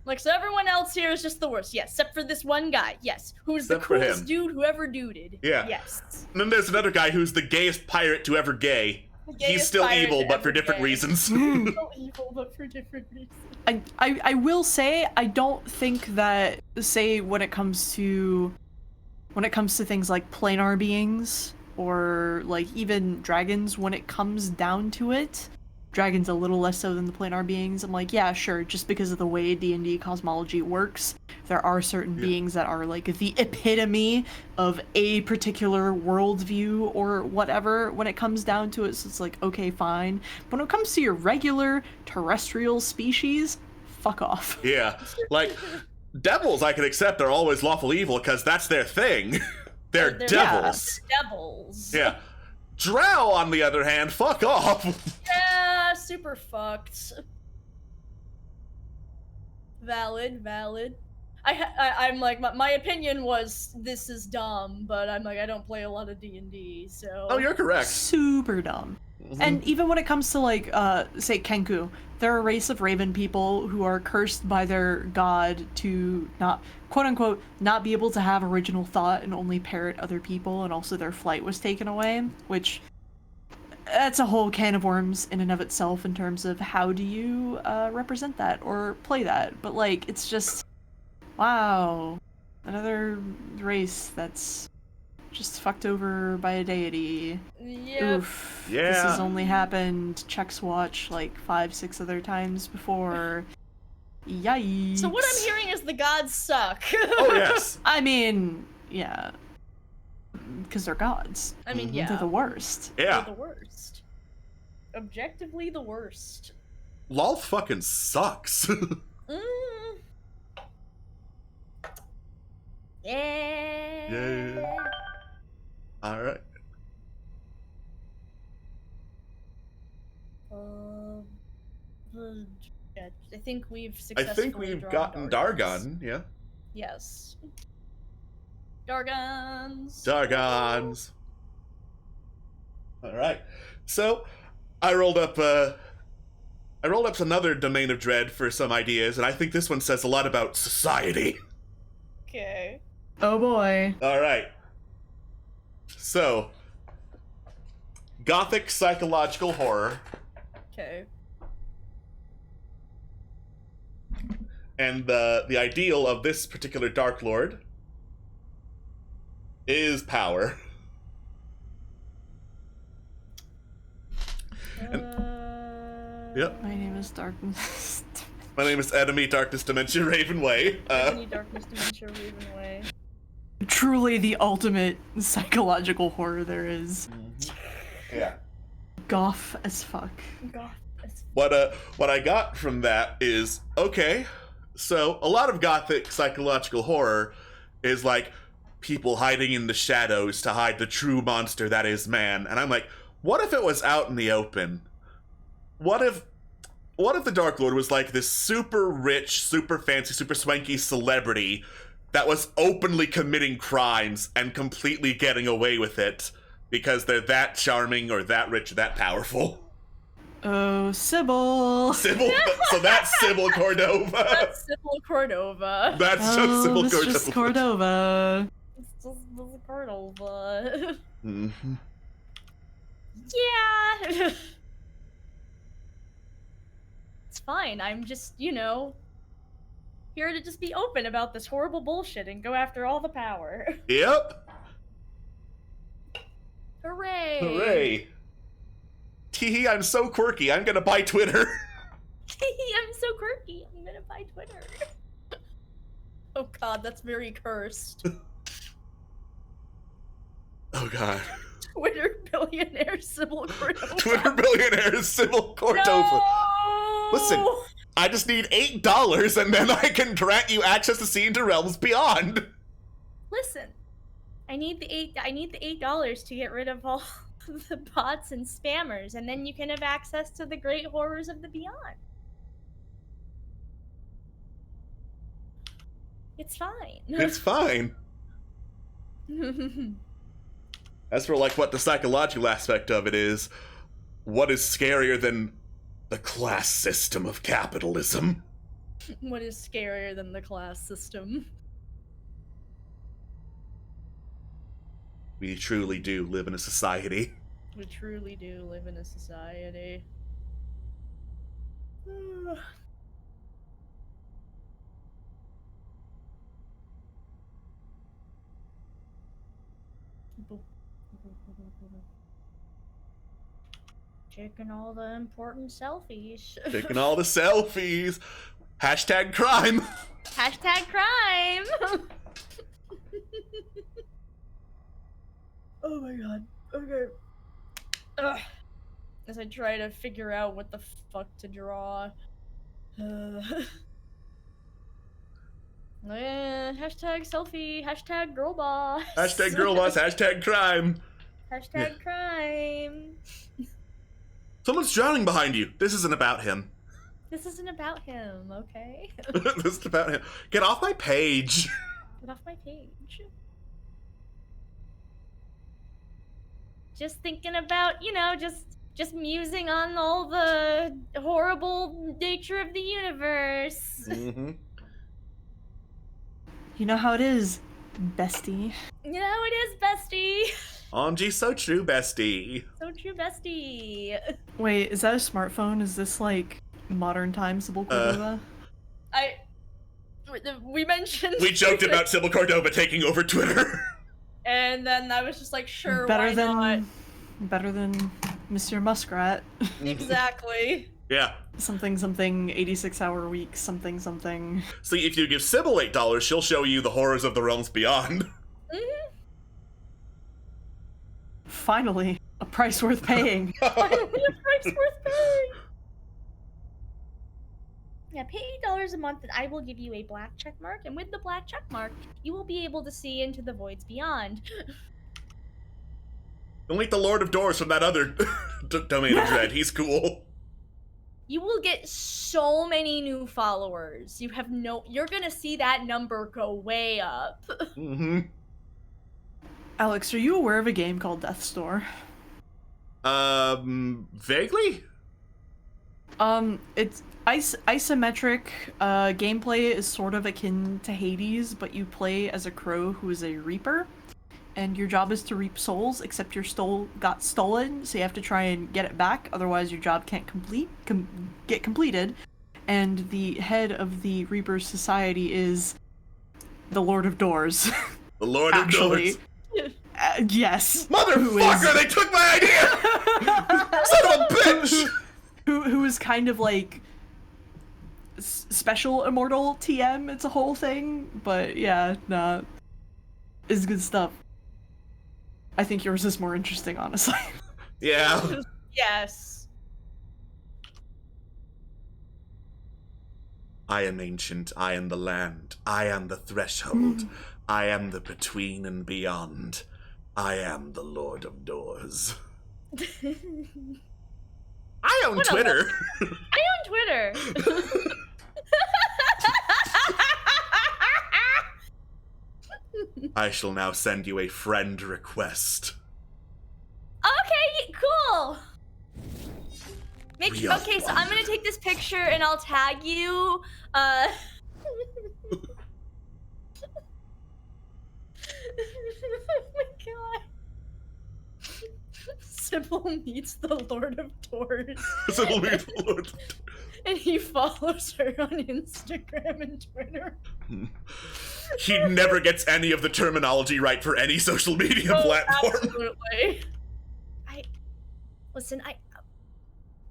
S3: Like, so everyone else here is just the worst. Yes, except for this one guy. Yes, who's
S1: Except
S3: the
S1: for
S3: coolest
S1: him.
S3: dude who ever duded.
S1: Yeah.
S3: Yes.
S1: And then there's another guy who's the gayest pirate to ever gay. He's
S3: Gayest
S1: still
S3: pirate
S1: evil, but
S3: ever
S1: for different
S3: gay.
S1: reasons.
S3: So evil, but for different reasons.
S2: I will say I don't think that, say, when it comes to things like planar beings or like even dragons, when it comes down to it, dragons a little less so than the planar beings. I'm like, yeah, sure, just because of the way D&D cosmology works, there are certain beings that are like the epitome of a particular worldview or whatever when it comes down to it. So it's like, okay, fine. But when it comes to your regular terrestrial species, fuck off.
S1: Yeah. Like, devils I can accept are always lawful evil because that's their thing. They're devils.
S3: Devils.
S1: Yeah. Drow, on the other hand, fuck off.
S3: Yeah, super fucked. Valid. I'm like, my opinion was this is dumb, but I'm like, I don't play a lot of D&D, so.
S1: Oh, you're correct.
S2: Super dumb. And even when it comes to like, say Kenku, they're a race of raven people who are cursed by their god to not, quote unquote, not be able to have original thought and only parrot other people, and also their flight was taken away, which that's a whole can of worms in and of itself in terms of how do you represent that or play that. But like, it's just, wow, another race that's just fucked over by a deity.
S3: Yeah.
S2: Oof.
S1: Yeah.
S2: This has only happened, checks watch, like 5-6 other times before. Yikes.
S3: So what I'm hearing is the gods suck.
S1: Oh, yes.
S2: I mean, yeah. Because they're gods.
S3: I mean,
S1: Mhm.
S3: yeah.
S2: They're the worst.
S1: Yeah.
S3: They're the worst. Objectively the worst.
S1: Lol fucking sucks.
S3: Mm. Yeah.
S1: Yeah. Alright.
S3: Yeah, I think we've
S1: I
S3: successfully
S1: think we've
S3: drawn
S1: gotten
S3: Dargons.
S1: Dargon, yeah.
S3: Yes. Dargons.
S1: Dargons. Alright. So, I rolled up another Domain of Dread for some ideas, and I think this one says a lot about society.
S3: Okay.
S2: Oh boy.
S1: Alright. So, Gothic psychological horror
S3: Okay.
S1: And the ideal of this particular Dark Lord is power. Yep.
S2: My name is Darkness.
S1: My name is Enemy Darkness Dementia Ravenway.
S3: Any darkness, dementia, Ravenway.
S2: Truly the ultimate psychological horror there is.
S1: Yeah.
S2: Goth as fuck.
S3: God.
S1: What I got from that is, okay, so a lot of gothic psychological horror is like people hiding in the shadows to hide the true monster that is man. And I'm like, what if it was out in the open? What if the Dark Lord was like this super rich, super fancy, super swanky celebrity that was openly committing crimes and completely getting away with it because they're that charming or that rich or that powerful?
S2: Oh, Sybil.
S1: Sybil, so that's Sybil Cordova.
S3: That's Sybil Cordova.
S1: That's just
S2: Oh,
S1: Sybil
S2: Mistress
S1: Cordova.
S2: Cordova.
S3: It's just Sybil Cordova.
S1: Mm-hmm.
S3: Yeah. It's fine. I'm just, here to just be open about this horrible bullshit and go after all the power.
S1: Yep.
S3: Hooray!
S1: Hooray. Teehee, I'm so quirky. I'm gonna buy Twitter.
S3: I'm so quirky. I'm gonna buy Twitter. Oh god, that's very cursed.
S1: Oh god.
S3: Twitter billionaire Sybil Cordova.
S1: Twitter billionaire Sybil Cordova.
S3: No!
S1: Listen, I just need $8 and then I can grant you access to see into realms beyond.
S3: Listen, I need the $8 to get rid of all the bots and spammers, and then you can have access to the great horrors of the beyond. It's fine.
S1: It's fine. As for like what the psychological aspect of it is, what is scarier than the class system of capitalism?
S3: What is scarier than the class system?
S1: We truly do live in a society.
S3: We truly do live in a society. Taking all the important selfies.
S1: Taking all the selfies. Hashtag crime.
S3: Hashtag crime. Oh my god. Okay. Ugh. As I try to figure out what the fuck to draw. Hashtag selfie. Hashtag girl boss.
S1: Hashtag girl boss. Hashtag crime.
S3: Hashtag crime.
S1: Someone's drowning behind you. This isn't about him.
S3: This isn't about him, okay?
S1: This is about him. Get off my page.
S3: Get off my page. Just thinking about, just musing on all the horrible nature of the universe.
S1: Mm-hmm.
S2: You know how it is, bestie.
S3: You know it is, bestie.
S1: OMG, so true, bestie.
S3: So true, bestie.
S2: Wait, is that a smartphone? Is this like modern time Sybil Cordova?
S3: We mentioned.
S1: We joked about Sybil Cordova taking over Twitter.
S3: And then I was just like, sure,
S2: better
S3: why
S2: than
S3: not?
S2: better than Monsieur Muskrat.
S3: Exactly.
S1: Yeah.
S2: Something 86-hour week something.
S1: See, if you give Sybil $8, she'll show you the horrors of the realms beyond.
S3: Mm-hmm.
S2: Finally, a price worth paying.
S3: Finally, a price worth paying. Yeah, pay $8 a month and I will give you a black check mark, and with the black check mark, you will be able to see into the voids beyond.
S1: Don't like the Lord of Doors from that other Domain of Dread. He's cool.
S3: You will get so many new followers. You're gonna see that number go way up.
S1: Mm-hmm.
S2: Alex, are you aware of a game called Death's Door?
S1: Vaguely?
S2: It's isometric. Gameplay is sort of akin to Hades, but you play as a crow who is a reaper. and your job is to reap souls, except your soul got stolen, so you have to try and get it back, otherwise your job can't get completed. And the head of the Reapers Society is the Lord of Doors.
S1: The Lord of Doors.
S2: Yes.
S1: Motherfucker, they took my idea! Son of a bitch!
S2: Who is kind of like special immortal TM, it's a whole thing, but yeah, nah. It's good stuff. I think yours is more interesting, honestly.
S1: Yeah.
S3: Yes.
S1: I am ancient, I am the land, I am the threshold, I am the between and beyond. I am the Lord of Doors. I own Twitter.
S3: I own Twitter.
S1: I shall now send you a friend request.
S3: Okay, cool.
S1: We are
S3: Okay, so
S1: one.
S3: I'm gonna take this picture and I'll tag you. Oh my god. Sybil meets the Lord of Doors.
S1: Sybil meets the Lord.
S3: And he follows her on Instagram and Twitter.
S1: He never gets any of the terminology right for any social media platform.
S3: Absolutely. Listen,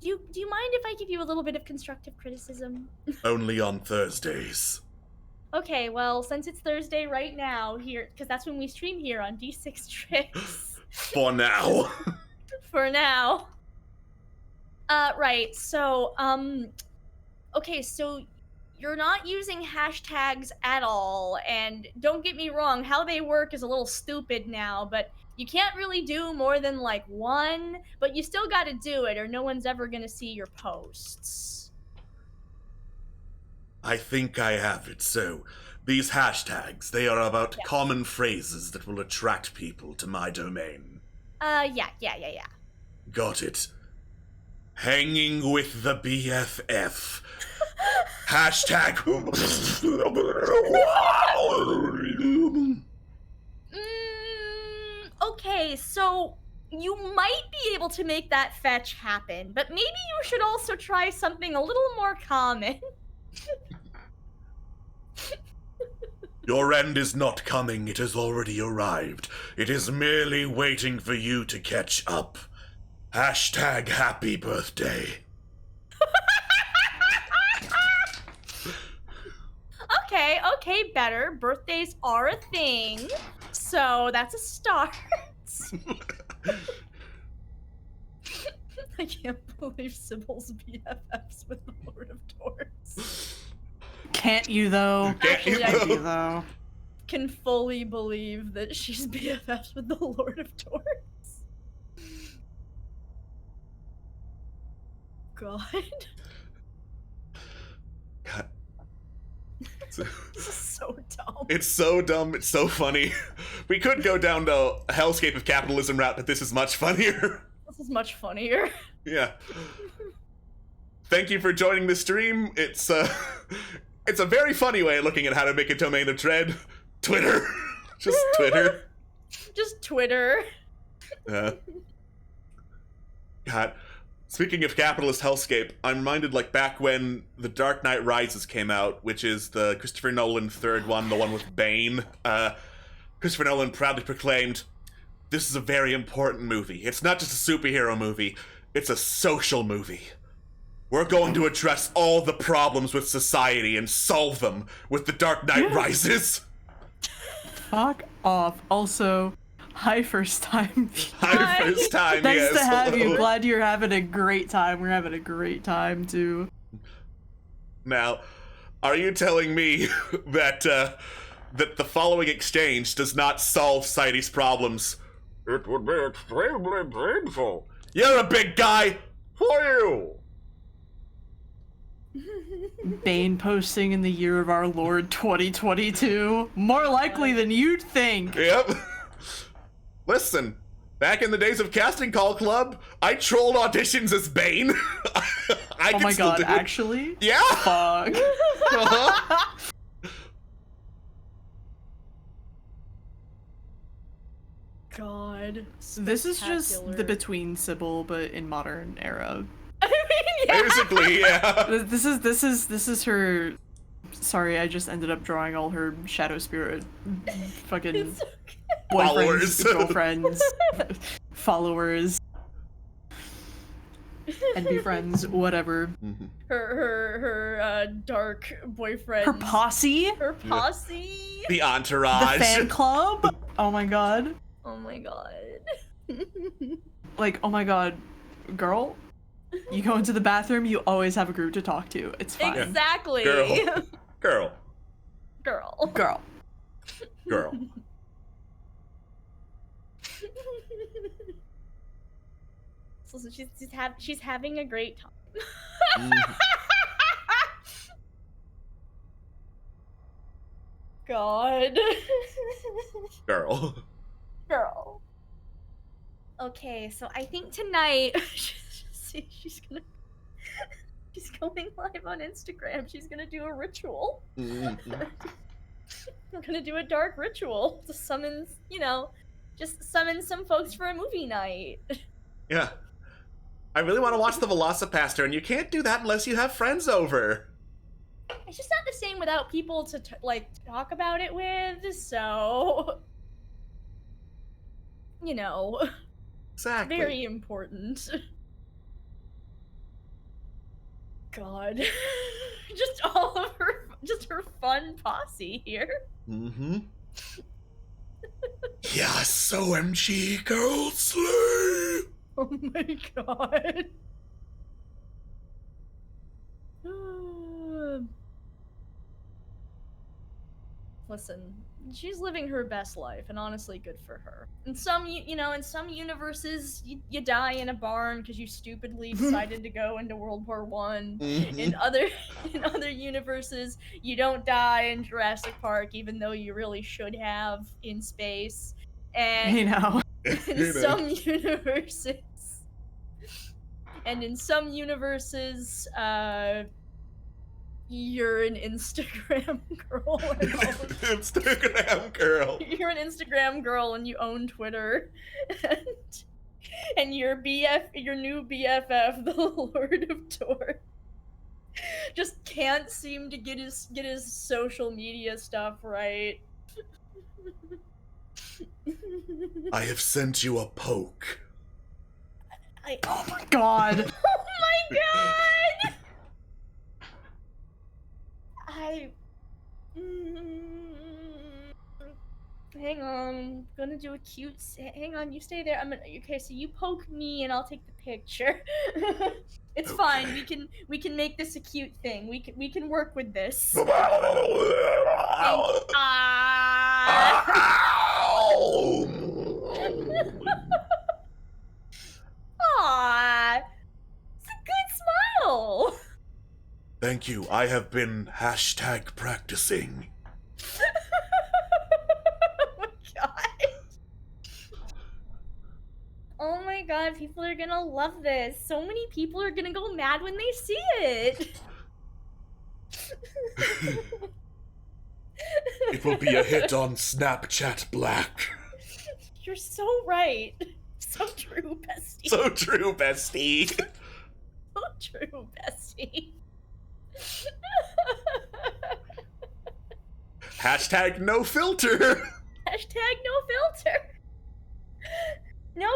S3: do you mind if I give you a little bit of constructive criticism?
S1: Only on Thursdays.
S3: Okay, well, since it's Thursday right now here, because that's when we stream here on D6 Tricks.
S1: For now.
S3: For now. Right, so, okay, so you're not using hashtags at all, and don't get me wrong, how they work is a little stupid now, but you can't really do more than, like, one, but you still gotta do it, or no one's ever gonna see your posts.
S1: I think I have it. So, these hashtags, they are about common phrases that will attract people to my domain.
S3: Yeah.
S1: Got it. Hanging with the BFF. Hashtag.
S3: Okay, so you might be able to make that fetch happen, but maybe you should also try something a little more common.
S1: Your end is not coming, it has already arrived. It is merely waiting for you to catch up. Hashtag happy birthday.
S3: Okay, better. Birthdays are a thing, so that's a start. I can't believe Sybil's BFFs with the Lord of Doors.
S2: Can't you though?
S3: Actually, I
S2: Can't you though?
S3: can fully believe that she's BFFs with the Lord of Doors. God.
S1: God.
S3: This is so dumb.
S1: It's so dumb, it's so funny. We could go down the hellscape of capitalism route, but this is much funnier.
S3: This is much funnier.
S1: Yeah. Thank you for joining the stream. It's a very funny way of looking at how to make a domain of dread. Twitter. Just Twitter.
S3: Just Twitter.
S1: God. Speaking of capitalist hellscape, I'm reminded, like, back when The Dark Knight Rises came out, which is the Christopher Nolan third one, the one with Bane, Christopher Nolan proudly proclaimed, "This is a very important movie. It's not just a superhero movie, it's a social movie. We're going to address all the problems with society and solve them with The Dark Knight Rises."
S2: Fuck off. Also, hi first time.
S1: Hi, first time,
S2: Nice
S1: yes.
S2: to have you.
S1: Hello.
S2: Glad you're having a great time. We're having a great time too.
S1: Now, are you telling me that that the following exchange does not solve society's problems? It would be extremely painful. You're a big guy. For you.
S2: Bane posting in the year of our Lord 2022. More likely than you'd think.
S1: Yep. Listen, back in the days of Casting Call Club, I trolled auditions as Bane. I
S2: Oh
S1: can
S2: my
S1: still
S2: god,
S1: do it.
S2: actually?
S1: Yeah.
S2: Fuck.
S1: Uh-huh.
S3: God.
S2: This is just the
S3: Spectacular.
S2: between Sybil, but in modern era.
S3: I mean, yeah.
S1: Basically, yeah.
S2: This is her. Sorry, I just ended up drawing all her shadow spirit, fucking
S3: It's
S1: Followers.
S2: boyfriends, girlfriends, followers, NB friends, whatever.
S3: her dark boyfriend.
S2: Her posse,
S3: Her posse.
S1: The
S2: the
S1: entourage.
S2: fan club. Oh my god.
S3: Oh my god.
S2: Like, oh my god, girl. You go into the bathroom, you always have a group to talk to. It's fine.
S3: Exactly.
S1: Girl. Girl.
S3: Girl.
S2: Girl.
S1: Girl.
S3: So she's having a great time.
S1: Mhm.
S3: God.
S1: Girl.
S3: Girl. Okay, so I think tonight she's going live on Instagram. She's gonna do a ritual.
S1: Mhm.
S3: We're gonna do a dark ritual to summon, just summon some folks for a movie night.
S1: Yeah. I really want to watch the Velocipaster, and you can't do that unless you have friends over.
S3: It's just not the same without people to talk about it with. So,
S1: Exactly.
S3: very important. God, just her fun posse here.
S1: Mm-hmm. Yes, OMG, girl slay!
S3: Oh my god. Listen, she's living her best life, and honestly, good for her. In some universes, you die in a barn because you stupidly decided to go into World War One.
S1: Mhm.
S3: In other universes, you don't die in Jurassic Park, even though you really should have in space. And
S2: You know.
S3: in some universes, you're an Instagram girl.
S1: Instagram girl.
S3: You're an Instagram girl and you own Twitter. And your new BFF, the Lord of Tor, just can't seem to get his social media stuff right.
S1: I have sent you a poke.
S2: Oh my god.
S3: Oh my god! Hang on, I'm gonna do a cute. Hang on, you stay there. Okay. So you poke me, and I'll take the picture. It's fine.
S1: Okay.
S3: We can make this a cute thing. We can work with this.
S1: Ow.
S3: Aww, it's a good smile.
S1: Thank you. I have been #practicing.
S3: Oh my god, people are gonna love this. So many people are gonna go mad when they see it.
S1: It will be a hit on Snapchat Black.
S3: You're so right. So true, bestie.
S1: So true, bestie.
S3: So true, bestie.
S1: #no filter.
S3: No filter. No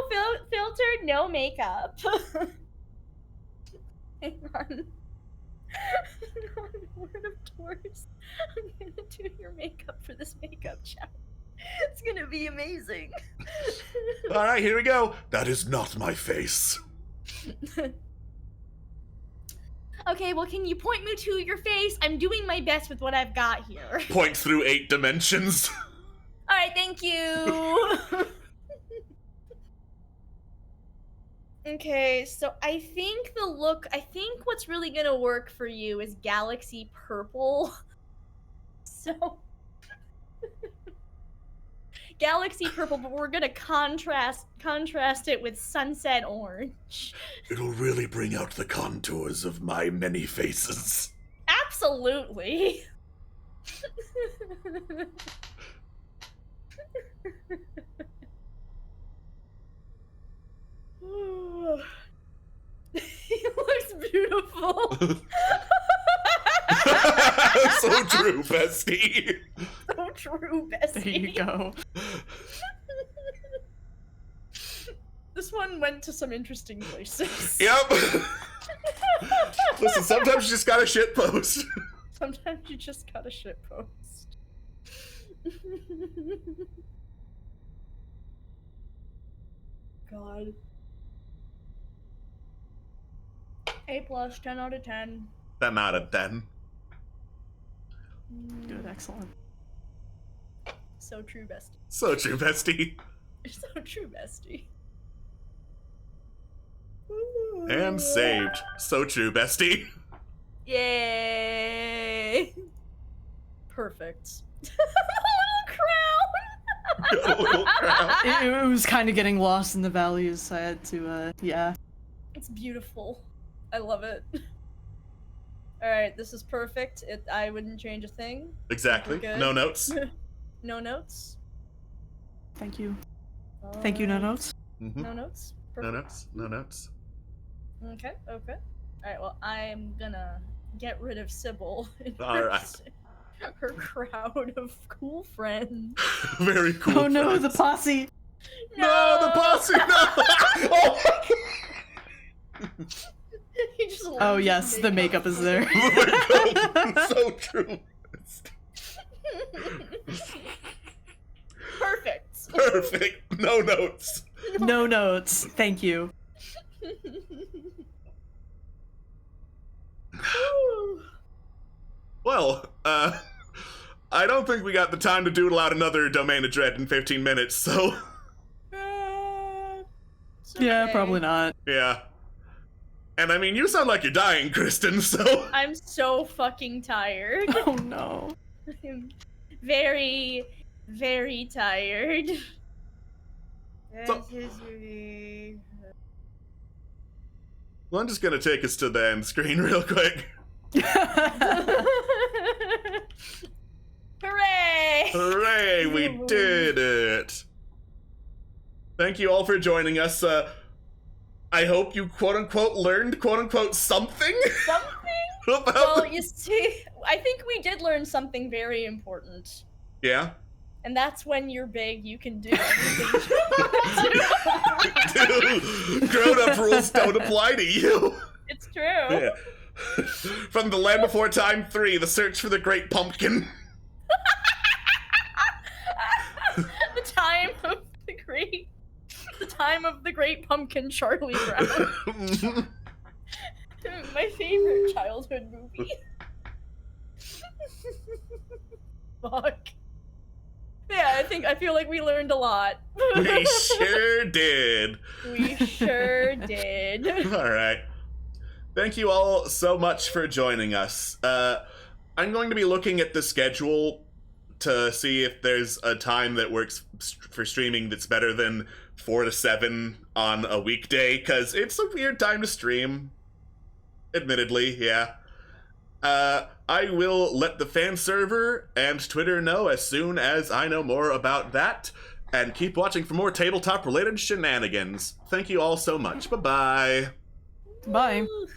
S3: filter, no makeup. Hang on. Word of Taurus. I'm gonna do your makeup for this makeup challenge. It's gonna be amazing.
S1: All right, here we go. That is not my face.
S3: Okay, well, can you point me to your face? I'm doing my best with what I've got here.
S1: Point through 8 dimensions.
S3: Alright, thank you! Okay, so I think what's really gonna work for you is Galaxy Purple. So... Galaxy Purple, but we're gonna contrast it with Sunset Orange.
S1: It'll really bring out the contours of my many faces.
S3: Absolutely.
S1: So true, bestie.
S3: So true, bestie.
S2: There you go.
S3: This one went to some interesting places.
S1: Yep. Listen, sometimes you just gotta shit post.
S3: Sometimes you just gotta shit post. God. A+, 10 out of 10.
S1: 10 out of 10.
S2: Good, excellent.
S3: So true, bestie.
S1: So true, bestie.
S3: So true, bestie.
S1: And saved. So true, bestie.
S3: Yay! Perfect. Little crown!
S1: A little crowd.
S2: It was kind of getting lost in the values. I had to, yeah.
S3: It's beautiful. I love it. Alright, this is perfect. I wouldn't change a thing.
S1: Exactly.
S3: We're good.
S1: No notes.
S3: No notes.
S2: Thank you. Thank you, no notes.
S1: Mm-hmm.
S3: No notes?
S1: No
S3: Perfect.
S1: notes. No notes.
S3: Okay, okay. Alright, well, I'm gonna get rid of Sybil and
S1: Alright.
S3: her crowd of cool friends.
S1: Very cool.
S2: Oh no,
S1: friends.
S2: the posse!
S1: No, the posse, no! Oh my
S3: He just
S2: Oh
S3: loves
S2: yes,
S3: his
S2: the makeup is there.
S1: God. So true.
S3: Perfect.
S1: Perfect. No notes.
S2: No notes. Thank you.
S1: Well, I don't think we got the time to doodle out another Domain of Dread in 15 minutes, so
S3: It's
S2: Yeah,
S3: okay.
S2: probably not.
S1: yeah. And I mean, you sound like you're dying, Kristen, so
S3: I'm so fucking tired.
S2: Oh no.
S3: I'm very, very tired.
S1: So- well, I'm just gonna take us to the end screen real quick.
S3: Hooray!
S1: Hooray, we did it! Thank you all for joining us. I hope you quote-unquote learned quote-unquote something
S3: Something?
S1: about
S3: Well,
S1: the-
S3: you see, I think we did learn something very important.
S1: Yeah?
S3: And that's when you're big, you can do anything you want to.
S1: Dude, grown-up rules don't apply to you.
S3: It's true.
S1: Yeah. From The Land Before Time 3, The Search for the Great Pumpkin.
S3: The time of the great pumpkin, Charlie Brown. My favorite childhood movie. Fuck. Yeah, I feel like we learned a lot.
S1: We sure did.
S3: We sure did.
S1: Alright. Thank you all so much for joining us. I'm going to be looking at the schedule to see if there's a time that works for streaming that's better than 4 to 7 on a weekday, because it's a weird time to stream. Admittedly, yeah. I will let the fan server and Twitter know as soon as I know more about that, and keep watching for more tabletop-related shenanigans. Thank you all so much. Bye-bye.
S2: Bye.
S3: Ooh.